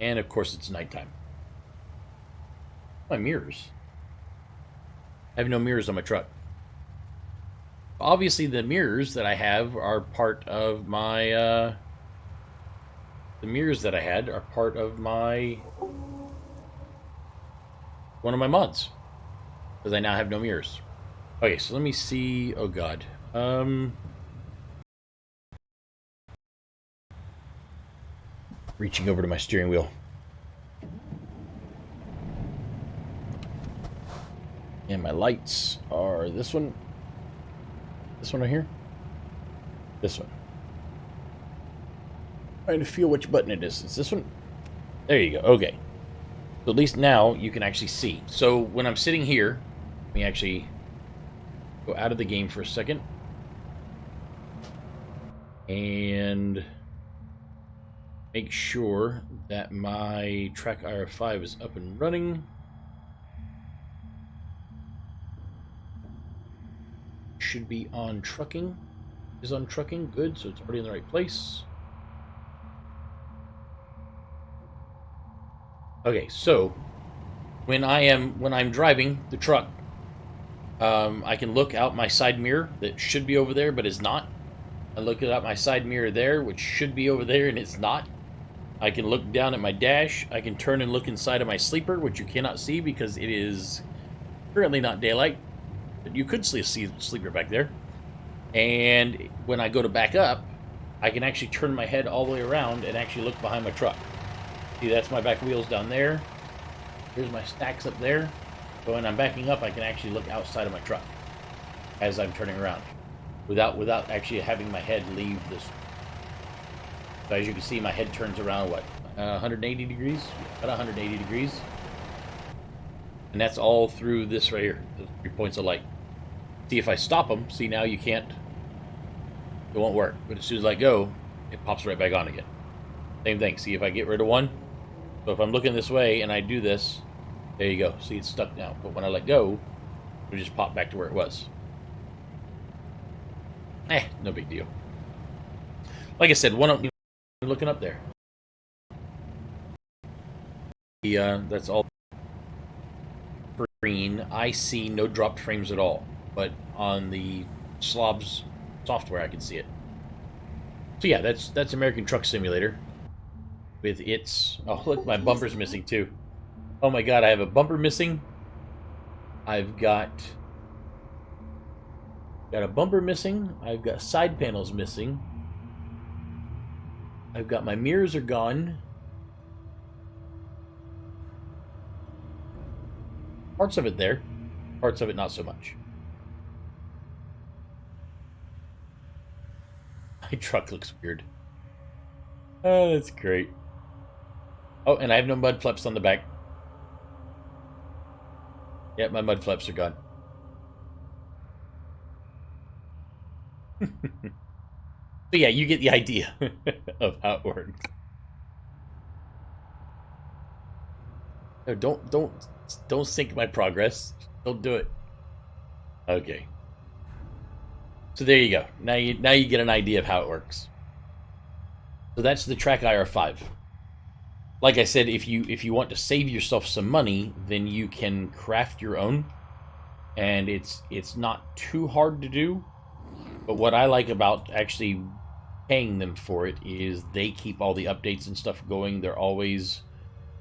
And of course it's nighttime. My mirrors. I have no mirrors on my truck. Obviously the mirrors that I have are part of my... the mirrors that I had are part of my... one of my mods. Because I now have no mirrors. Okay, so let me see... oh god. Reaching over to my steering wheel. And my lights are this one. This one right here. This one. Trying to feel which button it is. It's this one. There you go. Okay. So at least now you can actually see. So when I'm sitting here, let me actually go out of the game for a second. And make sure that my Track IR5 is up and running. Should be on trucking. Is on trucking. Good, so it's already in the right place. Okay, so when I'm driving the truck, I can look out my side mirror that should be over there but is not. I look out my side mirror there, which should be over there and it's not. I can look down at my dash. I can turn and look inside of my sleeper, which you cannot see because it is currently not daylight. But you could see the sleeper back there. And when I go to back up, I can actually turn my head all the way around and actually look behind my truck. See, that's my back wheels down there. Here's my stacks up there. So when I'm backing up, I can actually look outside of my truck as I'm turning around without actually having my head leave this. So as you can see, my head turns around, what, 180 degrees? About 180 degrees. And that's all through this right here, the 3 points of light. See, if I stop them, see, now you can't, it won't work. But as soon as I go, it pops right back on again. Same thing. See, if I get rid of one, so if I'm looking this way and I do this, there you go. See, it's stuck now. But when I let go, it'll just pop back to where it was. No big deal. Like I said, looking up there. That's all green. I see no dropped frames at all, but on the Slobs software, I can see it. So yeah, that's American Truck Simulator with its. Oh, look, my bumper's missing too. Oh my god, I have a bumper missing. I've got a bumper missing. I've got side panels missing. I've got my mirrors are gone. Parts of it there, parts of it not so much. My truck looks weird. Oh, that's great. Oh, and I have no mud flaps on the back. Yep, my mud flaps are gone. So yeah, you get the idea of how it works. No, don't sync my progress. Don't do it. Okay. So there you go. Now you get an idea of how it works. So that's the Track IR5. Like I said, if you want to save yourself some money, then you can craft your own, and it's not too hard to do. But what I like about actually paying them for it is they keep all the updates and stuff going. They're always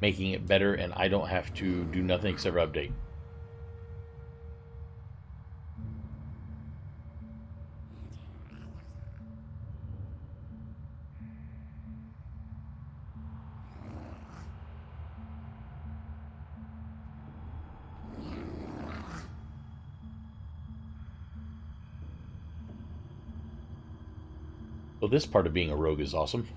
making it better, and I don't have to do nothing except for update. So this part of being a rogue is awesome.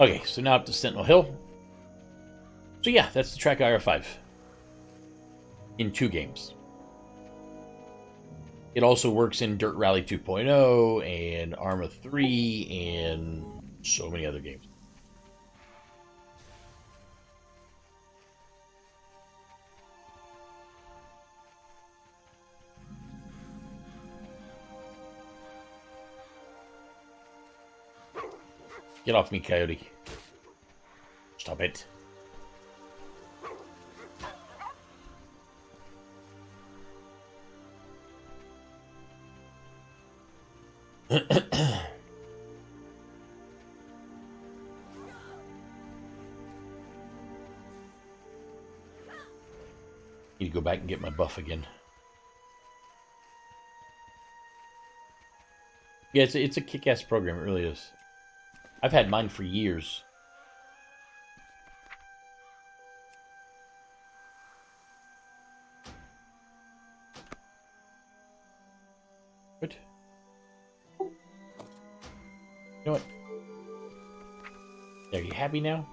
Okay, so now up to Sentinel Hill. So yeah, that's the Track IR5 in 2 games. It also works in Dirt Rally 2.0 and Arma 3 and so many other games. Get off me, coyote. Stop it. Need to go back and get my buff again. Yeah, it's a kick-ass program, it really is. I've had mine for years. What? You know what? Are you happy now?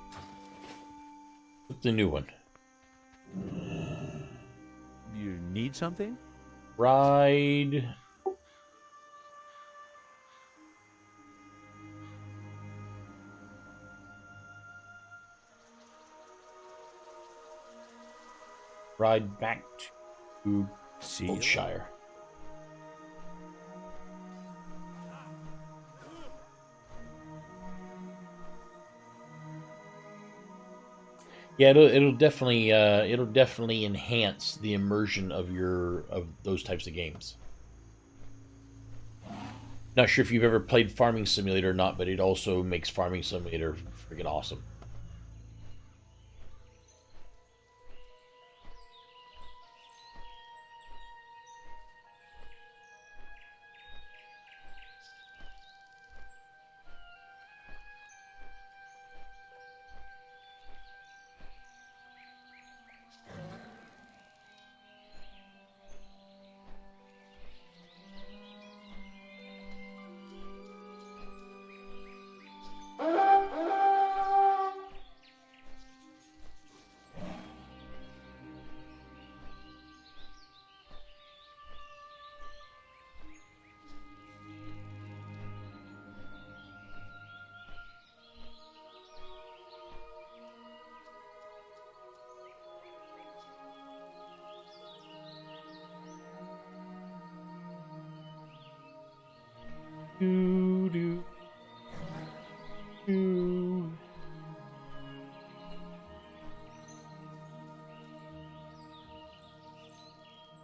What's the new one? You need something? Ride. Ride back to Goldshire. Yeah, it'll definitely enhance the immersion of those types of games. Not sure if you've ever played Farming Simulator or not, but it also makes Farming Simulator freaking awesome.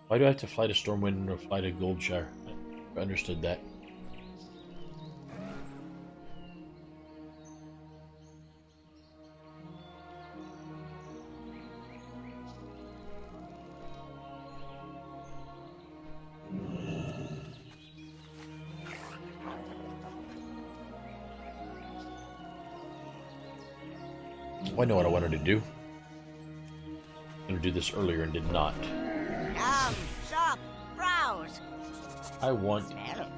Why do I have to fly to Stormwind or fly to Goldshire? I never understood that. I know what I wanted to do. I'm going to do this earlier and did not. Come, shop, browse. I want Smell.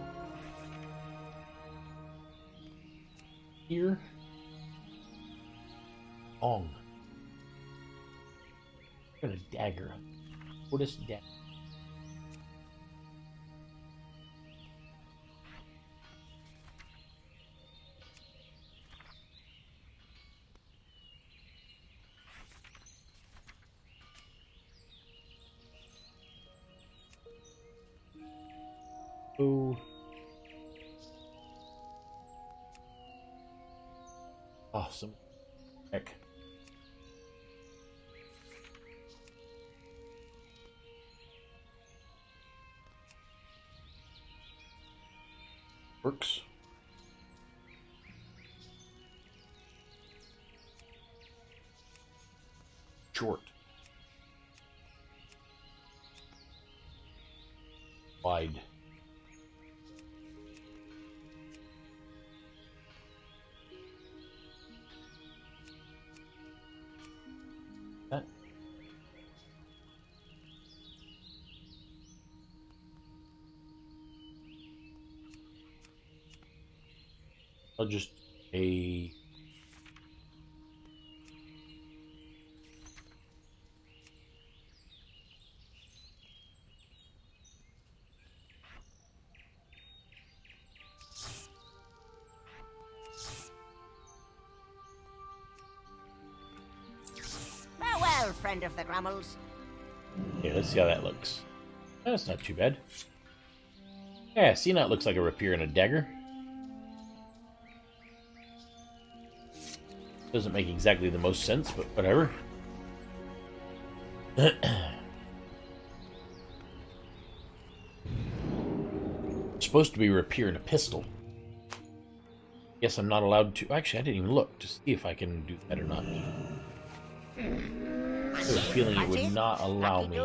here. Ong. Got a dagger. What is dagger? Oh. Awesome. Heck. Works. Short. Wide. That. I'll just a Farewell, friend of the Grummles. yeah, let's see how that looks. That's not too bad. Yeah, see, now it looks like a rapier and a dagger. Doesn't make exactly the most sense, but whatever. It's supposed to be a rapier and a pistol. Guess I'm not allowed to. Actually, I didn't even look to see if I can do that or not. I have a feeling it would not allow me.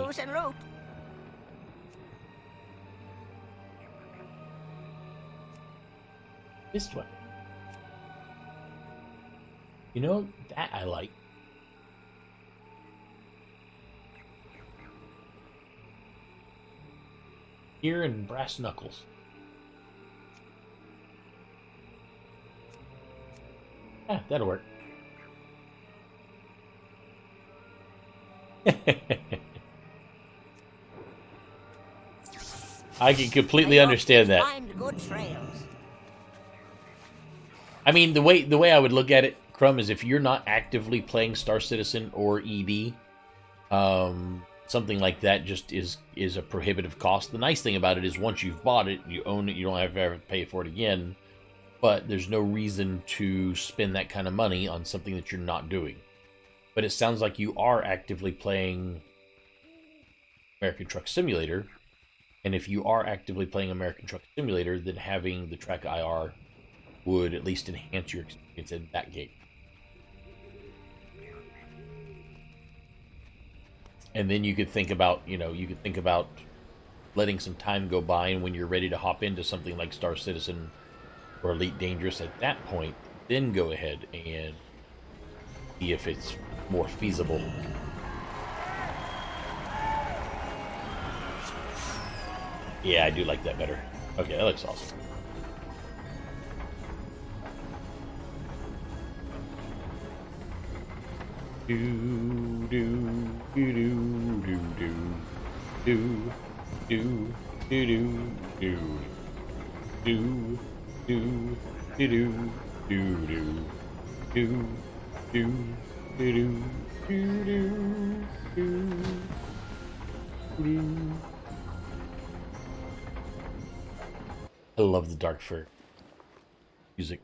This way. You know, that I like. Ear and brass knuckles. Yeah, that'll work. I can completely understand that. I mean, the way I would look at it, Crumb, is if you're not actively playing Star Citizen or ED, something like that just is a prohibitive cost. The nice thing about it is once you've bought it, you own it, you don't have to ever pay for it again. But there's no reason to spend that kind of money on something that you're not doing. But it sounds like you are actively playing American Truck Simulator. And if you are actively playing American Truck Simulator, then having the Track IR would at least enhance your experience in that game. And then you could think about, letting some time go by, and when you're ready to hop into something like Star Citizen or Elite Dangerous at that point, then go ahead and see if it's more feasible. Yeah, I do like that better. Okay, that looks awesome. Do do do do do do do do do do do do do do do do do do do do. I love the Dark Fur music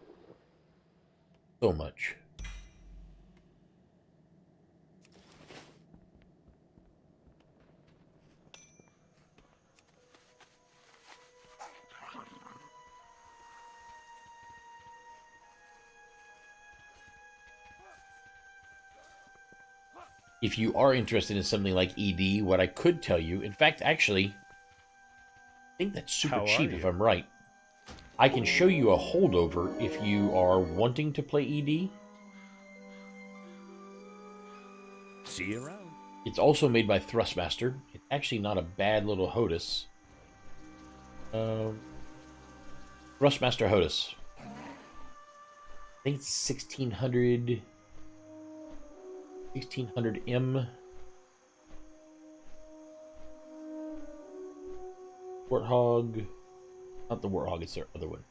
so much. If you are interested in something like ED, what I could tell you, in fact, actually, I think that's super cheap if I'm right. I can show you a holdover if you are wanting to play ED. See you around. It's also made by Thrustmaster. It's actually not a bad little HOTAS. Thrustmaster HOTAS. I think it's 1600M. Warthog. Not the Warthog, it's their other one.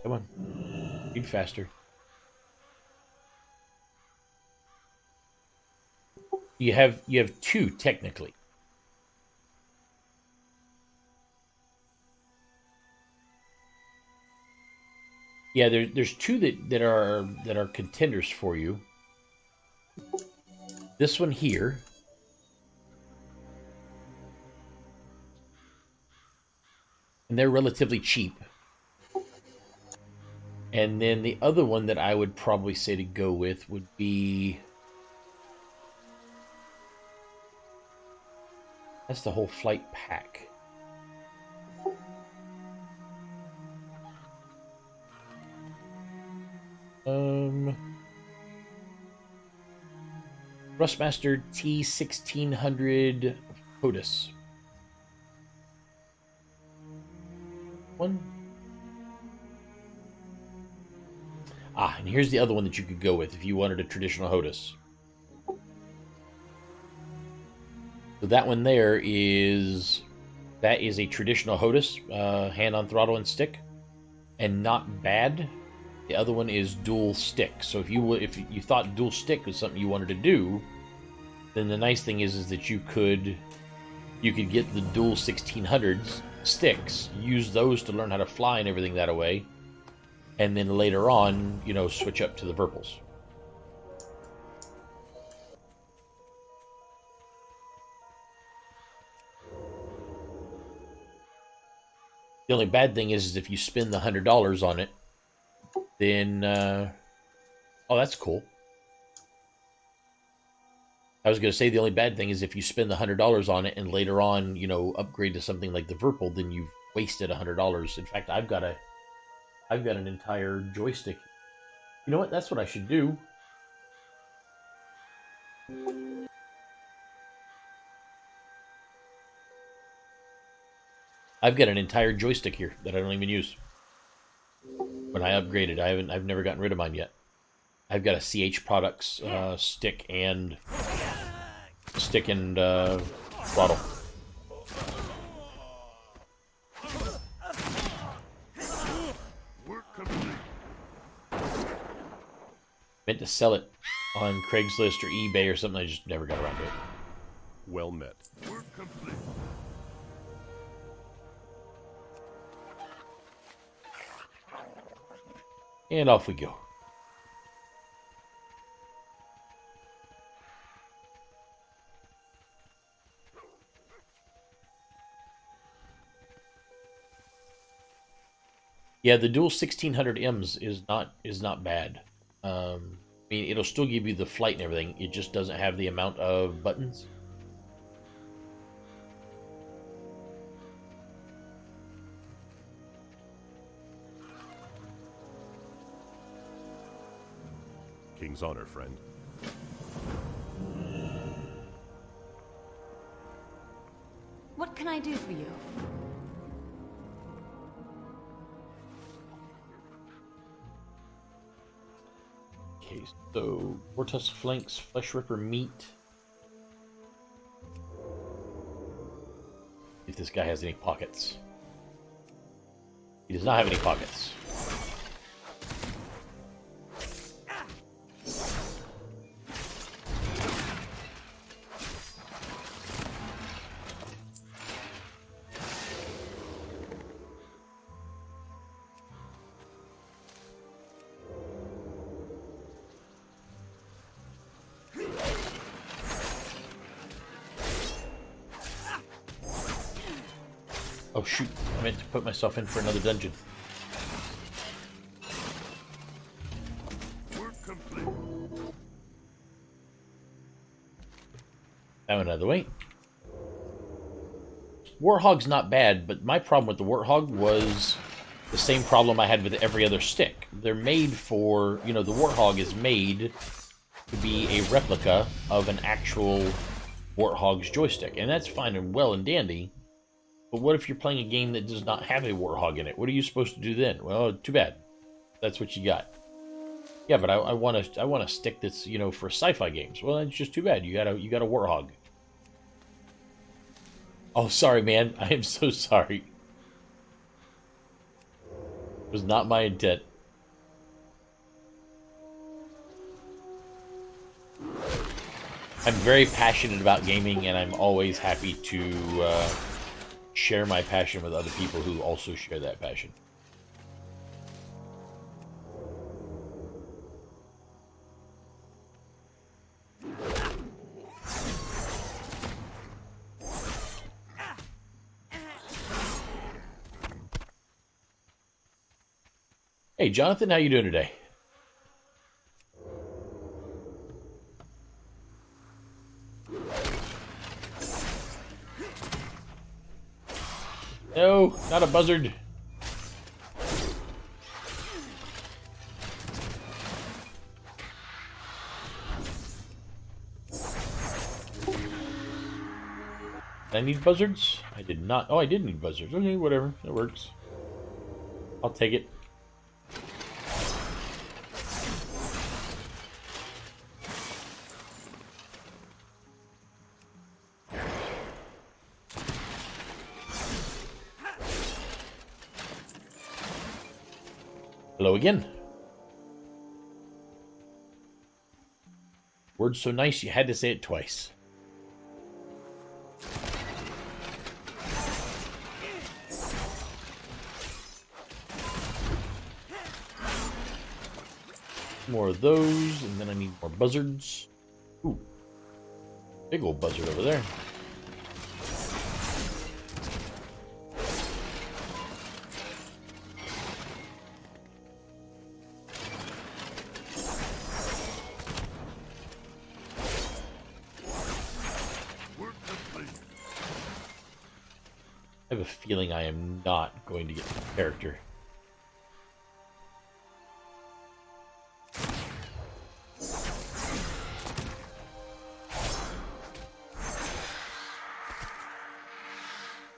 Come on. Read faster. You have two technically. Yeah, there's two that are contenders for you. This one here. And they're relatively cheap. And then the other one that I would probably say to go with would be... That's the whole flight pack. Thrustmaster T1600 HOTAS. One. Ah, and here's the other one that you could go with if you wanted a traditional HOTAS. So that one there is... That is a traditional HOTAS, hand on throttle and stick, and not bad. The other one is dual stick. So if you thought dual stick was something you wanted to do, then the nice thing is that you could get the dual 1600s sticks, use those to learn how to fly and everything that way, and then later on, you know, switch up to the Verpals. The only bad thing is if you spend the $100 on it, then oh, that's cool. I was going to say the only bad thing is if you spend the $100 on it and later on, you know, upgrade to something like the Verpal, then you've wasted $100. In fact, I've got an entire joystick. You know what? That's what I should do. I've got an entire joystick here that I don't even use. When I upgraded, I've never gotten rid of mine yet. I've got a CH Products stick and throttle. Meant to sell it on Craigslist or eBay or something. I just never got around to it. Well met. And off we go. Yeah, the dual 1600Ms is not bad. I mean, it'll still give you the flight and everything. It just doesn't have the amount of buttons. King's honor, friend. What can I do for you? Okay, so Vortusk flanks, Flesh Ripper meat. If this guy has any pockets. He does not have any pockets. Oh shoot, I meant to put myself in for another dungeon. That one out of the way. Warthog's not bad, but my problem with the Warthog was the same problem I had with every other stick. They're made for, you know, the Warthog is made to be a replica of an actual Warthog's joystick. And that's fine and well and dandy. But what if you're playing a game that does not have a Warthog in it? What are you supposed to do then? Well, too bad. That's what you got. Yeah, but I want a stick that's, you know, for sci-fi games. Well, it's just too bad. You got a Warthog. Oh, sorry, man. I am so sorry. It was not my intent. I'm very passionate about gaming, and I'm always happy to share my passion with other people who also share that passion. Hey, Jonathan, how you doing today? No, not a buzzard. Did I need buzzards? I did not. Oh, I did need buzzards. Okay, whatever. That works. I'll take it. Hello again. Word so nice you had to say it twice. More of those, and then I need more buzzards. Ooh. Big old buzzard over there. I have a feeling I am not going to get the character.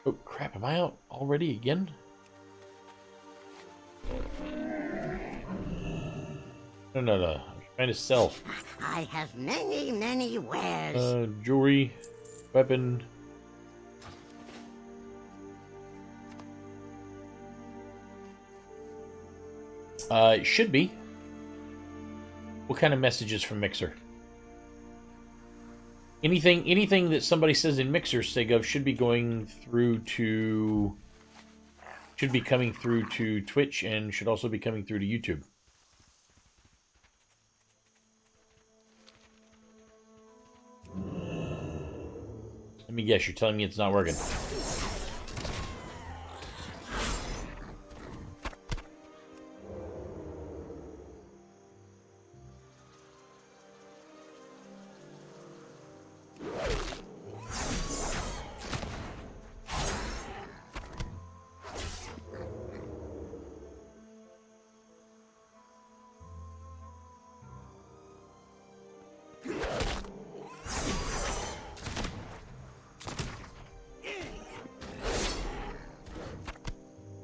Oh crap, am I out already again? No. I'm trying to sell. I have many wares. Jewelry, weapon. It should be. What kind of messages from Mixer? Anything that somebody says in Mixer, Segov, should be going through to... should be coming through to Twitch and should also be coming through to YouTube. Let me guess, you're telling me it's not working.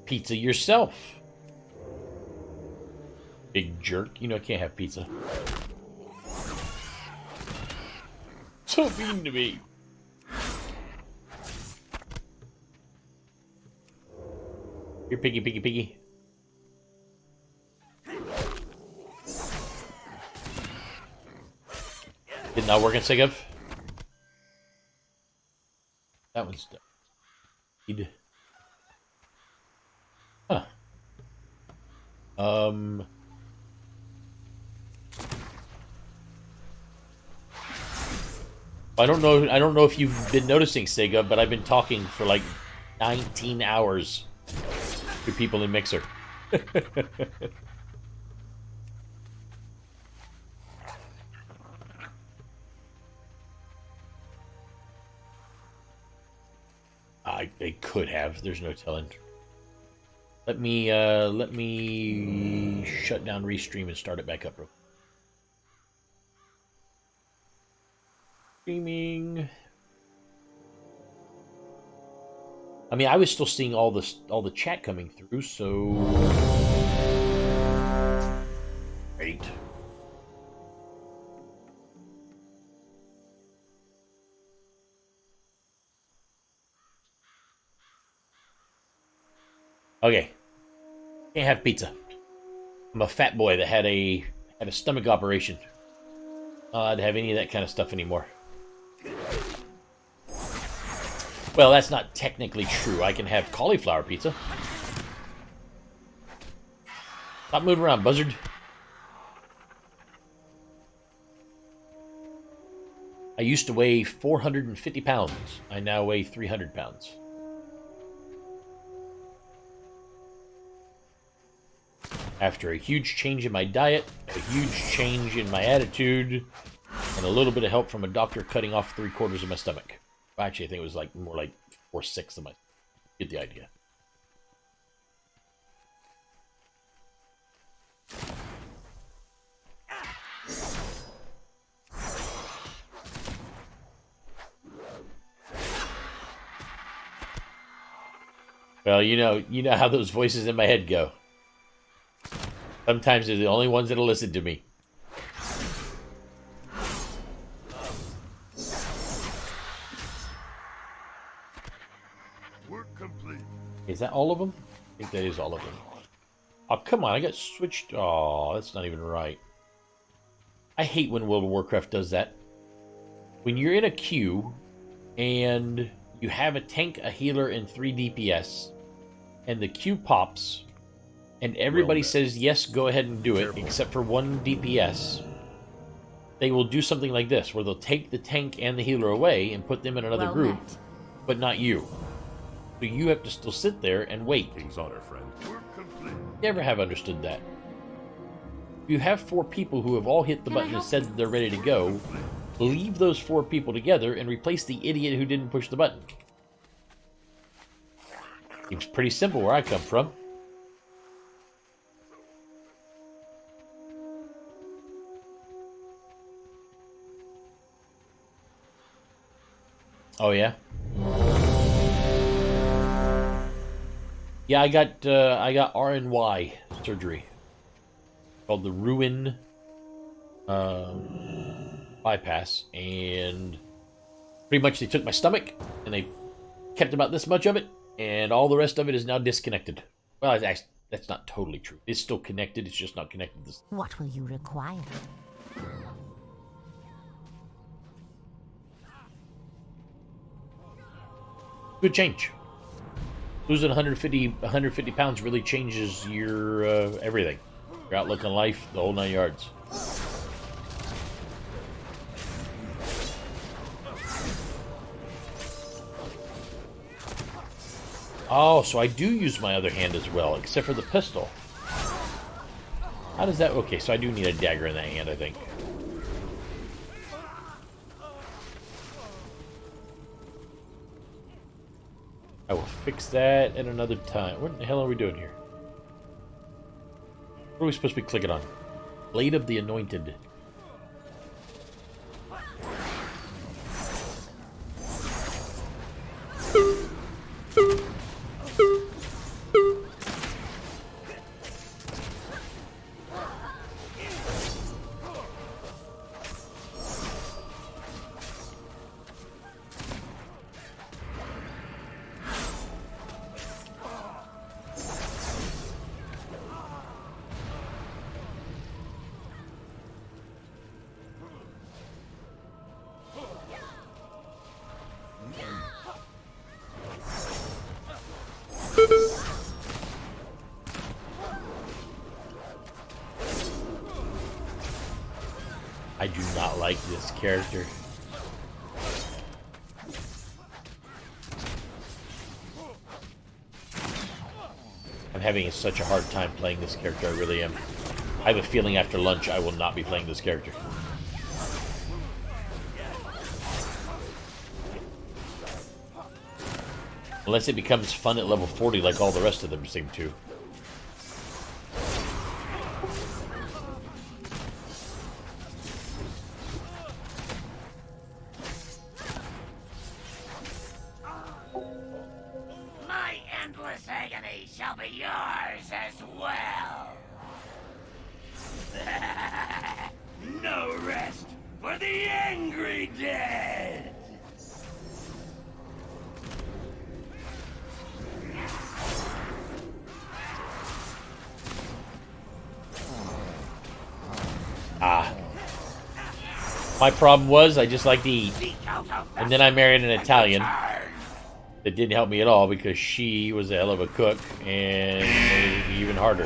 Pizza yourself. Big jerk. You know I can't have pizza. So mean to me. Here, piggy. Did not work in Segov? That one's done. Huh. I don't know if you've been noticing, Sega, but I've been talking for like 19 hours to people in Mixer. They could have. There's no telling. Let me shut down Restream and start it back up, bro. Streaming. I mean, I was still seeing all the chat coming through, so great. Okay, can't have pizza. I'm a fat boy that had a stomach operation. Not allowed to have any of that kind of stuff anymore. Well, that's not technically true. I can have cauliflower pizza. Stop moving around, buzzard. I used to weigh 450 pounds. I now weigh 300 pounds. After a huge change in my diet, a huge change in my attitude, and a little bit of help from a doctor cutting off 3/4 of my stomach. Well, actually, I think it was like more like 4/6 of my. Get the idea. Well, you know how those voices in my head go. Sometimes they're the only ones that'll listen to me. Work complete. Is that all of them? I think that is all of them. Oh, come on, I got switched. Oh, that's not even right. I hate when World of Warcraft does that. When you're in a queue and you have a tank, a healer, and 3 DPS, and the queue pops, and everybody says, yes, go ahead and do it, except for 1 DPS, they will do something like this, where they'll take the tank and the healer away and put them in another group, but not you. So you have to still sit there and wait. King's honor, friend. Never have understood that. You have 4 people who have all hit the button and said that they're ready to go. Leave those 4 people together and replace the idiot who didn't push the button. Seems pretty simple where I come from. Oh yeah? Yeah, I got RNY surgery. Called the Ruin bypass, and pretty much they took my stomach and they kept about this much of it, and all the rest of it is now disconnected. Well, actually, that's not totally true. It's still connected, it's just not connected. What will you require? Good change. Losing 150 pounds really changes your everything. Your outlook on life, the whole 9 yards. Oh, so I do use my other hand as well, except for the pistol. How does that... Okay, so I do need a dagger in that hand, I think. I will fix that at another time. What the hell are we doing here? What are we supposed to be clicking on? Blade of the Anointed. I do not like this character. I'm having such a hard time playing this character, I really am. I have a feeling after lunch I will not be playing this character. Unless it becomes fun at level 40 like all the rest of them seem to. endless agony shall be yours as well. No rest for the angry dead. Ah. My problem was I just like to eat. And then I married an Italian that didn't help me at all because she was a hell of a cook and made it even harder.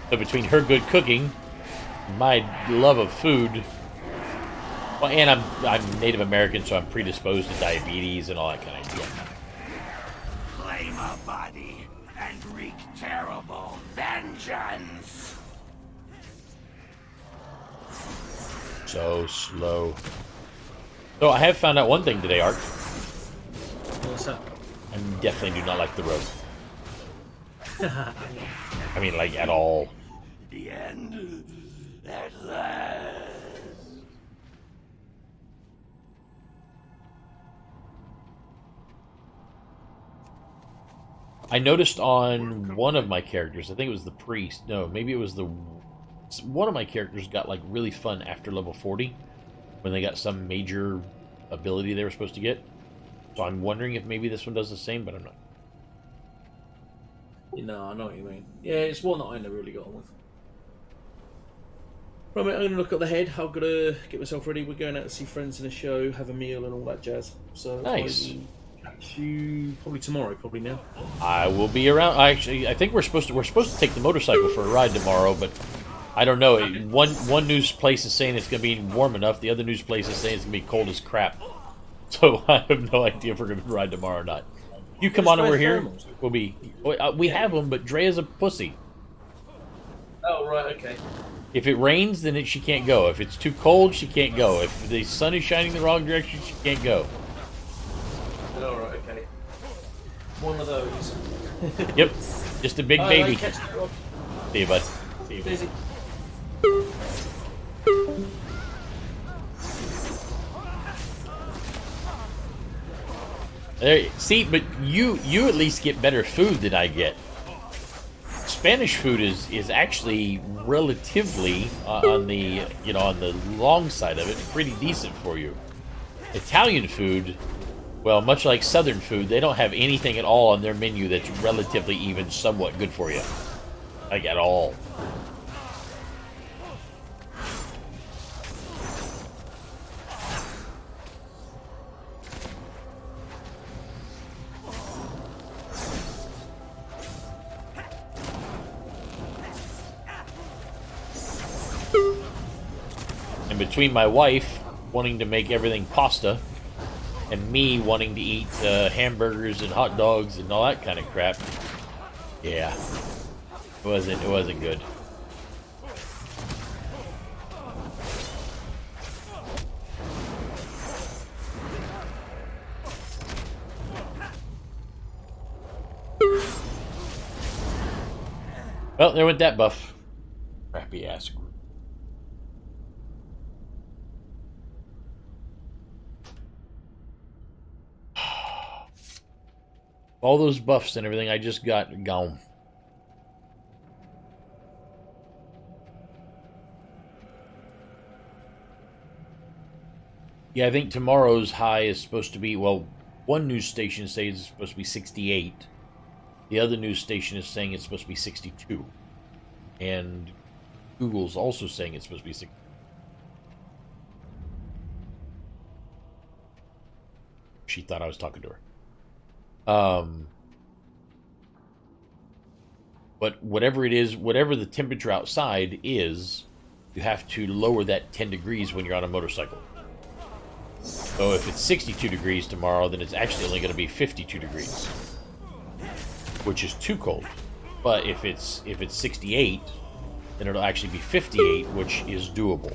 So between her good cooking, my love of food, well, and I'm Native American, so I'm predisposed to diabetes and all that kind of stuff. Claim a body and wreak terrible vengeance. So slow. So I have found out one thing today, Art. What's that? I definitely do not like the road. I mean, like, at all. The end at last. I noticed on one of my characters, I think it was the priest. No, maybe it was one of my characters got like really fun after level 40 when they got some major ability they were supposed to get. So I'm wondering if maybe this one does the same, but I'm not. No, I know what you mean. Yeah, it's one that I never really got on with. Right, mate, I'm going to look at the head. I've got to get myself ready. We're going out to see friends in a show, have a meal and all that jazz. So nice. I will catch you probably tomorrow, probably now. I will be around. I think we're supposed to take the motorcycle for a ride tomorrow, but I don't know. Okay. One news place is saying it's going to be warm enough. The other news place is saying it's going to be cold as crap. So I have no idea if we're going to ride tomorrow or not. You come on over here. We'll be. We have them, but Drea's a pussy. Oh right, okay. If it rains, then she can't go. If it's too cold, she can't go. If the sun is shining the wrong direction, she can't go. All right, okay. One of those. Yep, just a big baby. Right, see you, bud. See you. Busy. There, see, but you at least get better food than I get. Spanish food is actually relatively on the on the long side of it, pretty decent for you. Italian food, well, much like Southern food, they don't have anything at all on their menu that's relatively even somewhat good for you, like at all. And between my wife wanting to make everything pasta and me wanting to eat hamburgers and hot dogs and all that kind of crap, yeah, it wasn't good. Well, there went that buff. Crappy ass group. All those buffs and everything I just got gone. Yeah, I think tomorrow's high is supposed to be, well, one news station says it's supposed to be 68. The other news station is saying it's supposed to be 62. And Google's also saying it's supposed to be 60. She thought I was talking to her. But whatever it is, whatever the temperature outside is, you have to lower that 10 degrees when you're on a motorcycle. So if it's 62 degrees tomorrow, then it's actually only going to be 52 degrees, which is too cold. But if it's 68, then it'll actually be 58, which is doable.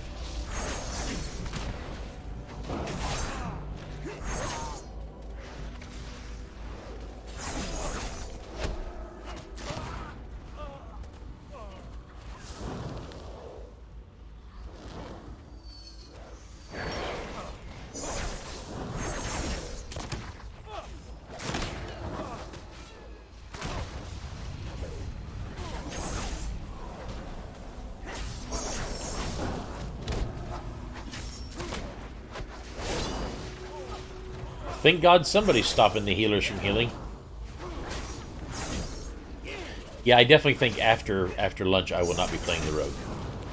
Thank God somebody's stopping the healers from healing. Yeah, I definitely think after lunch I will not be playing the rogue.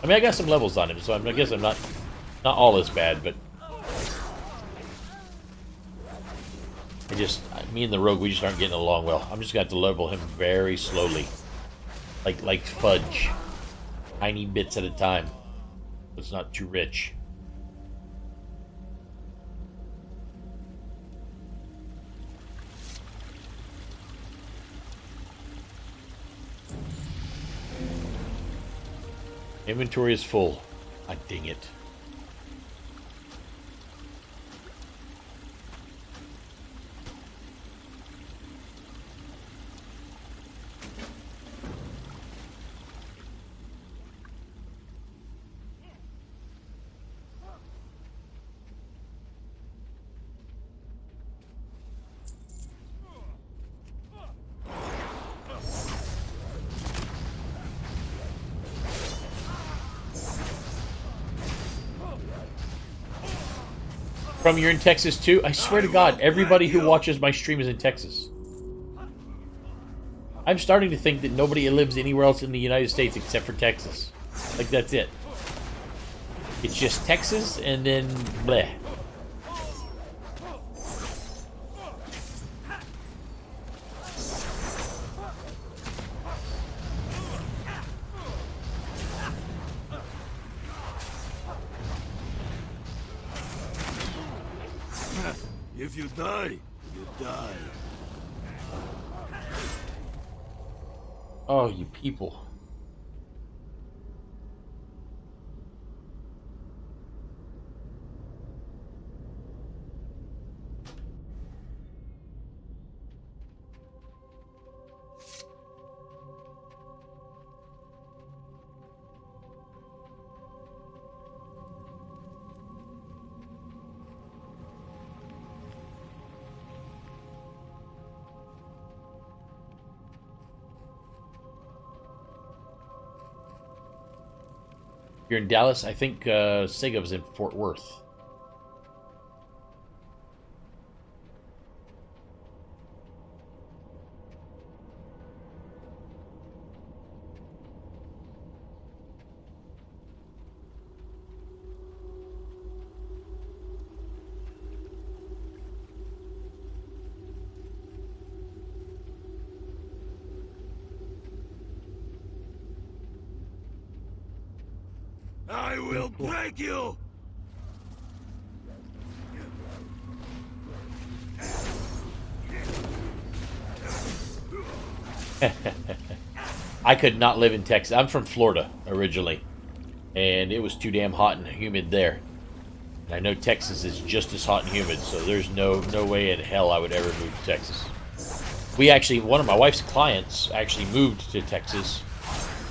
I mean, I got some levels on him, so I guess I'm not all as bad, but me and the rogue, we just aren't getting along well. I'm just gonna have to level him very slowly, like fudge, tiny bits at a time. It's not too rich. Inventory is full. Ah, dang it. From you're in Texas too? I swear to God, everybody who watches my stream is in Texas. I'm starting to think that nobody lives anywhere else in the United States except for Texas. Like, that's it. It's just Texas and then bleh. If you die, you die. Oh, you people. You're in Dallas? I think Sega was in Fort Worth. I will break you! I could not live in Texas. I'm from Florida originally, and it was too damn hot and humid there. And I know Texas is just as hot and humid, so there's no way in hell I would ever move to Texas. We actually, one of my wife's clients actually moved to Texas,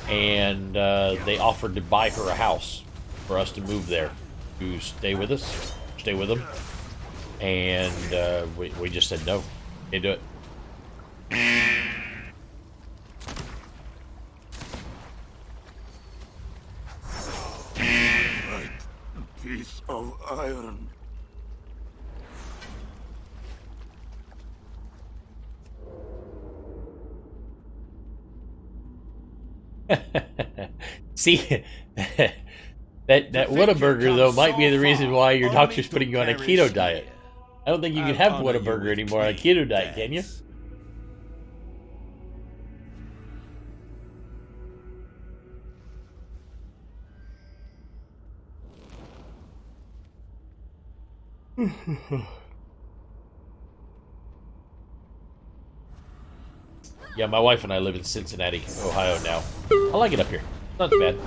and they offered to buy her a house for us to move there to stay with them. And we just said no, can't do it. Piece of iron. See, that Whataburger though might be the reason why your doctor's putting you on a keto diet. I don't think you can have Whataburger anymore on a keto diet, can you? Yeah, my wife and I live in Cincinnati, Ohio now. I like it up here. Not too bad.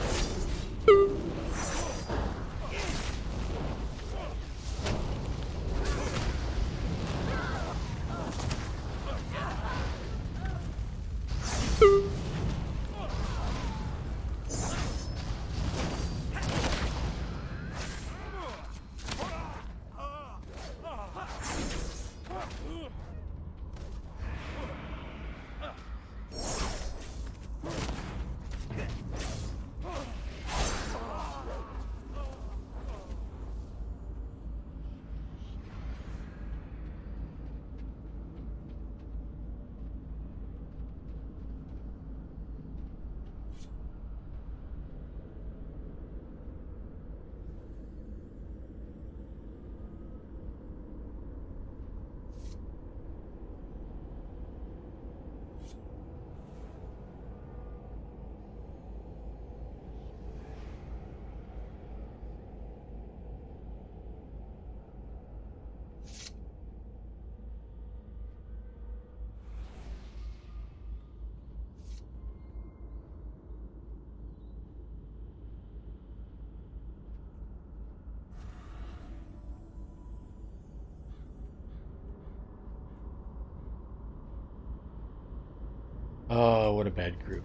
Oh, what a bad group.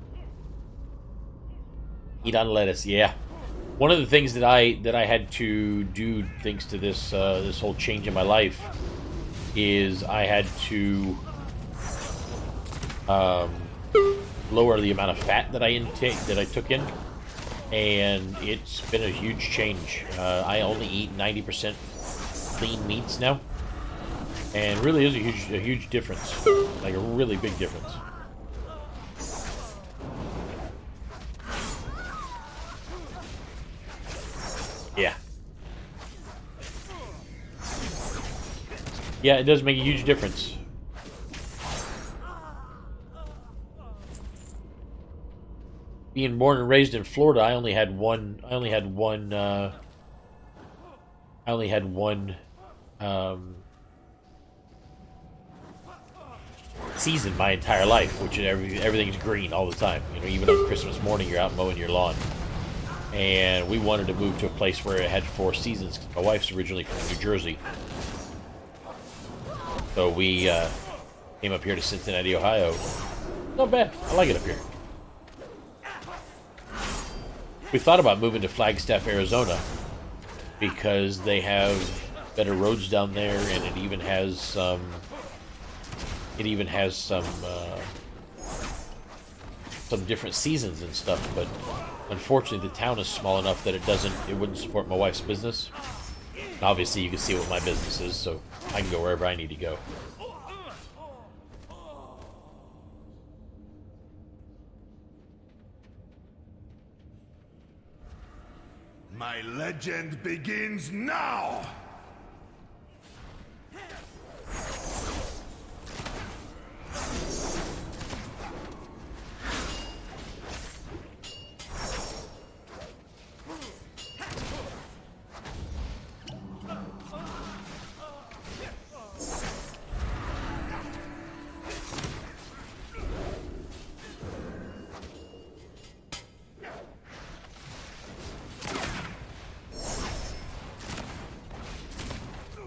Eat on lettuce, yeah. One of the things that I had to do, thanks to this this whole change in my life, is I had to lower the amount of fat that I took in, and it's been a huge change. I only eat 90% clean meats now, and really is a huge difference, like a really big difference. Yeah. Yeah, it does make a huge difference. Being born and raised in Florida, I only had one season my entire life, which is everything's green all the time. You know, even on Christmas morning, you're out mowing your lawn. And we wanted to move to a place where it had 4 seasons. My wife's originally from New Jersey, so we came up here to Cincinnati, Ohio. Not bad. I like it up here. We thought about moving to Flagstaff, Arizona, because they have better roads down there, and it even has some different seasons and stuff. But unfortunately, the town is small enough that it wouldn't support my wife's business. And obviously, you can see what my business is, so I can go wherever I need to go. My legend begins now!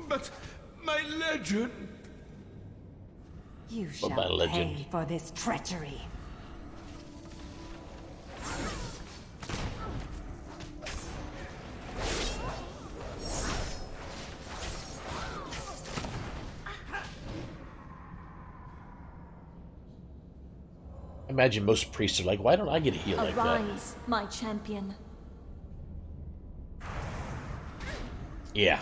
But my legend... You shall pay for this treachery. I imagine most priests are like, why don't I get a heal like that? Arise, my champion. Yeah.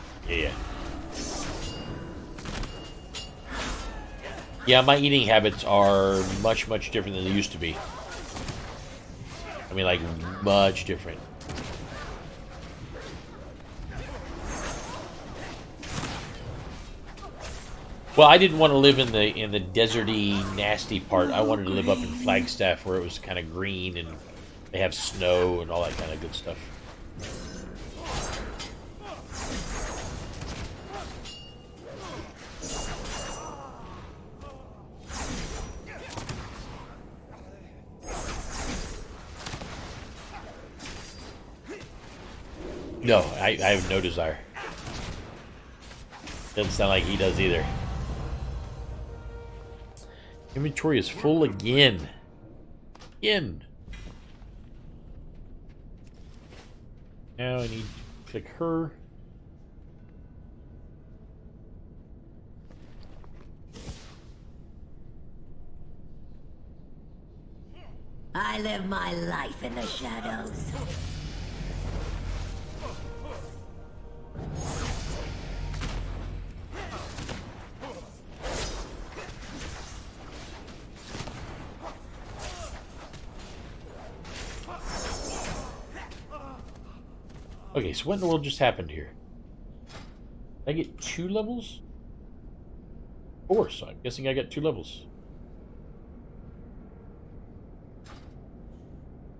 Yeah, my eating habits are much different than they used to be. I mean, like, much different. Well, I didn't want to live in the deserty, nasty part. I wanted to live up in Flagstaff, where it was kind of green and they have snow and all that kind of good stuff. No, I have no desire. Doesn't sound like he does either. Inventory is full again. Now I need to click her. I live my life in the shadows. Okay, so what in the world just happened here? Did I get 2 levels? 4, so I'm guessing I got 2 levels.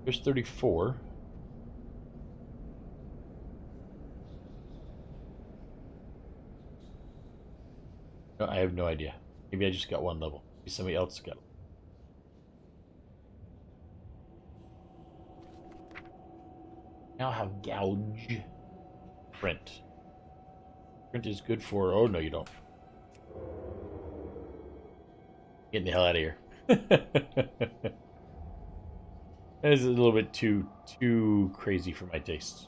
There's 34. No, I have no idea. Maybe I just got 1 level. Maybe somebody else got it. Now I have gouge. Print. Print is good for... Oh, no, you don't. Getting the hell out of here. That is a little bit too crazy for my tastes.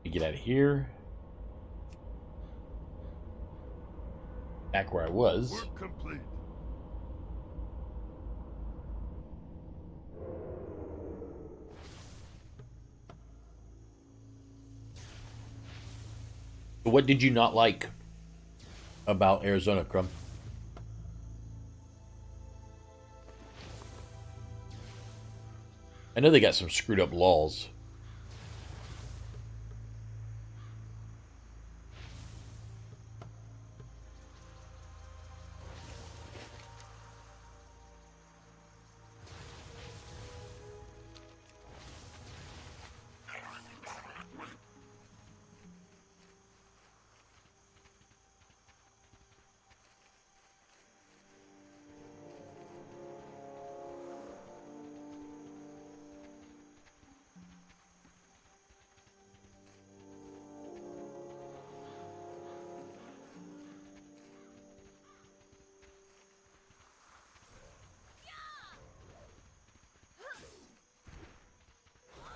Get out of here. Back where I was. Work complete. What did you not like about Arizona, Crumb? I know they got some screwed up laws.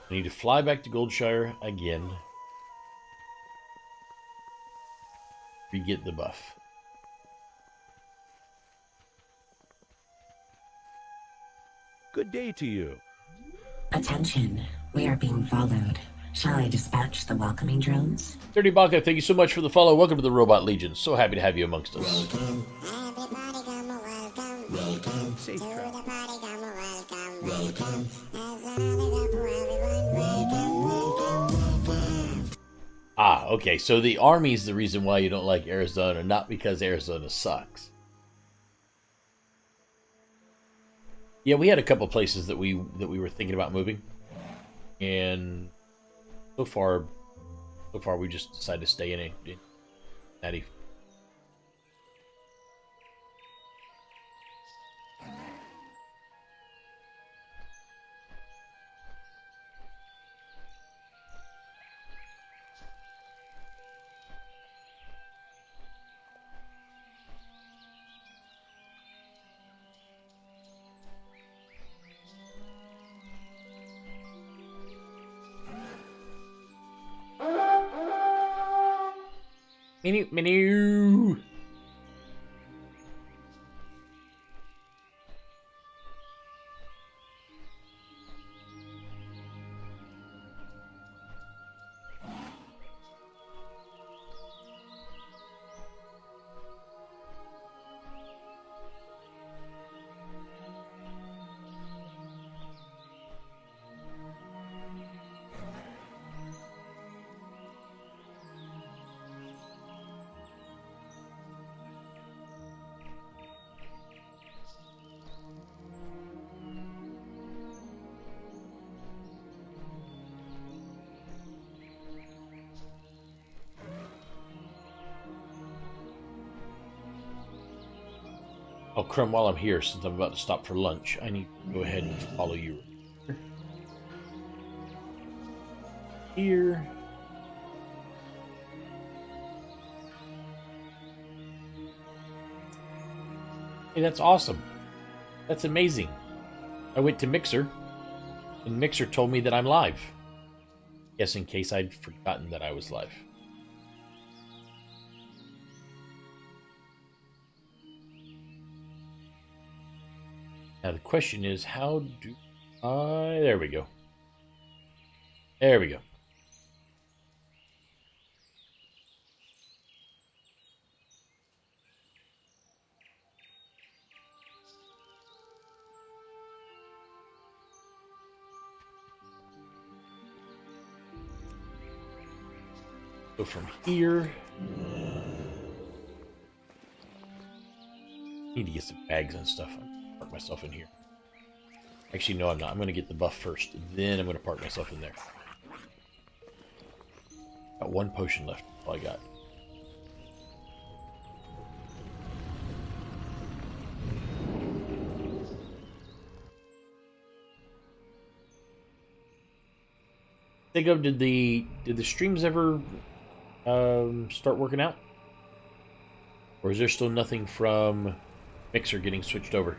I need to fly back to Goldshire again. Re-get the buff. Good day to you. Attention, we are being followed. Shall I dispatch the welcoming drones? Dirty Baka, thank you so much for the follow. Welcome to the Robot Legion. So happy to have you amongst us. Welcome. Everybody come welcome. Welcome. Safe To the travel. party come welcome. Welcome. There's another go for everyone. Welcome. Ah, okay. So the army's the reason why you don't like Arizona, not because Arizona sucks. Yeah, we had a couple places that we were thinking about moving, and so far we just decided to stay in Natty. Menu. Oh, Crumb, while I'm here, since I'm about to stop for lunch, I need to go ahead and follow you. Here. Hey, that's awesome. That's amazing. I went to Mixer, and Mixer told me that I'm live. Yes, in case I'd forgotten that I was live. Now the question is, how do I... There we go. There we go. So from here... Need to get some bags and stuff. I'll park myself in here. Actually, no, I'm not. I'm going to get the buff first. Then I'm going to park myself in there. Got one potion left. All I got. Think of did the streams ever start working out? Or is there still nothing from Mixer getting switched over?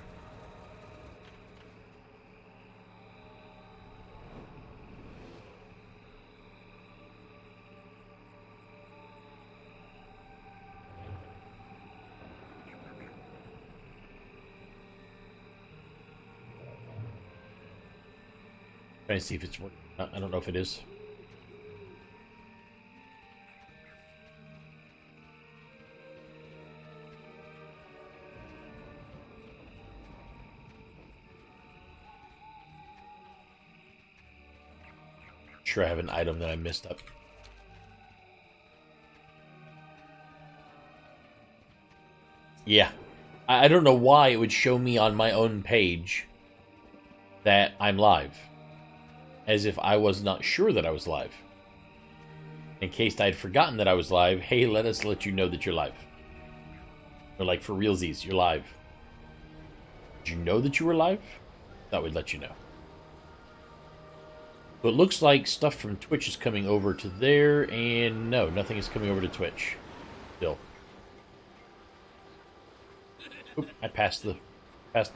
Trying to see if it's working. I don't know if it is. Sure, I have an item that I missed up. Yeah. I don't know why it would show me on my own page that I'm live. As if I was not sure that I was live. In case I'd forgotten that I was live, hey, let us let you know that you're live. Or like, for realsies, you're live. Did you know that you were live? Thought we'd let you know. So it looks like stuff from Twitch is coming over to there, and no, nothing is coming over to Twitch. Still. Oop, I passed the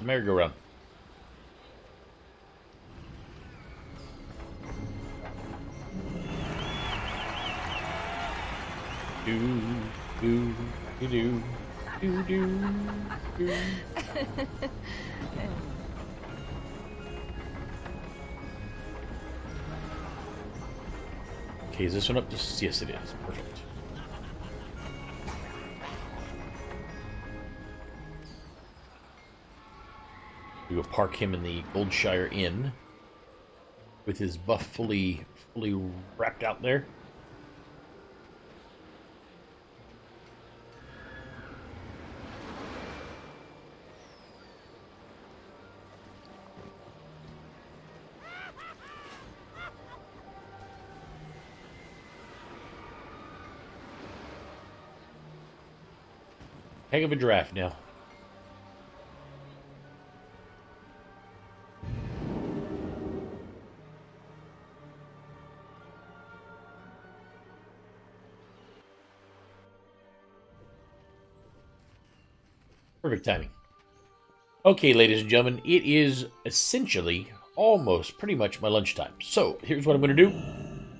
merry-go-round. Do do do do do do. Okay, is this one up to... Yes, it is. Perfect. We will park him in the Goldshire Inn with his buff fully wrapped out there. Heck of a draft now. Perfect timing. Okay, ladies and gentlemen, it is essentially almost pretty much my lunchtime. So here's what I'm going to do.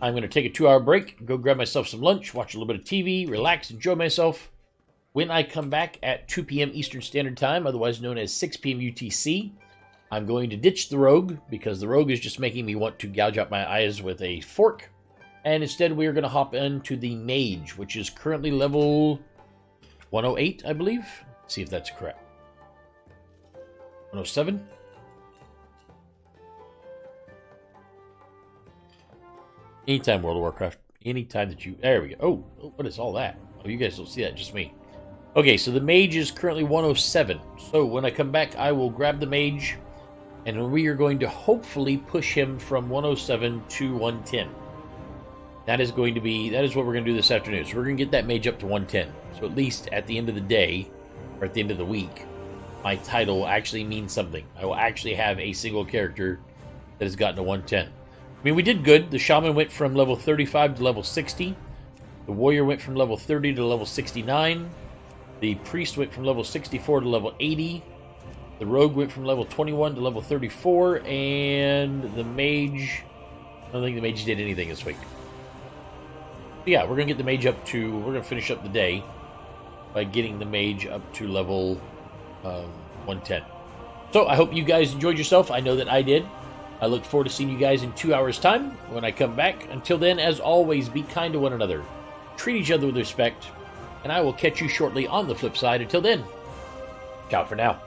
I'm going to take a 2-hour break, go grab myself some lunch, watch a little bit of TV, relax, enjoy myself. When I come back at 2 p.m. Eastern Standard Time, otherwise known as 6 p.m. UTC, I'm going to ditch the Rogue, because the Rogue is just making me want to gouge out my eyes with a fork. And instead, we are going to hop into the Mage, which is currently level 108, I believe. Let's see if that's correct. 107? Anytime, World of Warcraft. Anytime that you... There we go. Oh, what is all that? Oh, you guys don't see that, just me. Okay, so the Mage is currently 107. So when I come back, I will grab the Mage, and we are going to hopefully push him from 107 to 110. That is what we're going to do this afternoon. So we're going to get that Mage up to 110. So at least at the end of the day, or at the end of the week, my title will actually mean something. I will actually have a single character that has gotten to 110. I mean, we did good. The Shaman went from level 35 to level 60. The Warrior went from level 30 to level 69. The Priest went from level 64 to level 80. The Rogue went from level 21 to level 34. And the Mage... I don't think the Mage did anything this week. But yeah, we're going to get the Mage up to... We're going to finish up the day by getting the Mage up to level 110. So I hope you guys enjoyed yourself. I know that I did. I look forward to seeing you guys in 2 hours' time when I come back. Until then, as always, be kind to one another. Treat each other with respect. And I will catch you shortly on the flip side. Until then, ciao for now.